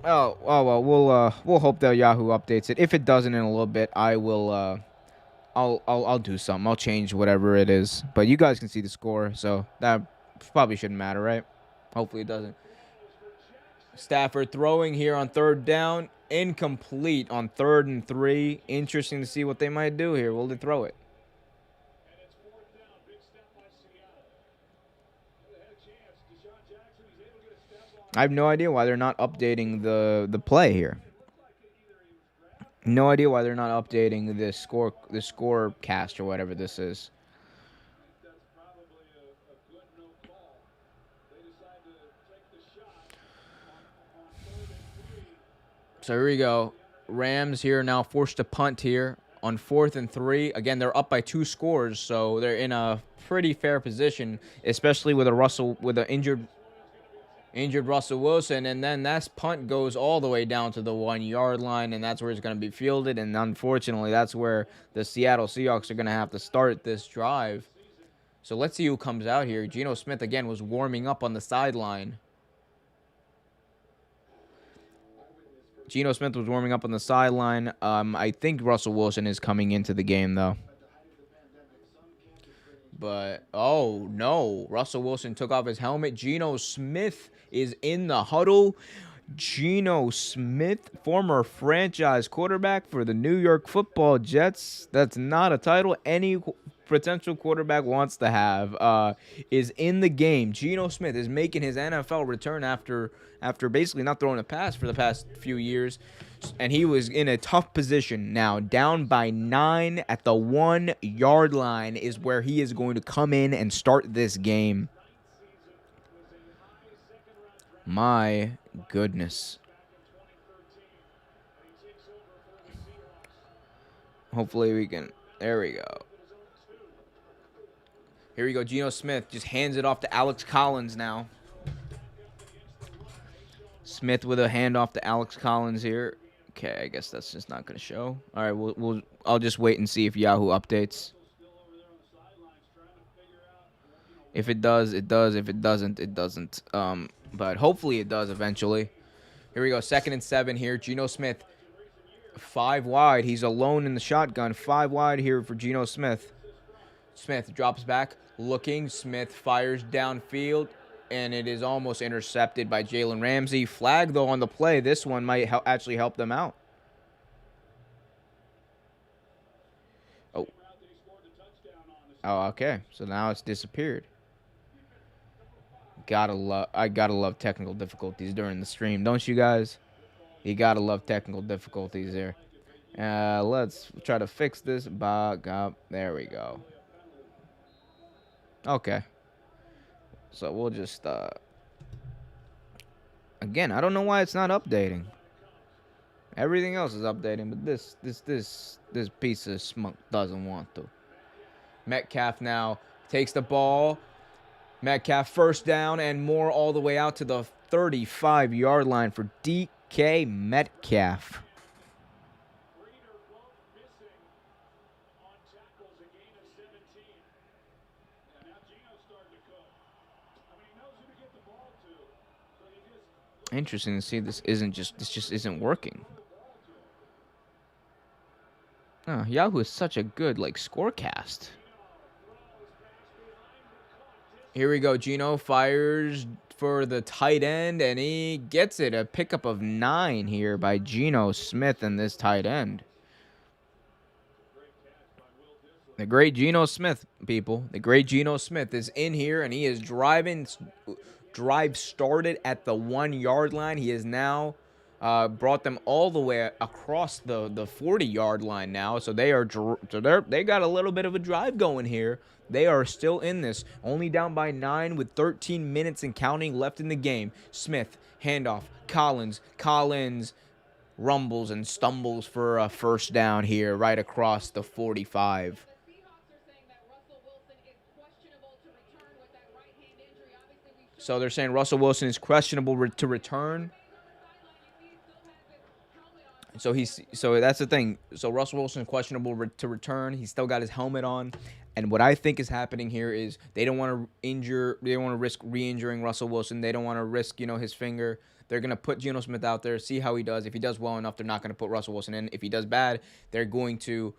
well. We'll hope that Yahoo updates it. If it doesn't in a little bit, I will. I'll do something. I'll change whatever it is. But you guys can see the score, so that probably shouldn't matter, right? Hopefully it doesn't. Stafford throwing here on 3rd down. Incomplete on 3rd and 3. Interesting to see what they might do here. Will they throw it? I have no idea why they're not updating the play here. No idea why they're not updating the score cast or whatever this is. So here we go. Rams here now forced to punt here on 4th and 3. Again, they're up by 2 scores, so they're in a pretty fair position, especially with an injured Russell Wilson. And then that punt goes all the way down to the 1-yard line, and that's where it's going to be fielded. And unfortunately, that's where the Seattle Seahawks are going to have to start this drive. So let's see who comes out here. Geno Smith again was warming up on the sideline. Geno Smith was warming up on the sideline. I think Russell Wilson is coming into the game, though. But, oh, no. Russell Wilson took off his helmet. Geno Smith is in the huddle. Geno Smith, former franchise quarterback for the New York Football Jets. That's not a title any potential quarterback wants to have, is in the game. Geno Smith is making his NFL return after basically not throwing a pass for the past few years. And he was in a tough position now. Down by 9 at the 1-yard line is where he is going to come in and start this game. My goodness. Hopefully we can. There we go. Here we go. Geno Smith just hands it off to Alex Collins now. Smith with a handoff to Alex Collins here. Okay, I guess that's just not going to show. All right, I'll just wait and see if Yahoo updates. If it does, it does. If it doesn't, it doesn't. But hopefully it does eventually. Here we go. 2nd and 7 here. Geno Smith, 5 wide. He's alone in the shotgun. 5 wide here for Geno Smith. Smith drops back, looking. Smith fires downfield, and it is almost intercepted by Jalen Ramsey. Flag, though, on the play. This one might actually help them out. Oh. Oh, okay. So now it's disappeared. I gotta love technical difficulties during the stream, don't you guys? You gotta love technical difficulties there. Let's try to fix this. Bug up. There we go. Okay. So we'll just again, I don't know why it's not updating. Everything else is updating, but this piece of smoke doesn't want to. Metcalf now takes the ball. Metcalf first down and more all the way out to the 35-yard line for DK Metcalf. Interesting to see this just isn't working. Oh, Yahoo is such a good scorecast. Here we go. Geno fires for the tight end, and he gets it. A pickup of 9 here by Geno Smith and this tight end. The great Geno Smith, people. The great Geno Smith is in here, and he is driving. Drive started at the 1-yard line. He has now brought them all the way across the 40-yard line now. So they got a little bit of a drive going here. They are still in this, only down by 9 with 13 minutes and counting left in the game. Smith, handoff, Collins rumbles and stumbles for a first down here right across the 45. So they're saying Russell Wilson is questionable to return. So that's the thing. So Russell Wilson is questionable to return. He's still got his helmet on. And what I think is happening here is they don't want to risk re-injuring Russell Wilson. They don't want to risk, his finger. They're going to put Geno Smith out there, see how he does. If he does well enough, they're not going to put Russell Wilson in. If he does bad, they're going to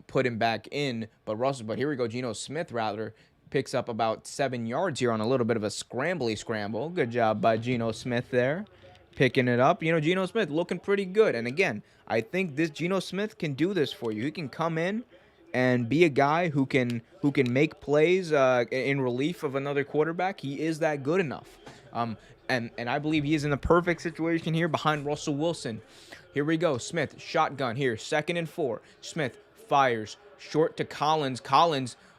put him back in. But here we go. Geno Smith, rather, picks up about 7 yards here on a little bit of a scramble. Good job by Geno Smith there, picking it up. Geno Smith looking pretty good. And again, I think this Geno Smith can do this for you. He can come in and be a guy who can make plays in relief of another quarterback. He is that good enough. And I believe he is in the perfect situation here behind Russell Wilson. Here we go. Smith, shotgun here, 2nd and 4. Smith fires short to Collins.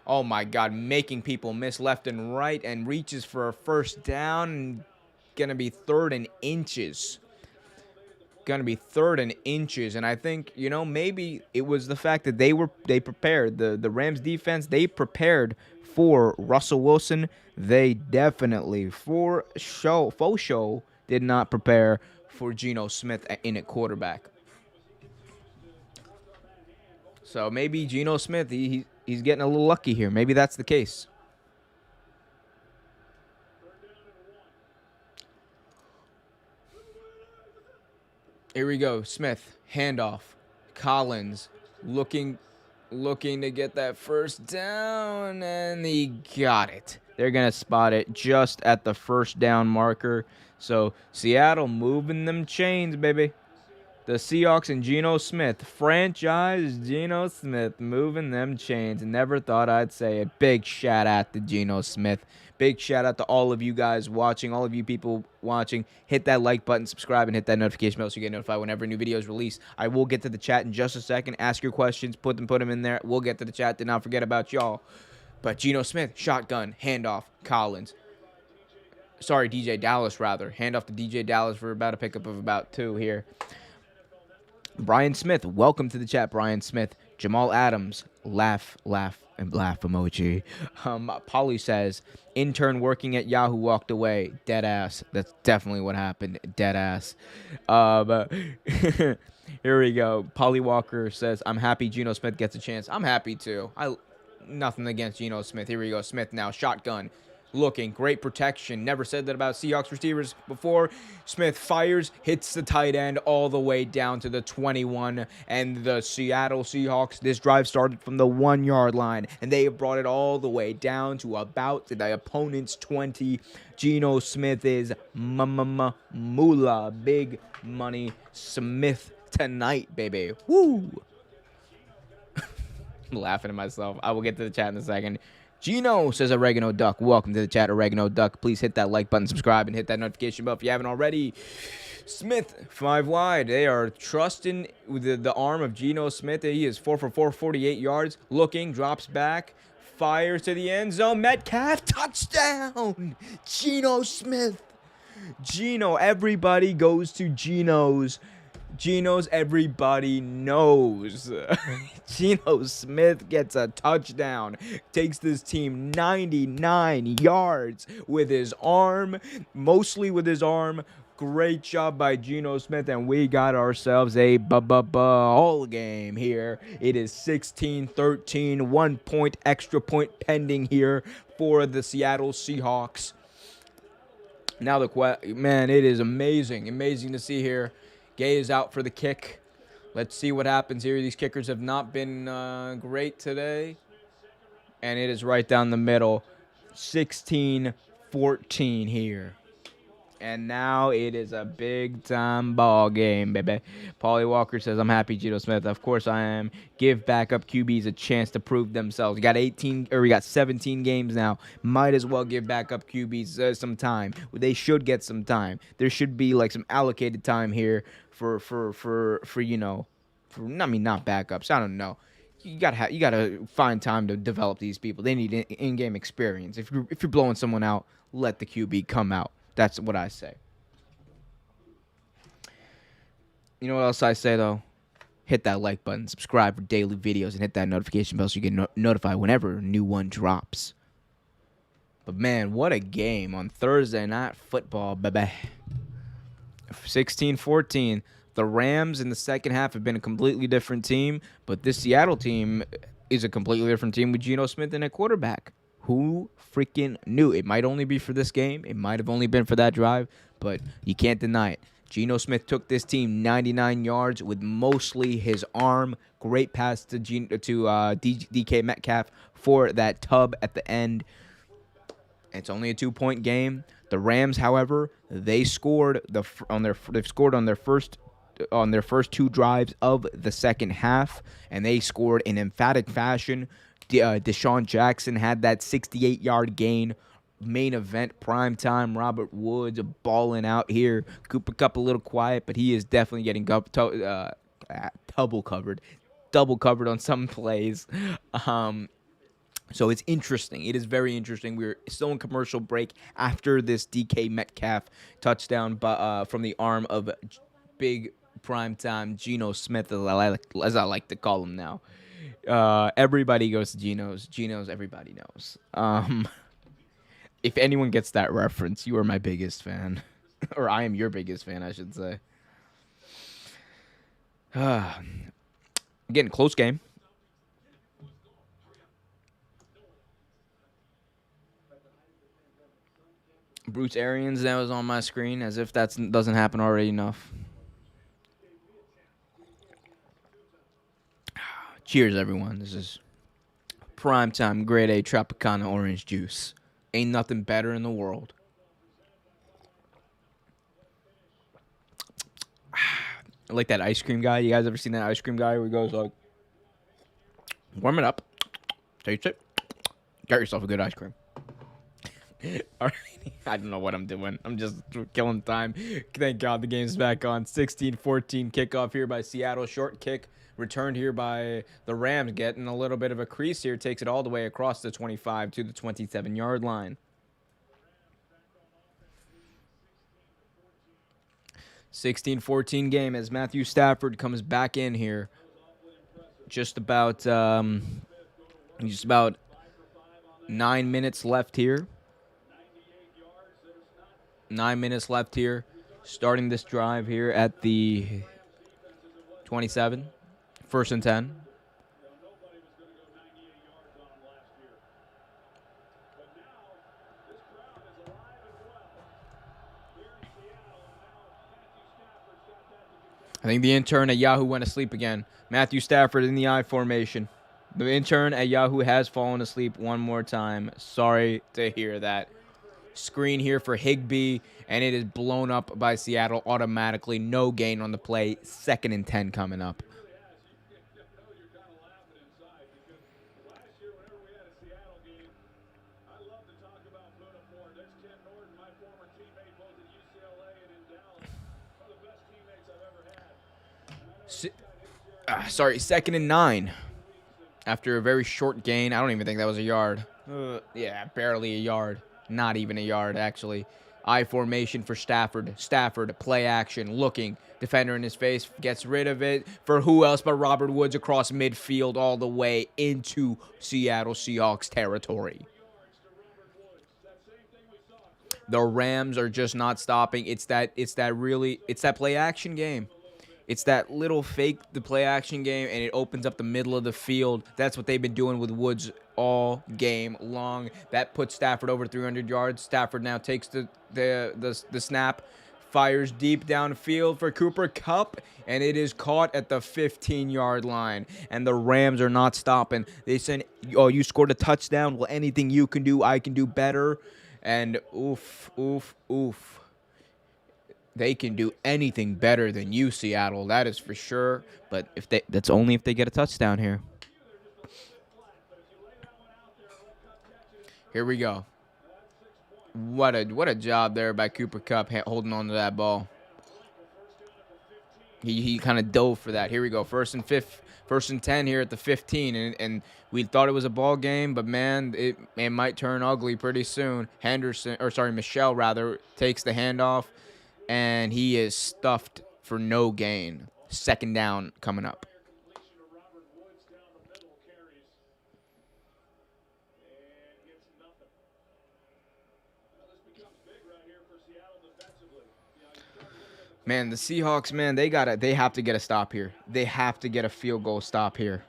Oh, my God, making people miss left and right and reaches for a first down. Going to be 3rd and inches. And I think, maybe it was the fact that they prepared. The Rams defense, they prepared for Russell Wilson. They definitely, faux show, did not prepare for Geno Smith in at quarterback. So maybe Geno Smith, he's getting a little lucky here. Maybe that's the case. Here we go. Smith, handoff. Collins looking to get that first down, and he got it. They're going to spot it just at the first down marker. So Seattle moving them chains, baby. The Seahawks and Geno Smith. Franchise Geno Smith moving them chains. Never thought I'd say it. Big shout out to Geno Smith. Big shout out to all of you guys watching, all of you people watching. Hit that like button, subscribe, and hit that notification bell so you get notified whenever a new video is released. I will get to the chat in just a second. Ask your questions. Put them in there. We'll get to the chat. Did not forget about y'all. But Geno Smith, shotgun, handoff, Collins. Sorry, DJ Dallas, rather. Handoff to DJ Dallas for about a pickup of about 2 here. Brian Smith, welcome to the chat, Brian Smith. Jamal Adams, laugh emoji. Polly says, intern working at Yahoo walked away. Dead ass. That's definitely what happened. Dead ass. Here we go. Polly Walker says, I'm happy Geno Smith gets a chance. I'm happy too. Nothing against Geno Smith. Here we go. Smith now, shotgun. looking. Great protection. Never said that about Seahawks receivers before. Smith fires, hits the tight end all the way down to the 21. And the Seattle Seahawks, this drive started from the 1 yard line. And they have brought it all the way down to about the opponent's 20. Geno Smith is moolah. Big money Smith tonight, baby. Woo! I'm laughing at myself. I will get to the chat in a second. Gino says Oregano Duck. Welcome to the chat, Oregano Duck. Please hit that like button, subscribe, and hit that notification bell if you haven't already. Smith, 5 wide. They are trusting the arm of Geno Smith. He is 4 for 4, 48 yards. Looking, drops back, fires to the end zone. Metcalf, touchdown! Geno Smith. Geno, everybody goes to Geno's. Geno's everybody knows. Geno Smith gets a touchdown. Takes this team 99 yards with his arm. Mostly with his arm. Great job by Geno Smith. And we got ourselves a ball game here. It is 16-13. 1 point, extra point pending here for the Seattle Seahawks. Now man, it is amazing. Amazing to see here. Gay is out for the kick. Let's see what happens here. These kickers have not been great today. And it is right down the middle. 16-14 here. And now it is a big-time ball game, baby. Paulie Walker says, I'm happy, Geno Smith. Of course I am. Give backup QBs a chance to prove themselves. We got 17 games now. Might as well give backup QBs some time. They should get some time. There should be like some allocated time here for you know, not backups. I don't know. You gotta find time to develop these people. They need in-game experience. If you're blowing someone out, let the QB come out. That's what I say. You know what else I say, though? Hit that like button, subscribe for daily videos, and hit that notification bell so you get notified whenever a new one drops. But, man, what a game on Thursday Night Football, baby. 16-14. The Rams in the second half have been a completely different team, but this Seattle team is a completely different team with Geno Smith and a quarterback. Who freaking knew? It might only be for this game. It might have only been for that drive, but you can't deny it. Geno Smith took this team 99 yards with mostly his arm. Great pass to DK Metcalf for that tub at the end. It's only a 2-point game. The Rams, however, they scored on their first 2 drives of the second half, and they scored in emphatic fashion. Deshaun Jackson had that 68-yard gain. Main event, prime time. Robert Woods balling out here. Cooper Kupp a little quiet, but he is definitely getting double covered on some plays. So it's interesting. It is very interesting. We're still in commercial break after this DK Metcalf touchdown from the arm of big primetime Geno Smith, as I like to call him now. Everybody goes to Geno's. Geno's, everybody knows. If anyone gets that reference, you are my biggest fan. Or I am your biggest fan, I should say. Again, close game. Bruce Arians, that was on my screen, as if that doesn't happen already enough. Cheers, everyone. This is primetime grade A Tropicana orange juice. Ain't nothing better in the world. I like that ice cream guy. You guys ever seen that ice cream guy where he goes like, warm it up, taste it, get yourself a good ice cream. All right. I don't know what I'm doing. I'm just killing time. Thank God the game's back on. 16-14 kickoff here by Seattle. Short kick returned here by the Rams. Getting a little bit of a crease here. Takes it all the way across the 25 to the 27-yard line. 16-14 game as Matthew Stafford comes back in here. Just about 9 minutes left here. 9 minutes left here. Starting this drive here at the 27. 1st and 10. I think the intern at Yahoo went asleep again. Matthew Stafford in the I formation. The intern at Yahoo has fallen asleep one more time. Sorry to hear that. Screen here for Higbee, and it is blown up by Seattle automatically. No gain on the play. 2nd and 10 coming up. Sorry, 2nd and 9. After a very short gain. I don't even think that was a yard. Yeah, barely a yard. Not even a yard, actually. I formation for Stafford. Stafford, play action, looking. Defender in his face, gets rid of it. For who else but Robert Woods across midfield all the way into Seattle Seahawks territory. The Rams are just not stopping. It's that play action game. It's that little fake the play action game, and it opens up the middle of the field. That's what they've been doing with Woods all game long. That puts Stafford over 300 yards. Stafford now takes the snap, fires deep downfield for Cooper Kupp, and it is caught at the 15-yard line. And the Rams are not stopping. They said, "Oh, you scored a touchdown. Well, anything you can do, I can do better." And oof. They can do anything better than you, Seattle. That is for sure. But that's only if they get a touchdown here. Here we go. What a job there by Cooper Kupp holding on to that ball. He kind of dove for that. Here we go. 1st and 10 here at the 15, and we thought it was a ball game, but man, it might turn ugly pretty soon. Michelle rather takes the handoff. And he is stuffed for no gain. 2nd down coming up. Man, the Seahawks, man, they have to get a stop here. They have to get a field goal stop here.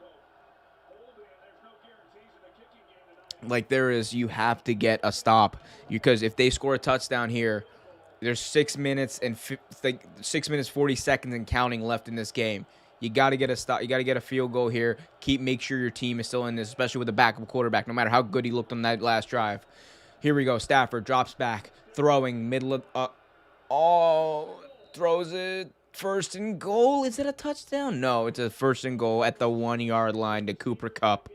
You have to get a stop, because if they score a touchdown here, there's 6 minutes 40 seconds and counting left in this game. You got to get a stop. You got to get a field goal here. Make sure your team is still in this, especially with the backup quarterback, no matter how good he looked on that last drive. Here we go. Stafford drops back, throwing middle of throws it. 1st and goal. Is it a touchdown? No, it's a 1st and goal at the 1-yard line to Cooper Kupp.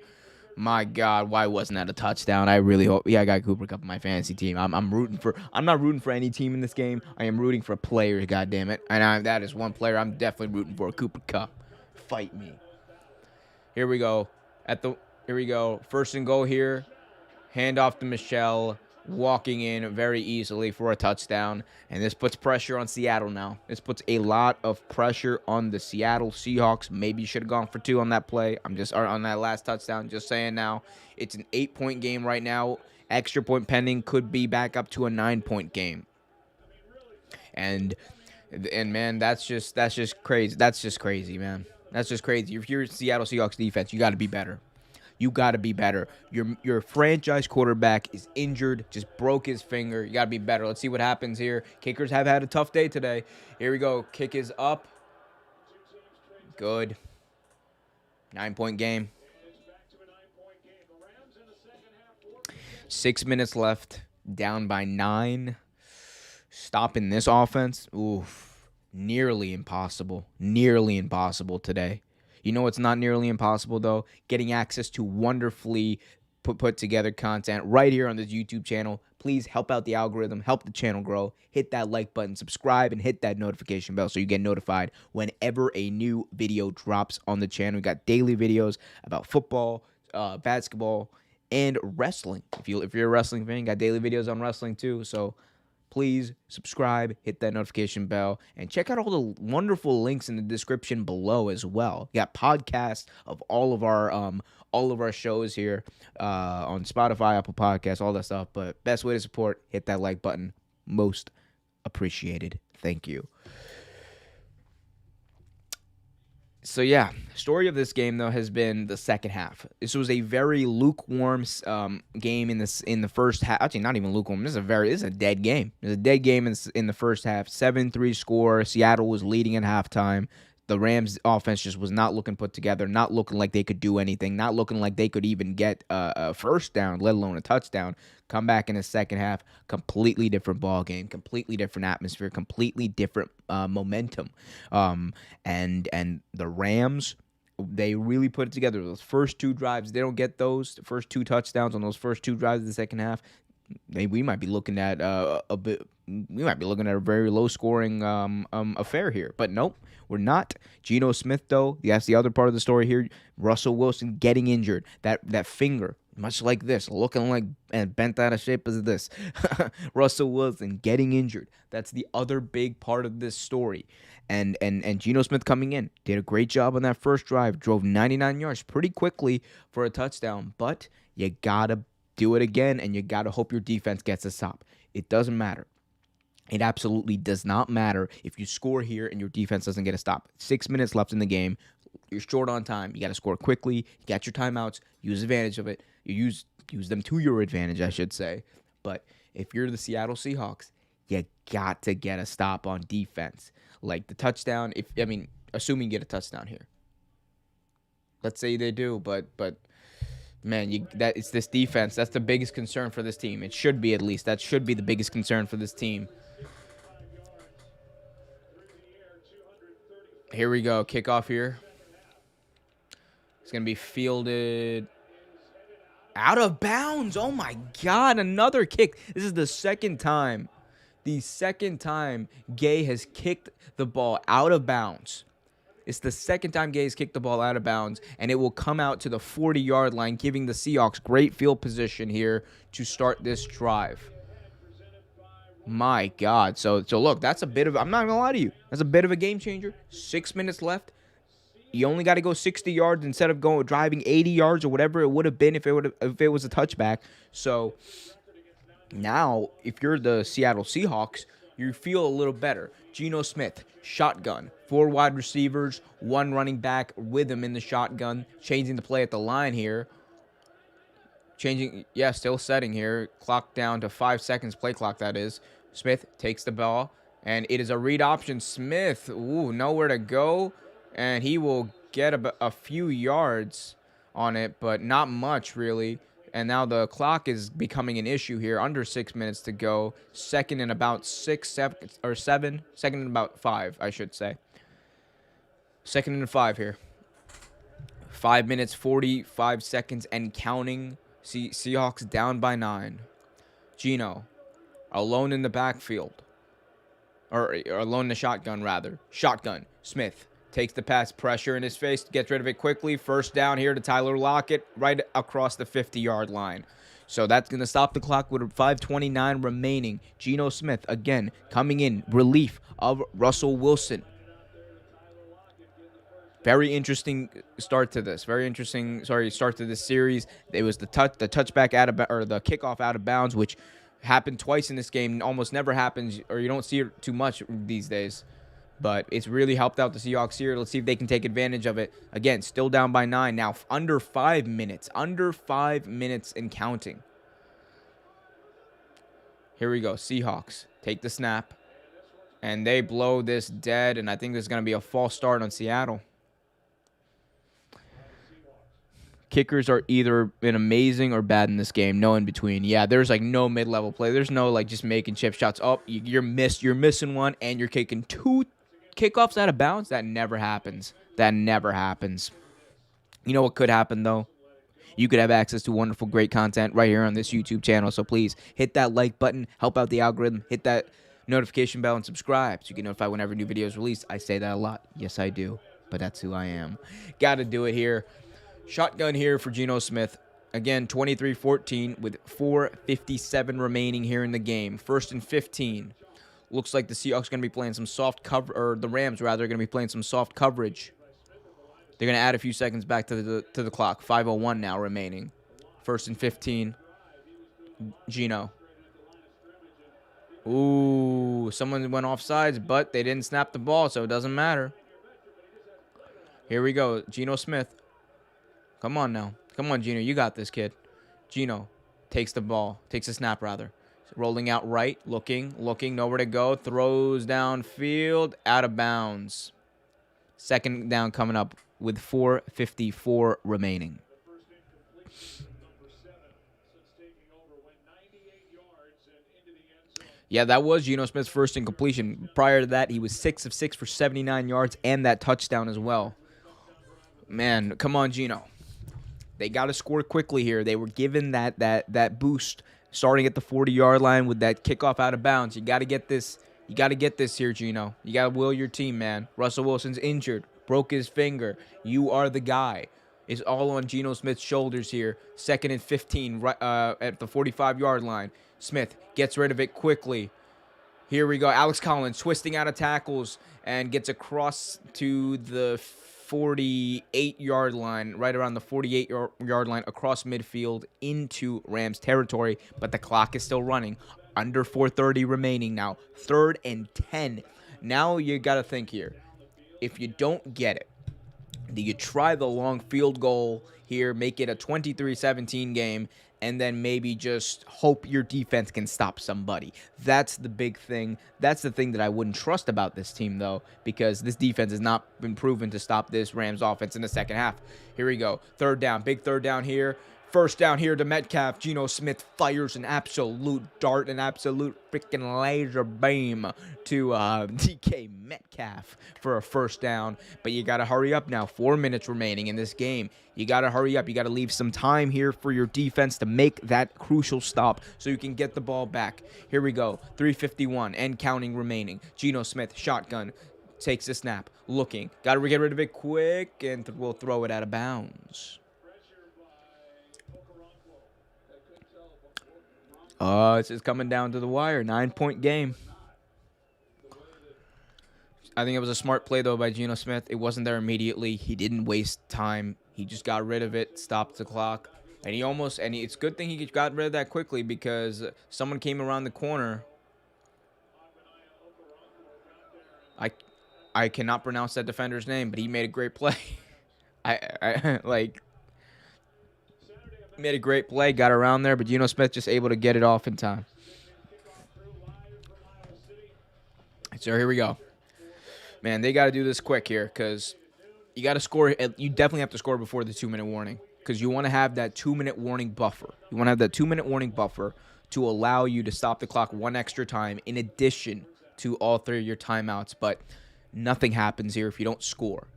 My God, why wasn't that a touchdown? I really hope. Yeah, I got Cooper Kupp on my fantasy team. I'm not rooting for any team in this game. I am rooting for players. God damn it! And that is one player I'm definitely rooting for. Cooper Kupp, fight me. Here we go. Here we go. 1st and goal here. Hand off to Michelle. Walking in very easily for a touchdown. And this puts pressure on Seattle now. This puts a lot of pressure on the Seattle Seahawks. Maybe you should have gone for 2 on that play. Or on that last touchdown. Just saying now. It's an 8-point game right now. Extra point pending, could be back up to a 9-point game. And man, that's just crazy. That's just crazy, man. That's just crazy. If you're Seattle Seahawks defense, you got to be better. You got to be better. Your franchise quarterback is injured, just broke his finger. You got to be better. Let's see what happens here. Kickers have had a tough day today. Here we go. Kick is up. Good. 9-point game. 6 minutes left. Down by 9. Stopping this offense, oof, nearly impossible. Nearly impossible today. You know what's not nearly impossible, though? Getting access to wonderfully put together content right here on this YouTube channel. Please help out the algorithm, help the channel grow. Hit that like button, subscribe, and hit that notification bell so you get notified whenever a new video drops on the channel. We got daily videos about football, basketball, and wrestling. If you're a wrestling fan, got daily videos on wrestling too. So please subscribe, hit that notification bell, and check out all the wonderful links in the description below as well. We got podcasts of all of our shows here on Spotify, Apple Podcasts, all that stuff. But best way to support, hit that like button. Most appreciated. Thank you. So yeah, story of this game though has been the second half. This was a very lukewarm game in the first half. Actually, not even lukewarm. This is a dead game. It's a dead game in the first half. 7-3 score. Seattle was leading at halftime. The Rams offense just was not looking put together, not looking like they could do anything, not looking like they could even get a first down, let alone a touchdown. Come back in the second half, completely different ball game, completely different atmosphere, completely different momentum. And the Rams, they really put it together. Those first two drives, they don't get those. The first two touchdowns on those first two drives of the second half, we might be looking at a bit. We might be looking at a very low scoring affair here, but nope, we're not. Geno Smith, though, that's the other part of the story here. Russell Wilson getting injured. That finger, much like this, looking like and bent out of shape as this. Russell Wilson getting injured. That's the other big part of this story. And Geno Smith coming in did a great job on that first drive. Drove 99 yards pretty quickly for a touchdown, but you gotta do it again, and you got to hope your defense gets a stop. It doesn't matter. It absolutely does not matter if you score here and your defense doesn't get a stop. 6 minutes left in the game. You're short on time. You got to score quickly. You got your timeouts. Use advantage of it. You use them to your advantage, I should say. But if you're the Seattle Seahawks, you got to get a stop on defense. Like the touchdown, assuming you get a touchdown here. Let's say they do, but man, it's this defense. That's the biggest concern for this team. It should be, at least. That should be the biggest concern for this team. Here we go. Kickoff here. It's going to be fielded out of bounds. Oh, my God. Another kick. This is the second time. The second time Gay has kicked the ball out of bounds. It's the second time Gay has kicked the ball out of bounds, and it will come out to the 40-yard line, giving the Seahawks great field position here to start this drive. My God. So look, that's a bit of, I'm not going to lie to you, that's a bit of a game changer. 6 minutes left. You only got to go 60 yards instead of driving 80 yards or whatever it would have been if it was a touchback. So now, if you're the Seattle Seahawks, you feel a little better. Geno Smith, shotgun. 4 wide receivers, 1 running back with him in the shotgun. Changing the play at the line here. Still setting here. Clock down to 5 seconds, play clock that is. Smith takes the ball, and it is a read option. Smith, nowhere to go, and he will get a few yards on it, but not much really. And now the clock is becoming an issue here. Under 6 minutes to go. Second and about 7. Second and about 5, I should say. Second and 5 here. 5 minutes, 45 seconds and counting. Seahawks down by 9. Geno, alone in the backfield. Or alone in the shotgun, rather. Shotgun. Smith takes the pass, pressure in his face, gets rid of it quickly. First down here to Tyler Lockett, right across the 50-yard line. So that's going to stop the clock with 5:29 remaining. Geno Smith, again, coming in, relief of Russell Wilson. Very interesting start to this. Start to this series. It was the touchback the kickoff out of bounds, which happened twice in this game. Almost never happens, or you don't see it too much these days. But it's really helped out the Seahawks here. Let's see if they can take advantage of it. Again, still down by 9. Now under 5 minutes. Under 5 minutes and counting. Here we go. Seahawks take the snap. And they blow this dead. And I think there's going to be a false start on Seattle. Kickers are either been amazing or bad in this game. No in between. Yeah, there's like no mid-level play. There's no just making chip shots. Oh, you're missing one, and you're kicking 2 kickoffs out of bounds. That never happens. You know what could happen, though? You could have access to wonderful, great content right here on this YouTube channel. So please hit that like button, help out the algorithm, hit that notification bell, and subscribe so you get notified whenever new videos release. I say that a lot. Yes, I do. But that's who I am. Got to do it here. Shotgun here for Geno Smith. Again, 23-14 with 4:57 remaining here in the game. 1st and 15. Looks like the Seahawks are going to be playing some soft cover, or the Rams rather are going to be playing some soft coverage. They're going to add a few seconds back to the clock. 5:01 now remaining. 1st and 15. Geno. Ooh, someone went offsides, but they didn't snap the ball, so it doesn't matter. Here we go. Geno Smith. Come on now. Come on, Geno. You got this, kid. Geno takes the ball. Takes the snap, rather. Rolling out right. Looking. Nowhere to go. Throws downfield. Out of bounds. Second down coming up with 4:54 remaining. Yeah, that was Geno Smith's first incompletion. Prior to that, he was 6 of 6 for 79 yards and that touchdown as well. Man, come on, Geno. They got to score quickly here. They were given that boost starting at the 40-yard line with that kickoff out of bounds. You got to get this. You got to get this here, Geno. You got to will your team, man. Russell Wilson's injured, broke his finger. You are the guy. It's all on Geno Smith's shoulders here. 2nd and 15 right, at the 45-yard line. Smith gets rid of it quickly. Here we go. Alex Collins twisting out of tackles and gets across to the 48-yard line, right around the 48-yard line, across midfield into Rams territory. But the clock is still running. Under 4:30 remaining now. 3rd and 10. Now you got to think here. If you don't get it, do you try the long field goal here, make it a 23-17 game, and then maybe just hope your defense can stop somebody? That's the big thing. That's the thing that I wouldn't trust about this team, though, because this defense has not been proven to stop this Rams offense in the second half. Here we go. 3rd down. Big 3rd down here. 1st down here to Metcalf. Geno Smith fires an absolute dart, an absolute freaking laser beam to DK Metcalf for a 1st down. But you got to hurry up now. 4 minutes remaining in this game. You got to hurry up. You got to leave some time here for your defense to make that crucial stop so you can get the ball back. Here we go. 3:51 and counting remaining. Geno Smith, shotgun, takes the snap. Looking. Got to get rid of it quick, and we'll throw it out of bounds. It's just coming down to the wire. 9-point game. I think it was a smart play, though, by Geno Smith. It wasn't there immediately. He didn't waste time. He just got rid of it, stopped the clock. And it's a good thing he got rid of that quickly because someone came around the corner. I cannot pronounce that defender's name, but he made a great play. Made a great play, got around there, but Geno Smith just able to get it off in time. So here we go. Man, they got to do this quick here because you got to score. You definitely have to score before the 2-minute warning because you want to have that 2-minute warning buffer. You want to have that 2-minute warning buffer to allow you to stop the clock one extra time in addition to all 3 of your timeouts. But nothing happens here if you don't score.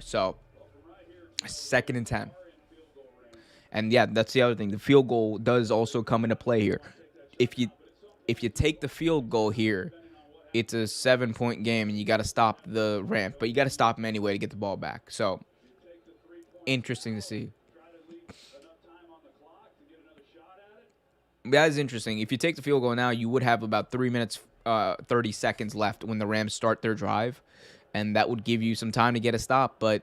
So, 2nd and 10. And yeah, that's the other thing. The field goal does also come into play here. If you take the field goal here, it's a 7-point game, and you got to stop the Rams. But you got to stop them anyway to get the ball back. So, interesting to see. That is interesting. If you take the field goal now, you would have about 3 minutes, 30 seconds left when the Rams start their drive. And that would give you some time to get a stop. But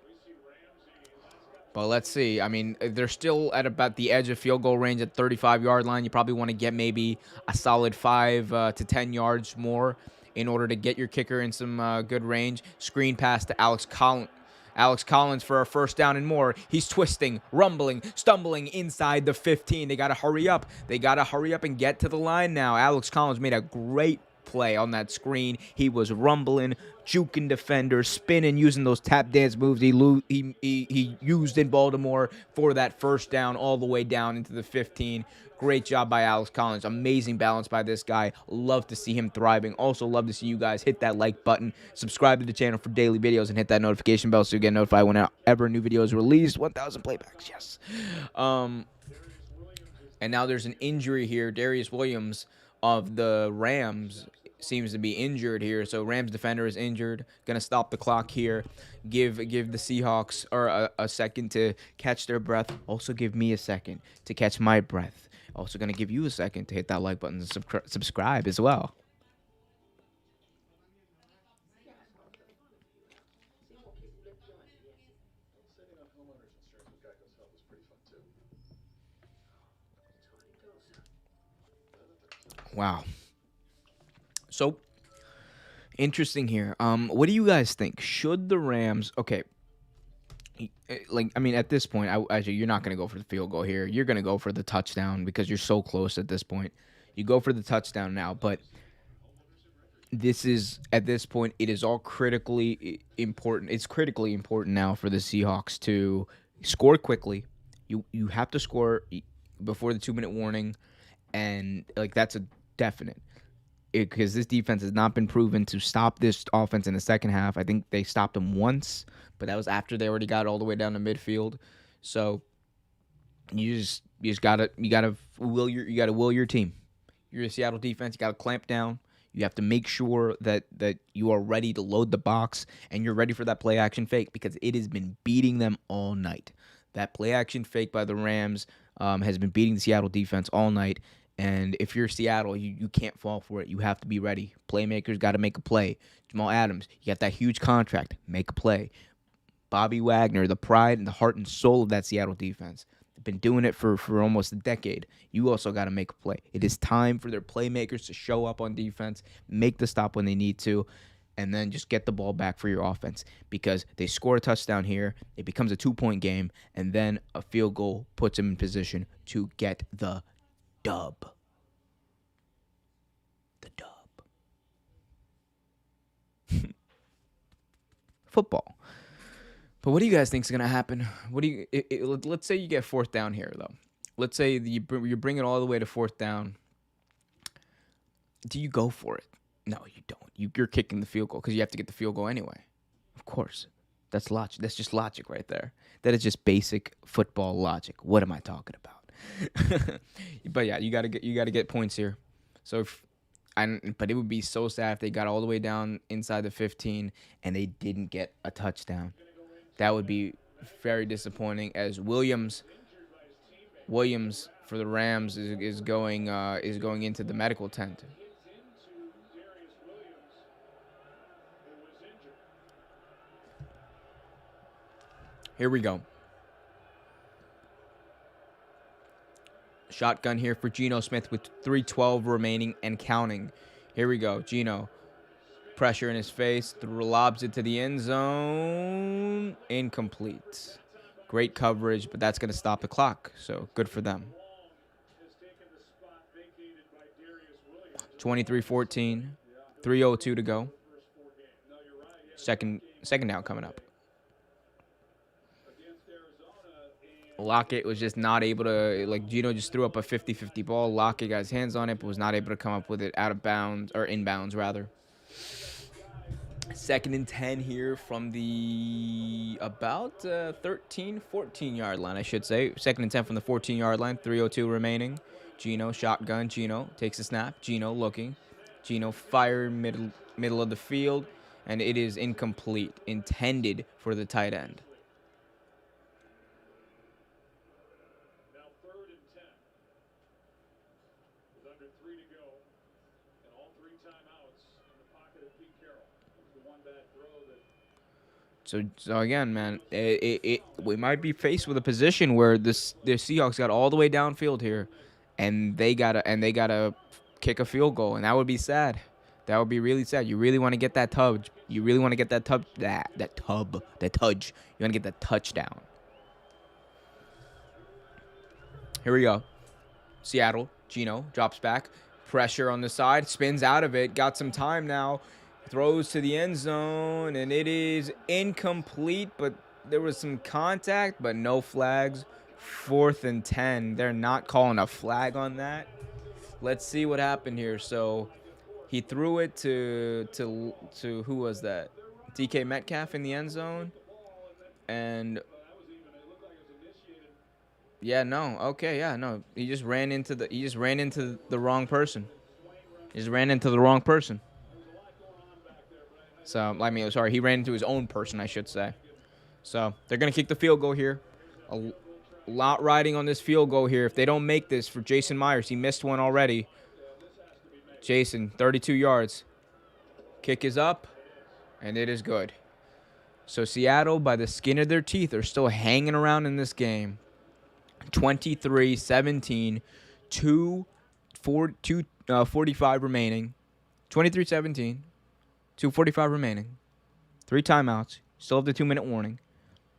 let's see. I mean, they're still at about the edge of field goal range at 35-yard line. You probably want to get maybe a solid 5 to 10 yards more in order to get your kicker in some good range. Screen pass to Alex Collins. Alex Collins for a 1st down and more. He's twisting, rumbling, stumbling inside the 15. They got to hurry up. They got to hurry up and get to the line now. Alex Collins made a great play on that screen. He was rumbling, juking defenders, spinning, using those tap dance moves he used in Baltimore for that 1st down all the way down into the 15. Great job by Alex Collins. Amazing balance by this guy. Love to see him thriving. Also love to see you guys hit that like button, subscribe to the channel for daily videos, and hit that notification bell so you get notified whenever a new video is released. 1,000 playbacks, yes. And now there's an injury here. Darius Williams of the Rams seems to be injured here. So Rams defender is injured. Going to stop the clock here. Give the Seahawks a second to catch their breath. Also give me a second to catch my breath. Also going to give you a second to hit that like button and subscribe as well. Wow. So, interesting here. What do you guys think? Should the Rams... Okay, Like, I mean, at this point, actually, you're not going to go for the field goal here. You're going to go for the touchdown because you're so close at this point. You go for the touchdown now, but this is at this point it is all critically important. It's critically important now for the Seahawks to score quickly. You have to score before the 2 minute warning, and like that's a definite because this defense has not been proven to stop this offense in the second half. I think they stopped them once, but that was after they already got all the way down to midfield. So you gotta will your team. You're a Seattle defense. You gotta clamp down. You have to make sure that you are ready to load the box and you're ready for that play action fake because it has been beating them all night. That play action fake by the Rams has been beating the Seattle defense all night. And if you're Seattle, you can't fall for it. You have to be ready. Playmakers got to make a play. Jamal Adams, you got that huge contract. Make a play. Bobby Wagner, the pride and the heart and soul of that Seattle defense. They've been doing it for almost a decade. You also got to make a play. It is time for their playmakers to show up on defense, make the stop when they need to, and then just get the ball back for your offense because they score a touchdown here. It becomes a 2-point game, and then a field goal puts them in position to get the dub. The dub. Football. But what do you guys think is going to happen? What do you? Let's say you get fourth down here, though. Let's say you bring it all the way to fourth down. Do you go for it? No, you don't. You're kicking the field goal because you have to get the field goal anyway. Of course. That's logic. That's just logic right there. That is just basic football logic. What am I talking about? But yeah, you gotta get points here. So but it would be so sad if they got all the way down inside the 15 and they didn't get a touchdown. That would be very disappointing as Williams for the Rams is going into the medical tent. Here we go. Shotgun here for Geno Smith with 3:12 remaining and counting. Here we go. Geno. Pressure in his face. Lobs it to the end zone. Incomplete. Great coverage, but that's going to stop the clock. So good for them. 23-14. 3:02 to go. Second down coming up. Lockett was just not able to, like, Geno just threw up a 50-50 ball. Lockett got his hands on it, but was not able to come up with it out of bounds, or inbounds, rather. 2nd and 10 here from the about 13, 14-yard line, I should say. 2nd and 10 from the 14-yard line, 3:02 remaining. Geno, shotgun. Geno takes a snap. Geno looking. Geno fire middle of the field, and it is incomplete, intended for the tight end. So again, man, we might be faced with a position where the Seahawks got all the way downfield here, and they gotta kick a field goal, and that would be sad. That would be really sad. You really want to get that tub. You really want to get that tub. That tudge. You want to get that touchdown. Here we go. Seattle. Geno drops back. Pressure on the side. Spins out of it. Got some time now. Throws to the end zone, and it is incomplete, but there was some contact, but no flags. 4th and 10. They're not calling a flag on that. Let's see what happened here. So he threw it to who was that? DK Metcalf in the end zone. And yeah, no. Okay, yeah, no. He just ran into the wrong person. He just ran into the wrong person. So, I mean, sorry, he ran into his own person, I should say. So, they're going to kick the field goal here. A lot riding on this field goal here. If they don't make this for Jason Myers, he missed one already. Jason, 32 yards. Kick is up, and it is good. So, Seattle, by the skin of their teeth, are still hanging around in this game. 23-17, 2:45 remaining. 23-17. 2:45 remaining. 3 timeouts. Still have the 2-minute warning.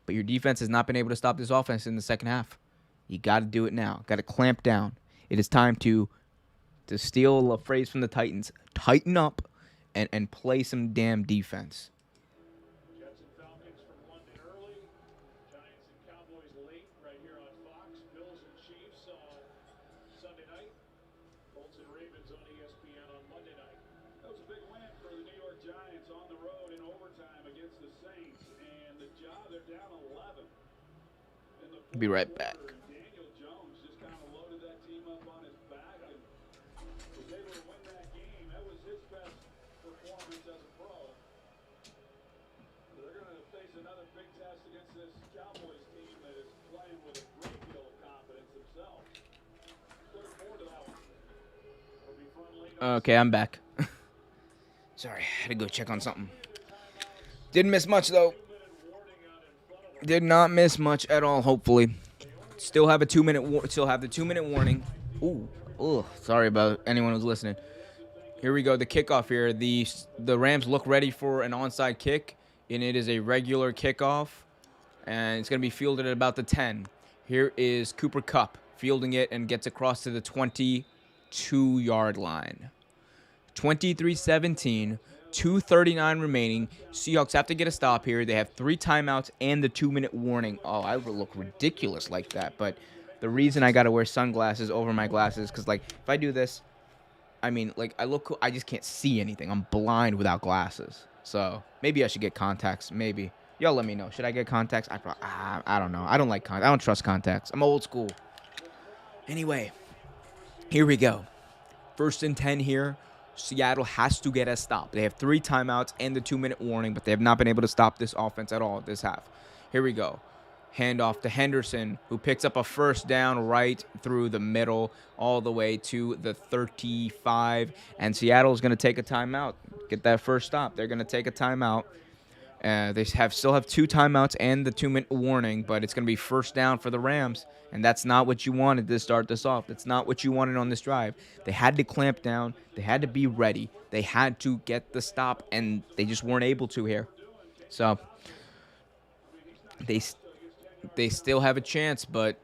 But your defense has not been able to stop this offense in the second half. You got to do it now. Got to clamp down. It is time to steal a phrase from the Titans, tighten up and play some damn defense. Jets and Falcons from London early. Giants and Cowboys late right here on Fox. Bills and Chiefs Sunday night. Colts and Ravens on ESPN on Monday night. That was a big win for the New York Giants on the road in overtime against the Saints. And the job, they're down 11. In the Be right back. Daniel Jones just kind of loaded that team up on his back and was able to win that game. That was his best performance as a pro. They're going to face another big test against this Cowboys team that is playing with a great deal of confidence themselves. Looking forward to that one. It'll be fun late on Okay, I'm back. Sorry, I had to go check on something. Didn't miss much, though. Did not miss much at all, hopefully. Still have a 2-minute still have the 2-minute warning. Ooh, sorry about anyone who's listening. Here we go, the kickoff here. The Rams look ready for an onside kick, and it is a regular kickoff, and it's going to be fielded at about the 10. Here is Cooper Kupp fielding it and gets across to the 22-yard line. 23-17, 2:39 remaining. Seahawks have to get a stop here. They have 3 timeouts and the 2-minute warning. Oh, I would look ridiculous like that, but the reason I got to wear sunglasses over my glasses, because, like, if I do this, I mean, like, I look cool. I just can't see anything. I'm blind without glasses. So maybe I should get contacts. Maybe. Y'all let me know. Should I get contacts? I don't know. I don't like contacts. I don't trust contacts. I'm old school. Anyway, here we go. 1st and 10 here. Seattle has to get a stop. They have 3 timeouts and the 2-minute warning, but they have not been able to stop this offense at all this half. Here we go. Handoff to Henderson, who picks up a 1st down right through the middle all the way to the 35. And Seattle is going to take a timeout. Get that first stop. They're going to take a timeout. They still have 2 timeouts and the 2-minute warning, but it's going to be 1st down for the Rams. And that's not what you wanted to start this off. That's not what you wanted on this drive. They had to clamp down. They had to be ready. They had to get the stop, and they just weren't able to here. So they still have a chance, but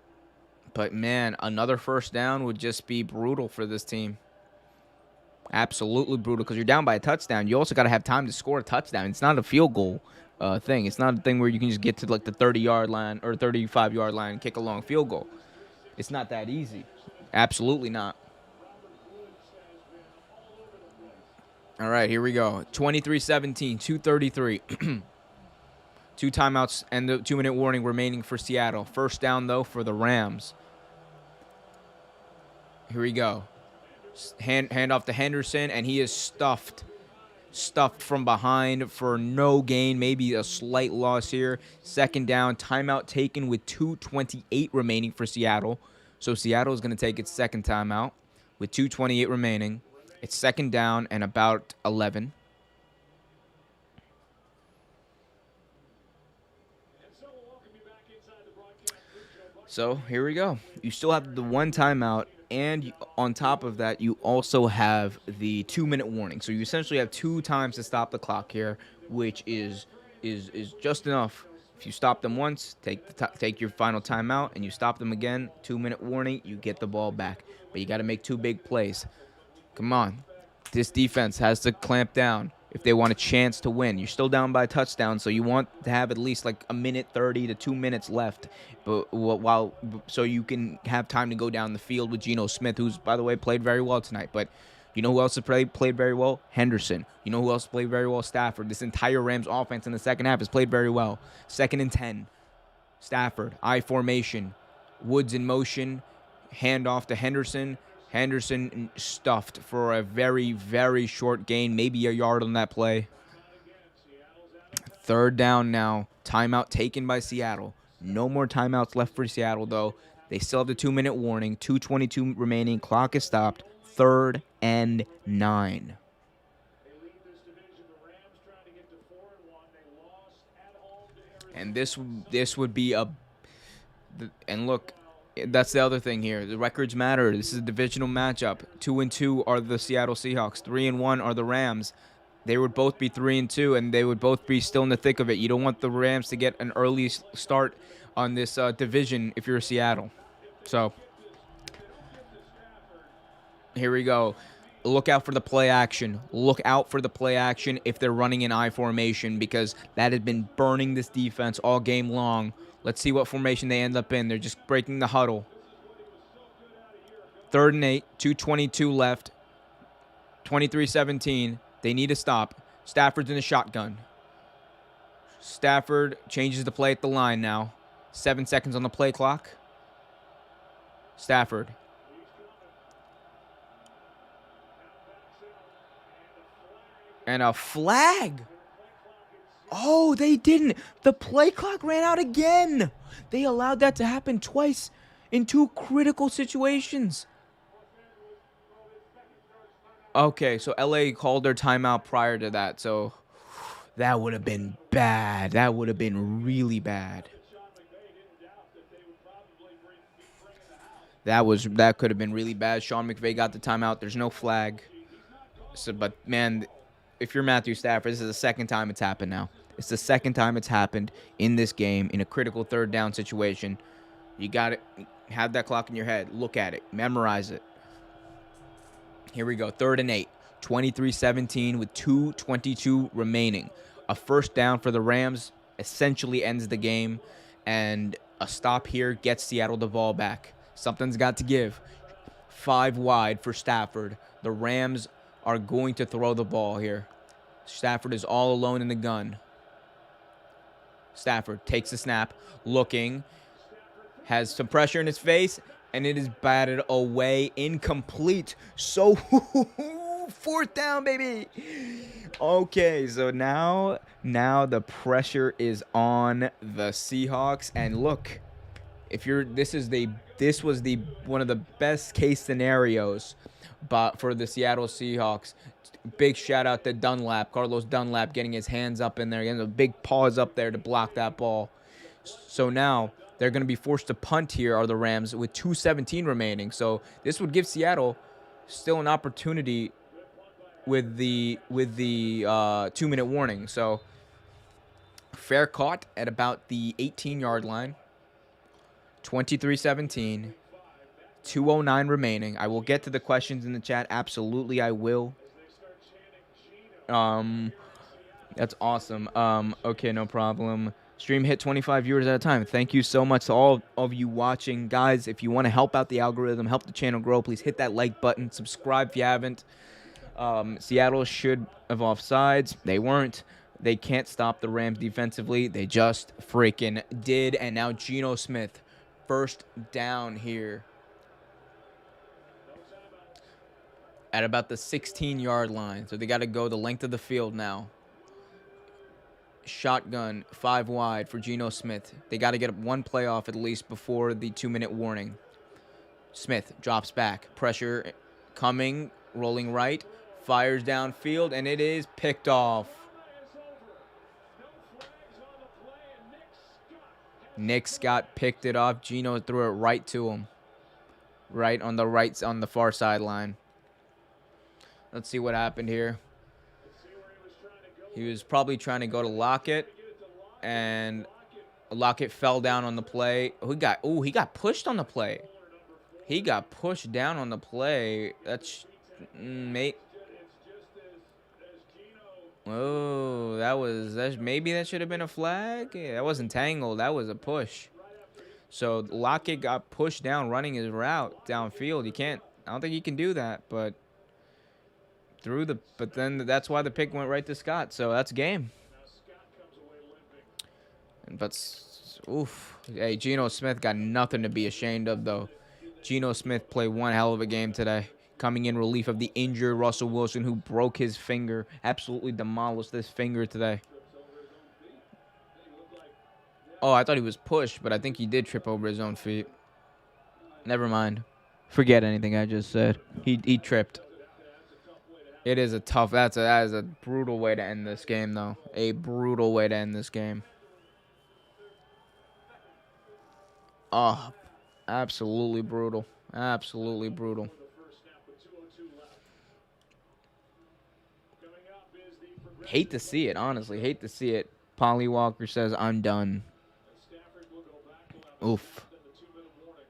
man, another 1st down would just be brutal for this team. Absolutely brutal, because you're down by a touchdown. You also got to have time to score a touchdown. It's not a field goal thing. It's not a thing where you can just get to, like, the 30-yard line or 35-yard line and kick a long field goal. It's not that easy. Absolutely not. All right, here we go. 23-17, 2:33. 2 timeouts and the 2-minute warning remaining for Seattle. 1st down, though, for the Rams. Here we go. Hand off to Henderson, and he is stuffed from behind for no gain, maybe a slight loss here. 2nd down, timeout taken with 2:28 remaining for Seattle. So Seattle is going to take its 2nd timeout with 2:28 remaining. It's 2nd down and about 11. So here we go. You still have the 1 timeout, and on top of that, you also have the 2-minute warning. So you essentially have 2 times to stop the clock here, which is just enough. If you stop them once, take your final timeout, and you stop them again, 2-minute warning, you get the ball back. But you got to make 2 big plays. Come on. This defense has to clamp down if they want a chance to win. You're still down by a touchdown, so you want to have at least like a minute 30 to 2 minutes left, but so you can have time to go down the field with Geno Smith, who's, by the way, played very well tonight. But you know who else played very well? Henderson. You know who else played very well? Stafford. This entire Rams offense in the second half has played very well. 2nd and 10. Stafford, I formation. Woods in motion. Handoff to Henderson. Henderson stuffed for a very, very short gain, maybe a yard on that play. 3rd down now. Timeout taken by Seattle. No more timeouts left for Seattle, though. They still have the 2-minute warning. 2:22 remaining. Clock is stopped. 3rd and 9. And this would be a... And look... That's the other thing here. The records matter. This is a divisional matchup. 2-2 are the Seattle Seahawks. 3-1 are the Rams. they would both be 3-2, and they would both be still in the thick of it. You don't want the Rams to get an early start on this division if you're Seattle. So here we go. Look out for the play action. Look out for the play action if they're running in I formation, because that has been burning this defense all game long. Let's see what formation they end up in. They're just breaking the huddle. 3rd and 8, 2:22 left. 23-17. They need to stop. Stafford's in the shotgun. Stafford changes the play at the line now. 7 seconds on the play clock. Stafford. And a flag. Oh, they didn't. The play clock ran out again. They allowed that to happen twice in 2 critical situations. Okay, so LA called their timeout prior to that, so that would have been bad. That would have been really bad. That could have been really bad. Sean McVay got the timeout. There's no flag. So, but man, if you're Matthew Stafford, this is the second time it's happened now. It's the second time it's happened in this game in a critical 3rd down situation. You got it. Have that clock in your head. Look at it. Memorize it. Here we go. 3rd and 8. 23-17 with 2:22 remaining. A first down for the Rams essentially ends the game, and a stop here gets Seattle the ball back. Something's got to give. 5 wide for Stafford. The Rams are going to throw the ball here. Stafford is all alone in the gun. Stafford takes the snap, looking, has some pressure in his face, and it is batted away, incomplete. So 4th down, baby. Okay, so now the pressure is on the Seahawks, and look, if you're this was the one of the best case scenarios, but for the Seattle Seahawks. Big shout out to Carlos Dunlap, getting his hands up in there, getting a big paws up there to block that ball. So now they're going to be forced to punt here, are the Rams, with 2:17 remaining. So this would give Seattle still an opportunity with the 2-minute warning. So fair caught at about the 18-yard line. 23-17. 2:09 remaining. I will get to the questions in the chat. Absolutely, I will. That's awesome. Okay, no problem. Stream hit 25 viewers at a time. Thank you so much to all of you watching. Guys, if you want to help out the algorithm, help the channel grow, please hit that like button. Subscribe if you haven't. Seattle should have offsides. They weren't. They can't stop the Rams defensively. They just freaking did. And now Geno Smith, first down here at about the 16-yard line. So they got to go the length of the field now. Shotgun, 5 wide for Geno Smith. They got to get one play off at least before the 2-minute warning. Smith drops back. Pressure coming, rolling right. Fires downfield, and it is picked off. Nick Scott picked it off. Geno threw it right to him. Right on the far sideline. Let's see what happened here. He was probably trying to go to Lockett, and Lockett fell down on the play. He got pushed on the play. He got pushed down on the play. That's mate. Oh, maybe that should have been a flag. Yeah, that wasn't tangled. That was a push. So Lockett got pushed down running his route downfield. I don't think he can do that, but then that's why the pick went right to Scott. So that's game. Hey, Geno Smith got nothing to be ashamed of, though. Geno Smith played one hell of a game today, coming in relief of the injured Russell Wilson, who broke his finger, absolutely demolished this finger today. Oh, I thought he was pushed, but I think he did trip over his own feet. Never mind. Forget anything I just said. He tripped. It is that is a brutal way to end this game, though. A brutal way to end this game. Oh, absolutely brutal. Absolutely brutal. Hate to see it, honestly. Hate to see it. Polly Walker says, I'm done. Stafford will go back. We'll have a Oof. sound and the 2-minute warning.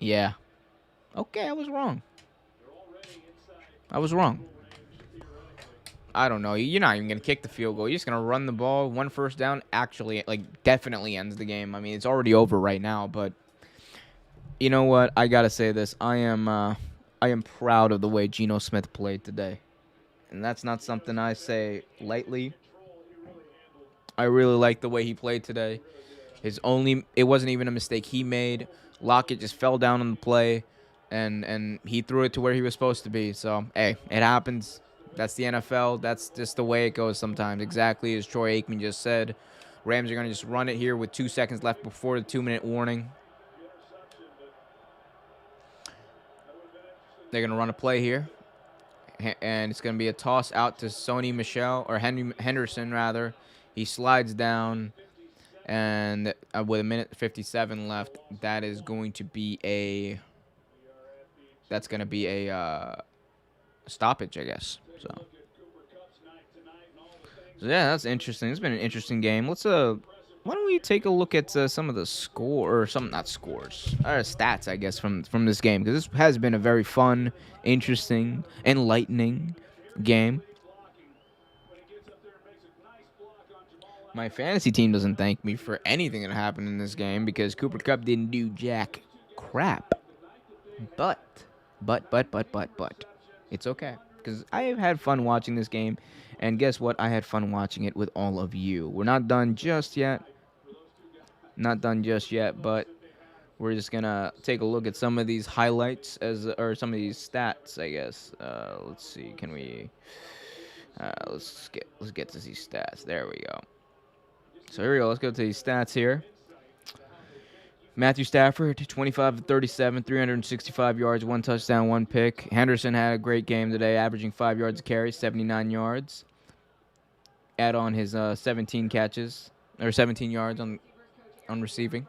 Yeah. Okay, I was wrong. They're already inside I was field wrong. goal range, theoretically. I don't know. You're not even going to kick the field goal. You're just going to run the ball. One first down actually, like, definitely ends the game. I mean, it's already over right now, but you know what? I got to say this. I am proud of the way Geno Smith played today. And that's not something I say lightly. Control he really handled. I really like the way he played today. It wasn't even a mistake he made. Lockett just fell down on the play, and he threw it to where he was supposed to be. So hey, it happens. That's the NFL. That's just the way it goes sometimes. Exactly as Troy Aikman just said. Rams are gonna just run it here with 2 seconds left before the 2-minute warning. The interception, but that would have been interesting. They're gonna run a play here, and it's gonna be a toss out to Sony Michel or Henderson rather. He slides down. And with a minute 57 left, that is going to be a stoppage, I guess. So Cooper Cup's night tonight and all the things. yeah, that's interesting. It's been an interesting game. Let's why don't we take a look at some of the score or some not scores, stats, I guess, from this game, because this has been a very fun, interesting, enlightening game. When he gets up there and makes a nice block on Jamal. My fantasy team doesn't thank me for anything that happened in this game because Cooper Kupp didn't do jack crap. But, it's okay because I have had fun watching this game, and guess what? I had fun watching it with all of you. We're not done just yet. But we're just gonna take a look at some of these highlights or some of these stats, I guess. Let's see. Can we? Let's get to these stats. There we go. So here we go. Let's go to these stats here. Matthew Stafford, 25 of 37, 365 yards, 1 touchdown, 1 pick. Henderson had a great game today, averaging 5 yards a carry, 79 yards. Add on his 17 catches, or 17 yards on receiving.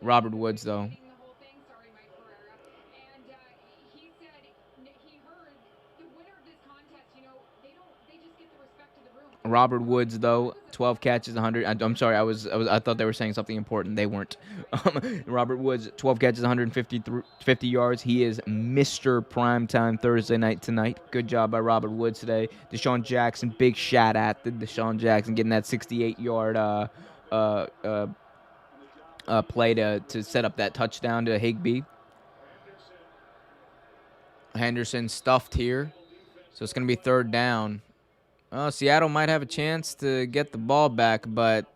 Robert Woods, though. Robert Woods, though, 12 catches, 100. I'm sorry, I thought they were saying something important. They weren't. Robert Woods, 12 catches, 150 yards. He is Mr. Primetime Thursday night tonight. Good job by Robert Woods today. Deshaun Jackson, big shot at the Deshaun Jackson getting that 68-yard play to set up that touchdown to Higbee. Henderson stuffed here, so it's going to be third down. Seattle might have a chance to get the ball back, but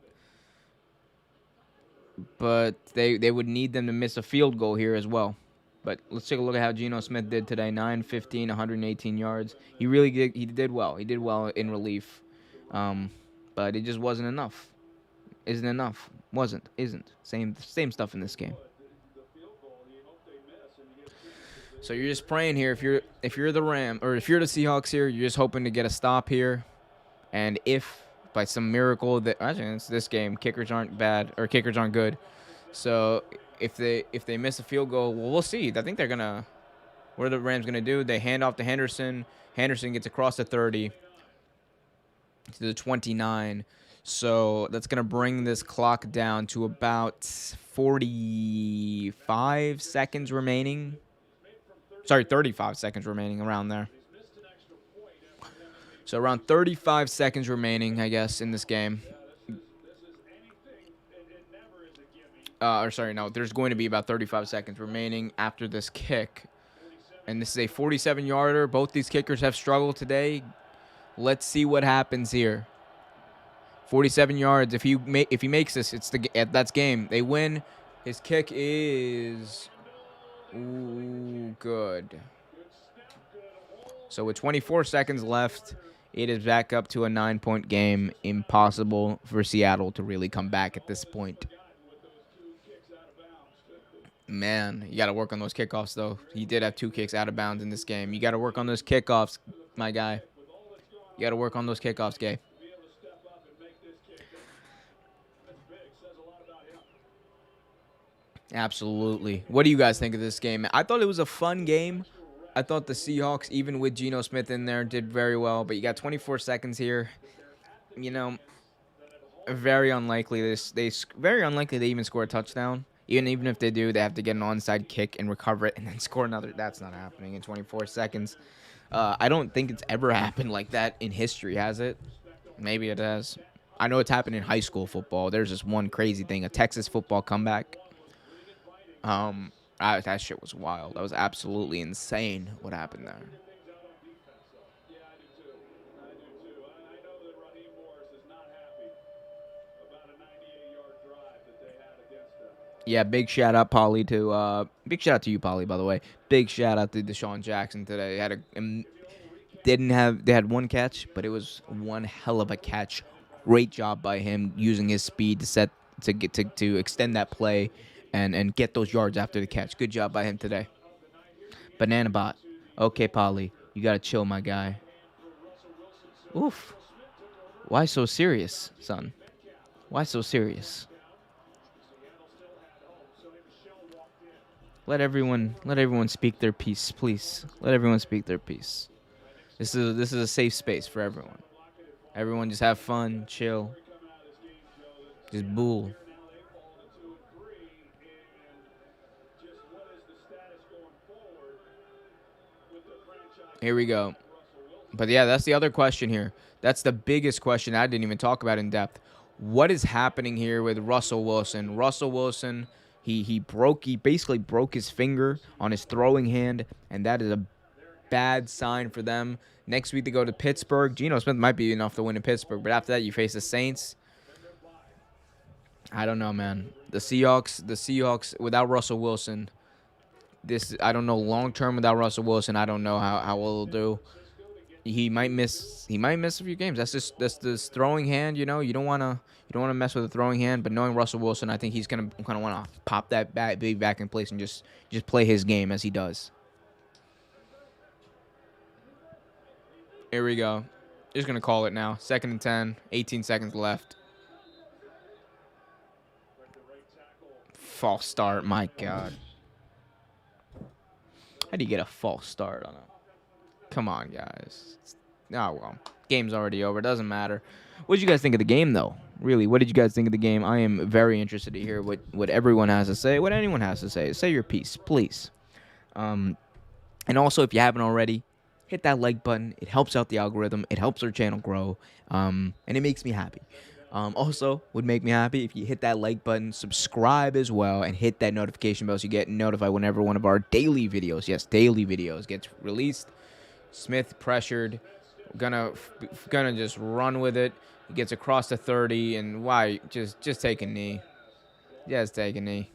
they would need them to miss a field goal here as well. But let's take a look at how Geno Smith did today. 9-15, 118 yards. He really did. He did well. He did well in relief, but it just wasn't enough. Isn't enough. Wasn't. Isn't. Same stuff in this game. So you're just praying here. If you're the Ram or if you're the Seahawks here, you're just hoping to get a stop here. And if by some miracle that actually it's this game, kickers aren't bad or kickers aren't good. So if they miss a field goal, well, we'll see. I think they're gonna. What are the Rams gonna do? They hand off to Henderson. Henderson gets across the 30 to the 29. So that's gonna bring this clock down to about 45 seconds remaining. Sorry, 35 seconds remaining, around there. So around 35 seconds remaining, I guess, in this game. There's going to be about 35 seconds remaining after this kick. And this is a 47-yarder. Both these kickers have struggled today. Let's see what happens here. 47 yards. If he makes this, that's game. They win. His kick is good. So with 24 seconds left, it is back up to a 9-point game. Impossible for Seattle to really come back at this point. Man, you got to work on those kickoffs, though. He did have 2 kicks out of bounds in this game. You got to work on those kickoffs, my guy. You got to work on those kickoffs, Gabe. Absolutely. What do you guys think of this game? I thought it was a fun game. I thought the Seahawks, even with Geno Smith in there, did very well. But you got 24 seconds here. You know, very unlikely very unlikely they even score a touchdown. Even if they do, they have to get an onside kick and recover it and then score another. That's not happening in 24 seconds. I don't think it's ever happened like that in history, has it? Maybe it has. I know it's happened in high school football. There's this one crazy thing, a Texas football comeback. That shit was wild. That was absolutely insane what happened there. Yeah, I do too. I do too. I know that Raheem Morris is not happy about a 98-yard drive that they had against them. Yeah, big shout out Polly to big shout out to you, Polly, by the way. Big shout out to Deshaun Jackson today. They had one catch, but it was one hell of a catch. Great job by him using his speed to extend that play and get those yards after the catch. Good job by him today. Banana bot. Okay, Polly, you gotta chill, my guy. Oof. Why so serious, son? Why so serious? Let everyone speak their piece, please. Let everyone speak their piece. This is a safe space for everyone. Everyone just have fun, chill, just bull. Here we go. But yeah, that's the other question here. That's the biggest question I didn't even talk about in depth. What is happening here with Russell Wilson? Russell Wilson, he basically broke his finger on his throwing hand, and that is a bad sign for them. Next week they go to Pittsburgh. Geno Smith might be enough to win in Pittsburgh, but after that you face the Saints. I don't know, man. The Seahawks without Russell Wilson. I don't know long term without Russell Wilson. I don't know how well he'll do. He might miss a few games. That's this throwing hand. You don't wanna mess with a throwing hand. But knowing Russell Wilson, I think he's gonna kind of want to pop that back in place and just play his game as he does. Here we go. Just gonna call it now. 2nd and 10. 18 seconds left. False start. My God. How do you get a false start on a? Come on, guys. Oh, well. Game's already over. Doesn't matter. What did you guys think of the game, though? Really, what did you guys think of the game? I am very interested to hear what everyone has to say, what anyone has to say. Say your piece, please. And also, if you haven't already, hit that like button. It helps out the algorithm. It helps our channel grow. And it makes me happy. Also, would make me happy if you hit that like button, subscribe as well, and hit that notification bell so you get notified whenever one of our daily videos, yes, daily videos, gets released. Smith pressured, gonna just run with it. He gets across the 30, and why? Just take a knee. Just take a knee.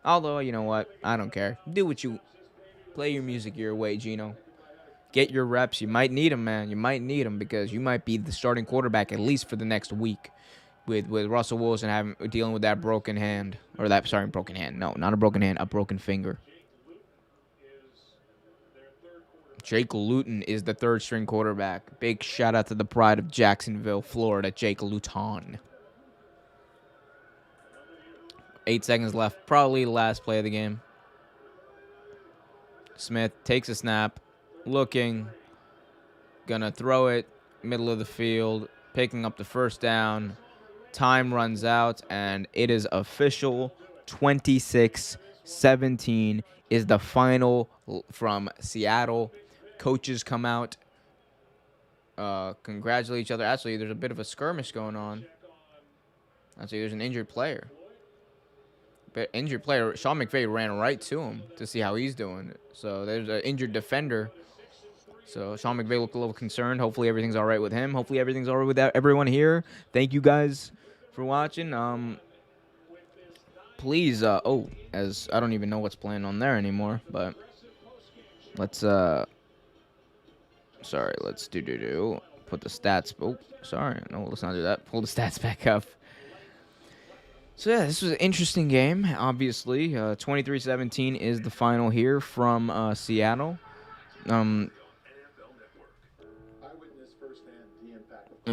Although, you know what? I don't care. Do what you... Play your music your way, Geno. Get your reps. You might need them, man. You might need them because you might be the starting quarterback at least for the next week. With Russell Wilson dealing with that broken hand. Or that, sorry, broken hand. No, not a broken hand. A broken finger. Jake Luton is the third string quarterback. Big shout out to the pride of Jacksonville, Florida, Jake Luton. 8 seconds left. Probably the last play of the game. Smith takes a snap. Looking. Gonna throw it. Middle of the field. Picking up the first down. Time runs out, and it is official. 26-17 is the final from Seattle. Coaches come out, congratulate each other. Actually, there's a bit of a skirmish going on. Actually, there's an injured player. Sean McVay ran right to him to see how he's doing. So there's an injured defender. So Sean McVay looked a little concerned. Hopefully everything's all right with him. Hopefully everything's all right with everyone here. Thank you guys for watching. Please, as I don't even know what's playing on there anymore, but let's let's put the stats. Oh, sorry, no, let's not do that. Pull the stats back up. So yeah, this was an interesting game. Obviously, 23-17 is the final here from Seattle. Let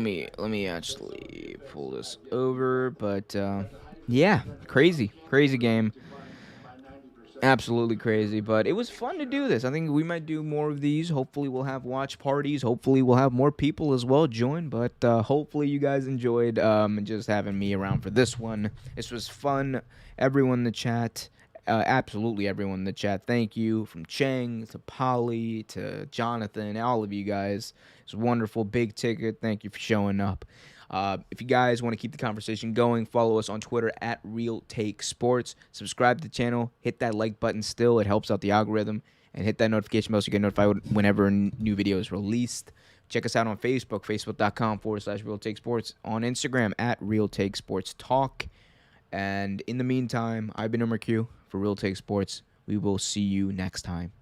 me actually pull this over, but yeah, crazy game. Absolutely crazy, but it was fun to do this. I think we might do more of these. Hopefully, we'll have watch parties. Hopefully, we'll have more people as well join. But hopefully, you guys enjoyed just having me around for this one. This was fun. Everyone in the chat, absolutely everyone in the chat. Thank you from Cheng to Polly to Jonathan, all of you guys. It's wonderful. Big Ticket. Thank you for showing up. If you guys want to keep the conversation going, follow us on Twitter at Real Take Sports. Subscribe to the channel. Hit that like button still. It helps out the algorithm. And hit that notification bell so you get notified whenever a new video is released. Check us out on Facebook, facebook.com/Real Take Sports. On Instagram at Real Take Sports Talk. And in the meantime, I've been Umar Q for Real Take Sports. We will see you next time.